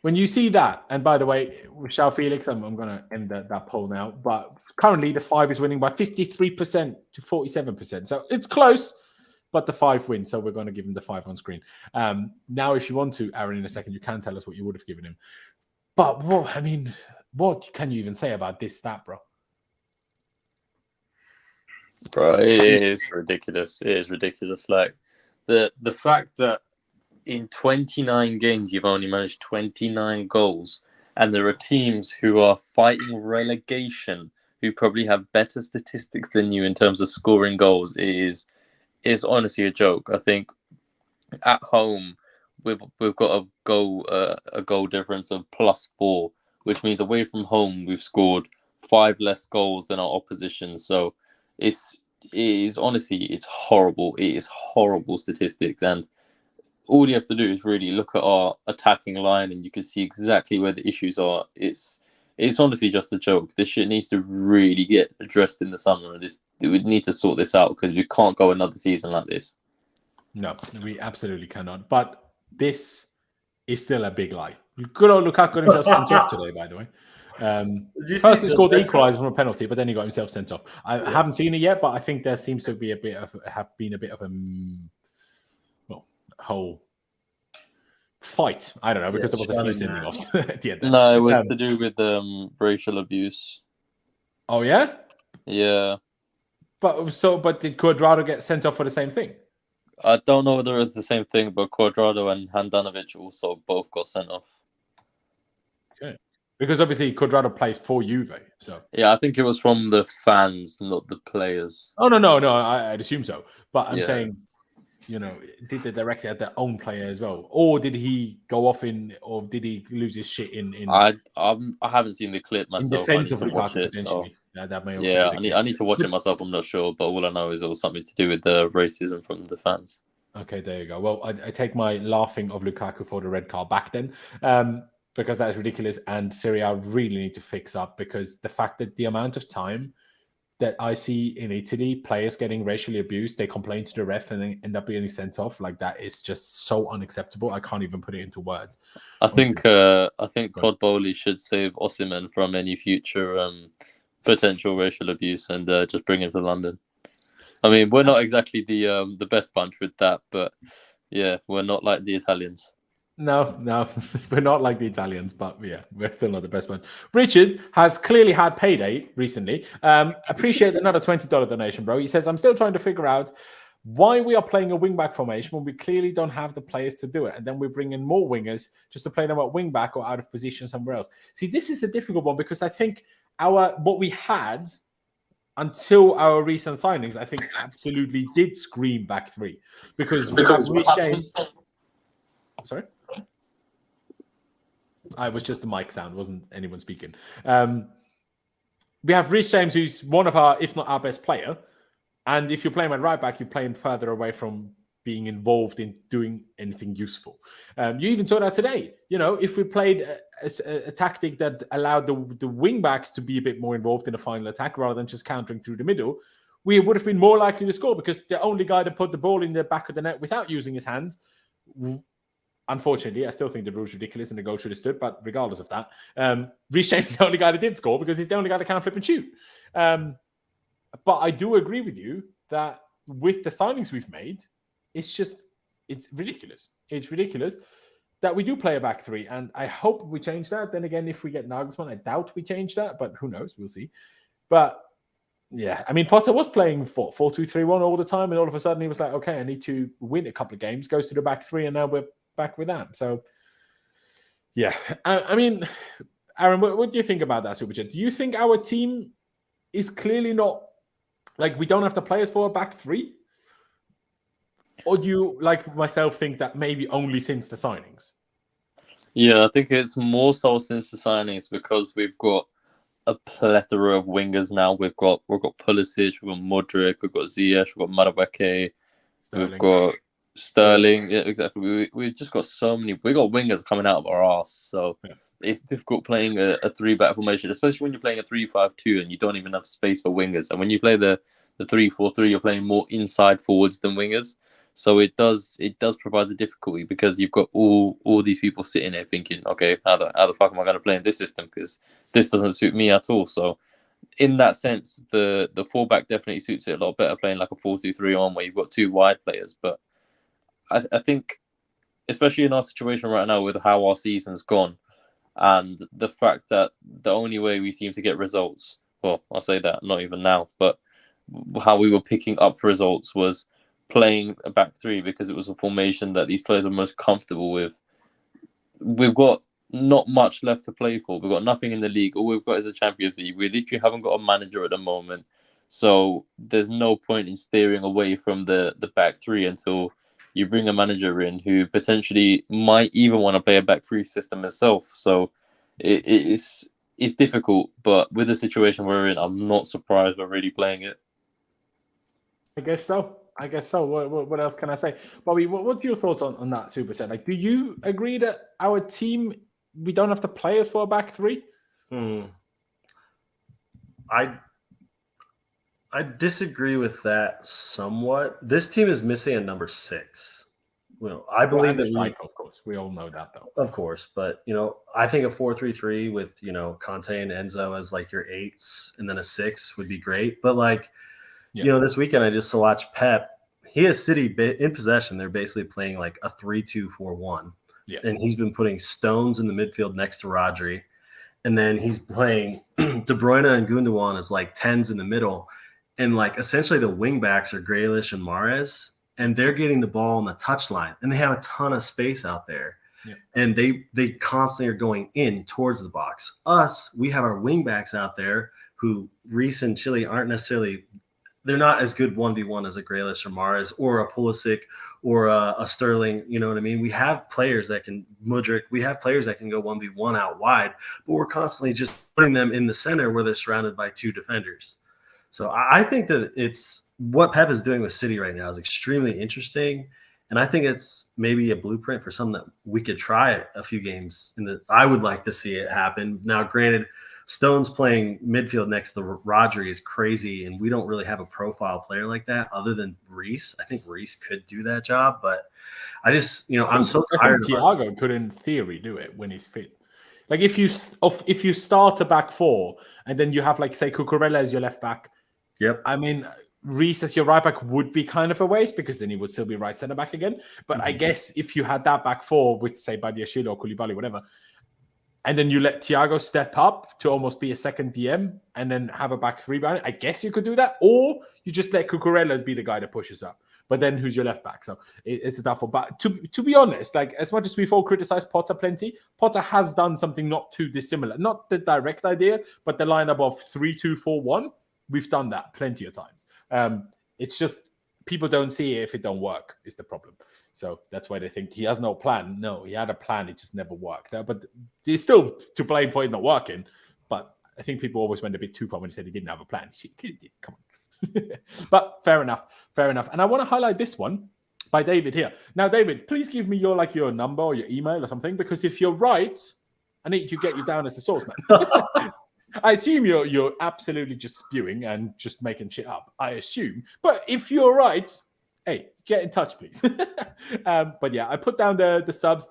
when you see that, and by the way, Shao Felix, I'm going to end that poll now, but currently the 5 is winning by 53% to 47%. So it's close, but the 5 wins. So we're going to give him the 5 on screen. Now, if you want to, Aaron, in a second, you can tell us what you would have given him. But what can you even say about this stat, bro? Bro, it is ridiculous. It is ridiculous. Like the fact that in 29 games you've only managed 29 goals, and there are teams who are fighting relegation who probably have better statistics than you in terms of scoring goals is honestly a joke. I think at home we've got a goal difference of +4, which means away from home we've scored 5 less goals than our opposition. So it is honestly, it's horrible. It is horrible statistics, and all you have to do is really look at our attacking line and you can see exactly where the issues are. It's honestly just a joke. This shit needs to really get addressed in the summer. We need to sort this out because we can't go another season like this. No, we absolutely cannot. But this is still a big lie. Good old Lukaku got himself sent off today, by the way. First he scored the equaliser from a penalty, but then he got himself sent off. I haven't seen it yet, but I think there seems to be have been a bit of a whole fight. I don't know, because there was a few sending offs at the end. No, it was to do with racial abuse. Oh yeah? Yeah. But did Cuadrado get sent off for the same thing? I don't know whether it's the same thing, but Cuadrado and Handanovic also both got sent off. Okay. Because obviously Cuadrado plays for Juve, so yeah, I think it was from the fans, not the players. Oh no, I'd assume so. But I'm saying, did the director have their own player as well, or did he go off or did he lose his shit in? I haven't seen the clip myself. In defense of Lukaku, potentially. So that may also I need to watch it myself. I'm not sure, but all I know is it was something to do with the racism from the fans. Okay, there you go. Well, I take my laughing of Lukaku for the red card back then, because that is ridiculous, and Serie A really need to fix up, because the fact that the amount of time that I see in Italy, players getting racially abused, they complain to the ref and then end up being sent off. Like, that is just so unacceptable. I can't even put it into words. I think Todd Bowley should save Osimhen from any future potential racial abuse and just bring him to London. I mean, we're not exactly the best bunch with that, but yeah, we're not like the Italians. No, we're not like the Italians, but yeah, we're still not the best one. Richard has clearly had payday recently. Appreciate another $20 donation, bro. He says, I'm still trying to figure out why we are playing a wingback formation when we clearly don't have the players to do it. And then we bring in more wingers just to play them at wingback or out of position somewhere else. See, this is a difficult one because I think what we had until our recent signings, I think absolutely did scream back three. Because we have Reece James. Sorry? I was just the mic sound, wasn't anyone speaking. We have Reece James, who's one of our, if not our best player. And if you play him at right back, you're playing further away from being involved in doing anything useful. You even saw that today. You know, if we played a tactic that allowed the wing backs to be a bit more involved in the final attack rather than just countering through the middle, we would have been more likely to score because the only guy that put the ball in the back of the net without using his hands, unfortunately, I still think the rule's ridiculous and the goal should have stood, but regardless of that, Reece James is the only guy that did score because he's the only guy that can flip and shoot. But I do agree with you that with the signings we've made, it's ridiculous. It's ridiculous that we do play a back three, and I hope we change that. Then again, if we get Nagelsmann, I doubt we change that, but who knows? We'll see. But yeah, I mean, Potter was playing 4-2-3-1 all the time, and all of a sudden he was like, okay, I need to win a couple of games, goes to the back three, and now we're back with that. So yeah, I mean, Aaron, what do you think about that, Super Chat? Do you think our team is clearly not, like, we don't have the players for a back three? Or do you, like myself, think that maybe only since the signings? Yeah, I think it's more so since the signings because we've got a plethora of wingers now. We've got Pulisic, we've got Modric, we've got Ziyech, we've got Madueke, we've got Sterling. Yeah, exactly. We've just got so many. We got wingers coming out of our arse. So it's difficult playing a three-back formation, especially when you're playing a 3-5-2 and you don't even have space for wingers. And when you play the 3-4-3, you're playing more inside forwards than wingers. So it does provide the difficulty because you've got all these people sitting there thinking, okay, how the fuck am I going to play in this system? Because this doesn't suit me at all. So in that sense, the fullback definitely suits it a lot better, playing like a 4-2-3-1 where you've got two wide players. But I think, especially in our situation right now with how our season's gone and the fact that the only way we seem to get results, well, I'll say that, not even now, but how we were picking up results was playing a back three because it was a formation that these players were most comfortable with. We've got not much left to play for. We've got nothing in the league. All we've got is a Champions League. We literally haven't got a manager at the moment. So there's no point in steering away from the back three until you bring a manager in who potentially might even want to play a back three system himself. So it's difficult, but with the situation we're in, I'm not surprised we're really playing it. I guess so. What else can I say? Bobby, what's your thoughts on that, Super Chat? Like, do you agree that our team, we don't have the players for a back three? I disagree with that somewhat. This team is missing a number 6. Well, I believe that of course, we all know that though. Of course, but I think a 4-3-3 with Kante and Enzo as like your 8s and then a 6 would be great. But like, this weekend I just watched Pep. He has City in possession. They're basically playing like a 3-2-4-1. Yeah. And he's been putting Stones in the midfield next to Rodri. And then he's playing De Bruyne and Gundogan as like 10s in the middle. And like essentially the wing backs are Grealish and Mahrez. And they're getting the ball on the touchline. And they have a ton of space out there. Yeah. And they constantly are going in towards the box. Us, we have our wing backs out there who Reece and Chile aren't necessarily – they're not as good 1v1 as a Grealish or Mahrez or a Pulisic or a Sterling. You know what I mean? We have players that can Modric. We have players that can go 1v1 out wide, but we're constantly just putting them in the center where they're surrounded by 2 defenders. So I think that it's what Pep is doing with City right now is extremely interesting. And I think it's maybe a blueprint for something that we could try a few games. I would like to see it happen. Now, granted, Stone's playing midfield next to Rodri is crazy, and we don't really have a profile player like that other than Reece. I think Reece could do that job, but I just, I'm so tired of Thiago could, in theory, do it when he's fit. Like if you start a back 4 and then you have like say Cucurella as your left back. Yep. I mean, Reece as your right back would be kind of a waste because then he would still be right centre back again. But I guess if you had that back four with, say, Badiashile or Koulibaly, whatever, and then you let Thiago step up to almost be a second DM and then have a back three behind it, I guess you could do that. Or you just let Cucurella be the guy that pushes up. But then who's your left back? So it's a tough one. But to be honest, like as much as we've all criticized Potter plenty, Potter has done something not too dissimilar. Not the direct idea, but the lineup of 3-2-4-1. We've done that plenty of times. It's just people don't see it if it don't work is the problem. So that's why they think he has no plan. No, he had a plan. It just never worked. But he's still to blame for it not working. But I think people always went a bit too far when he said he didn't have a plan. He clearly did. Come on. But fair enough. And I want to highlight this one by David here. Now, David, please give me your number or your email or something, because if you're right, I need to get you down as the source man. I assume you're absolutely just spewing and just making shit up. I assume. But if you're right, hey, get in touch, please. But yeah, I put down the subs.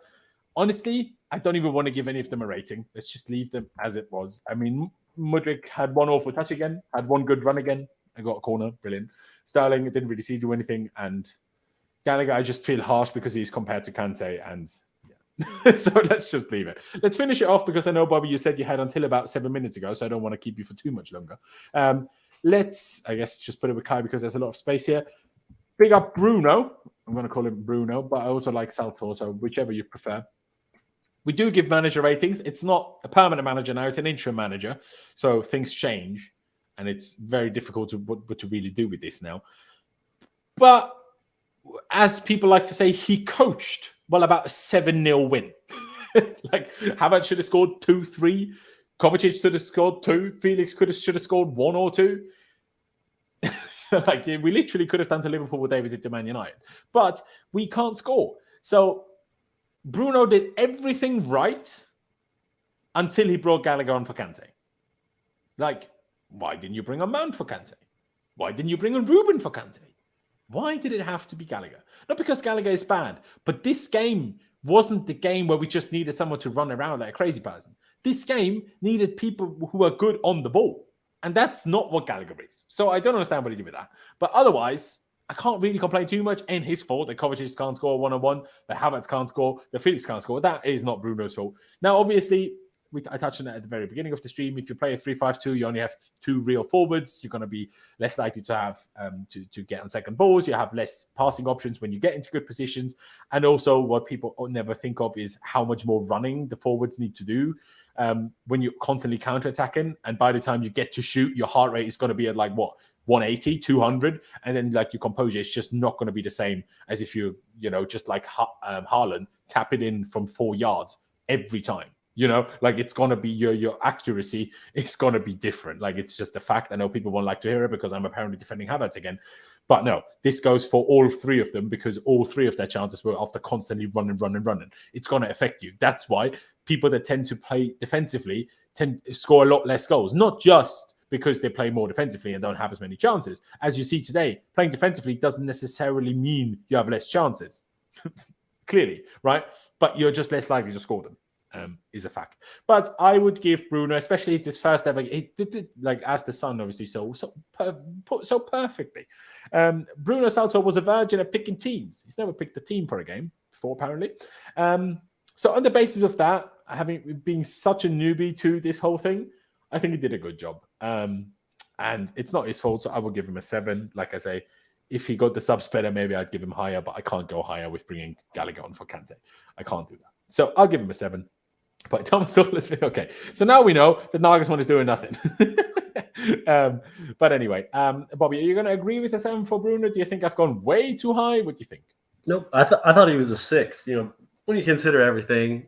Honestly, I don't even want to give any of them a rating. Let's just leave them as it was. I mean, Mudryk had one awful touch again, had one good run again. I got a corner, brilliant. Sterling didn't really see do anything, and Gallagher, I just feel harsh because he's compared to Kante, and yeah. So let's just leave it. Let's finish it off because I know, Bobby, you said you had until about 7 minutes ago, so I don't want to keep you for too much longer. Let's, I guess, just put it with Kai because there's a lot of space here. Big up Bruno. I'm going to call him Bruno, but I also like Saltor, so whichever you prefer. We do give manager ratings. It's not a permanent manager now, it's an interim manager, so things change. And it's very difficult what to really do with this now. But as people like to say, he coached, well, about a 7-0 win. Like, Havertz should have scored 2-3. Kovacic should have scored 2. Felix should have scored 1 or 2. So, like, we literally could have done to Liverpool what David did to Man United. But we can't score. So Bruno did everything right until he brought Gallagher on for Kante. Like, why didn't you bring on Mount for Kante? Why didn't you bring on Ruben for Kante? Why did it have to be Gallagher? Not because Gallagher is bad, but this game wasn't the game where we just needed someone to run around like a crazy person. This game needed people who are good on the ball. And that's not what Gallagher is. So I don't understand what he did with that. But otherwise, I can't really complain too much. Ain't his fault that Kovacic can't score one-on-one, that Havertz can't score, that Felix can't score. That is not Bruno's fault. Now, obviously, I touched on that at the very beginning of the stream. If you play a 3-5-2, you only have 2 real forwards. You're going to be less likely to have to get on second balls. You have less passing options when you get into good positions. And also what people never think of is how much more running the forwards need to do when you're constantly counter-attacking. And by the time you get to shoot, your heart rate is going to be at like, what, 180, 200. And then like your composure is just not going to be the same as if you just like Haaland, tap it in from 4 yards every time. Like it's going to be your accuracy is going to be different. Like it's just a fact. I know people won't like to hear it because I'm apparently defending Havertz again. But no, this goes for all 3 of them because all 3 of their chances were after constantly running. It's going to affect you. That's why people that tend to play defensively tend to score a lot less goals. Not just because they play more defensively and don't have as many chances. As you see today, playing defensively doesn't necessarily mean you have less chances. Clearly, right? But you're just less likely to score them. Is a fact. But I would give Bruno, especially his first ever, he did it like as the son, obviously, so perfectly. Bruno Saltor was a virgin at picking teams. He's never picked a team for a game before, apparently. So on the basis of that, having being such a newbie to this whole thing, I think he did a good job. And it's not his fault, so I will give him a 7. Like I say, if he got the subs better, maybe I'd give him higher, but I can't go higher with bringing Gallagher on for Kante. I can't do that. So I'll give him a 7. But Thomas Douglas, okay. So now we know that Nagelsmann is doing nothing. But anyway, Bobby, are you going to agree with the 7 for Bruno? Do you think I've gone way too high? What do you think? Nope. I thought he was a 6. When you consider everything,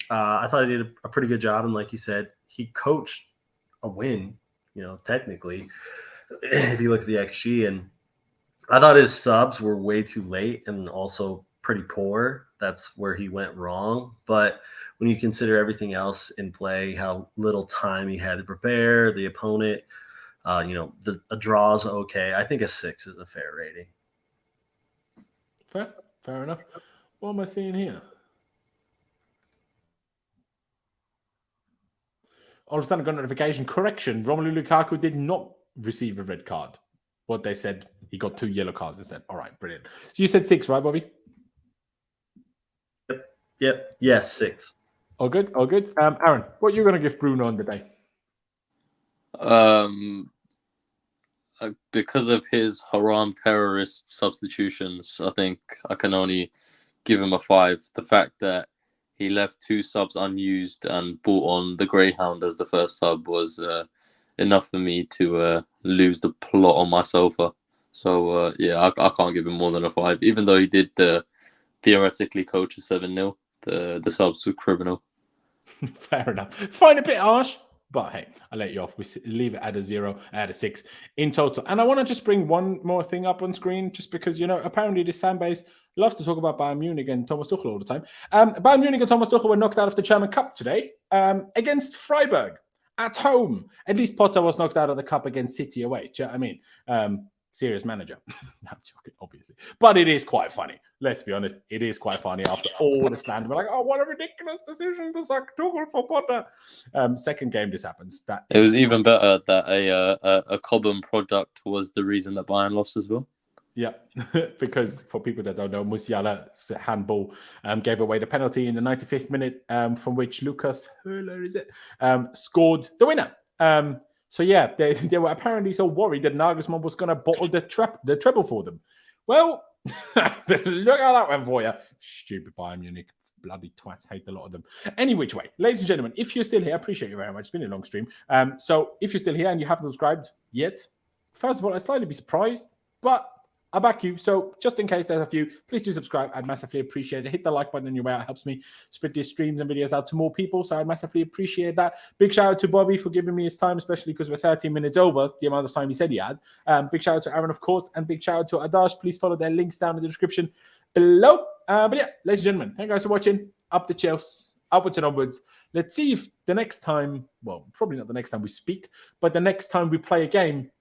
I thought he did a pretty good job. And like you said, he coached a win, technically, if you look at the XG. And I thought his subs were way too late and also pretty poor. That's where he went wrong. But when you consider everything else in play, how little time he had to prepare, the opponent, a draw is okay. I think a 6 is a fair rating. Fair enough. What am I seeing here? All of a sudden, I got a notification. Correction, Romelu Lukaku did not receive a red card. what they said. He got 2 yellow cards instead. All right, brilliant. So you said 6, right, Bobby? Yep. Yes, 6. All good. Aaron, what are you going to give Bruno on the day? Because of his haram terrorist substitutions, I think I can only give him a 5. The fact that he left 2 subs unused and brought on the Greyhound as the first sub was enough for me to lose the plot on my sofa. So, I can't give him more than a 5, even though he did theoretically coach a 7-0. The subs were criminal. Fair enough. Find a bit harsh, but hey, I'll let you off. We leave it at a 0, at a 6 in total. And I want to just bring one more thing up on screen, just because, apparently this fan base loves to talk about Bayern Munich and Thomas Tuchel all the time. Bayern Munich and Thomas Tuchel were knocked out of the German Cup today against Freiburg at home. At least Potter was knocked out of the Cup against City away. Do you know what I mean? Serious manager. I'm joking, obviously. But it is quite funny. Let's be honest. It is quite funny after all the slander. We're like, oh, what a ridiculous decision to sack Tuchel for Potter. Second game this happens. It was even better that a Cobham product was the reason that Bayern lost as well. Yeah, because for people that don't know, Musiala's handball gave away the penalty in the 95th minute, from which Lucas Höhler, scored the winner. So yeah, they were apparently so worried that Nagelsmann was going to bottle the treble for them. Well, look how that went for you. Stupid Bayern Munich. Bloody twats. Hate a lot of them. Any which way, ladies and gentlemen, if you're still here, I appreciate you very much. It's been a long stream. So if you're still here and you haven't subscribed yet, first of all, I'd slightly be surprised, but I back you. So just in case there's a few, please do subscribe. I'd massively appreciate it. Hit the like button on your way out. It helps me spread these streams and videos out to more people. So I'd massively appreciate that. Big shout out to Bobby for giving me his time, especially because we're 13 minutes over the amount of time he said he had. Big shout out to Aaron, of course, and big shout out to Adash. Please follow their links down in the description below. But yeah, ladies and gentlemen, thank you guys for watching. Up the Chelsea, upwards and onwards. Let's see if the next time, well, probably not the next time we speak, but the next time we play a game,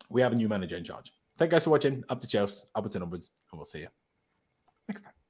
we have a new manager in charge. Thank you guys for watching. Up to Chelsea, upwards and onwards, and we'll see you next time.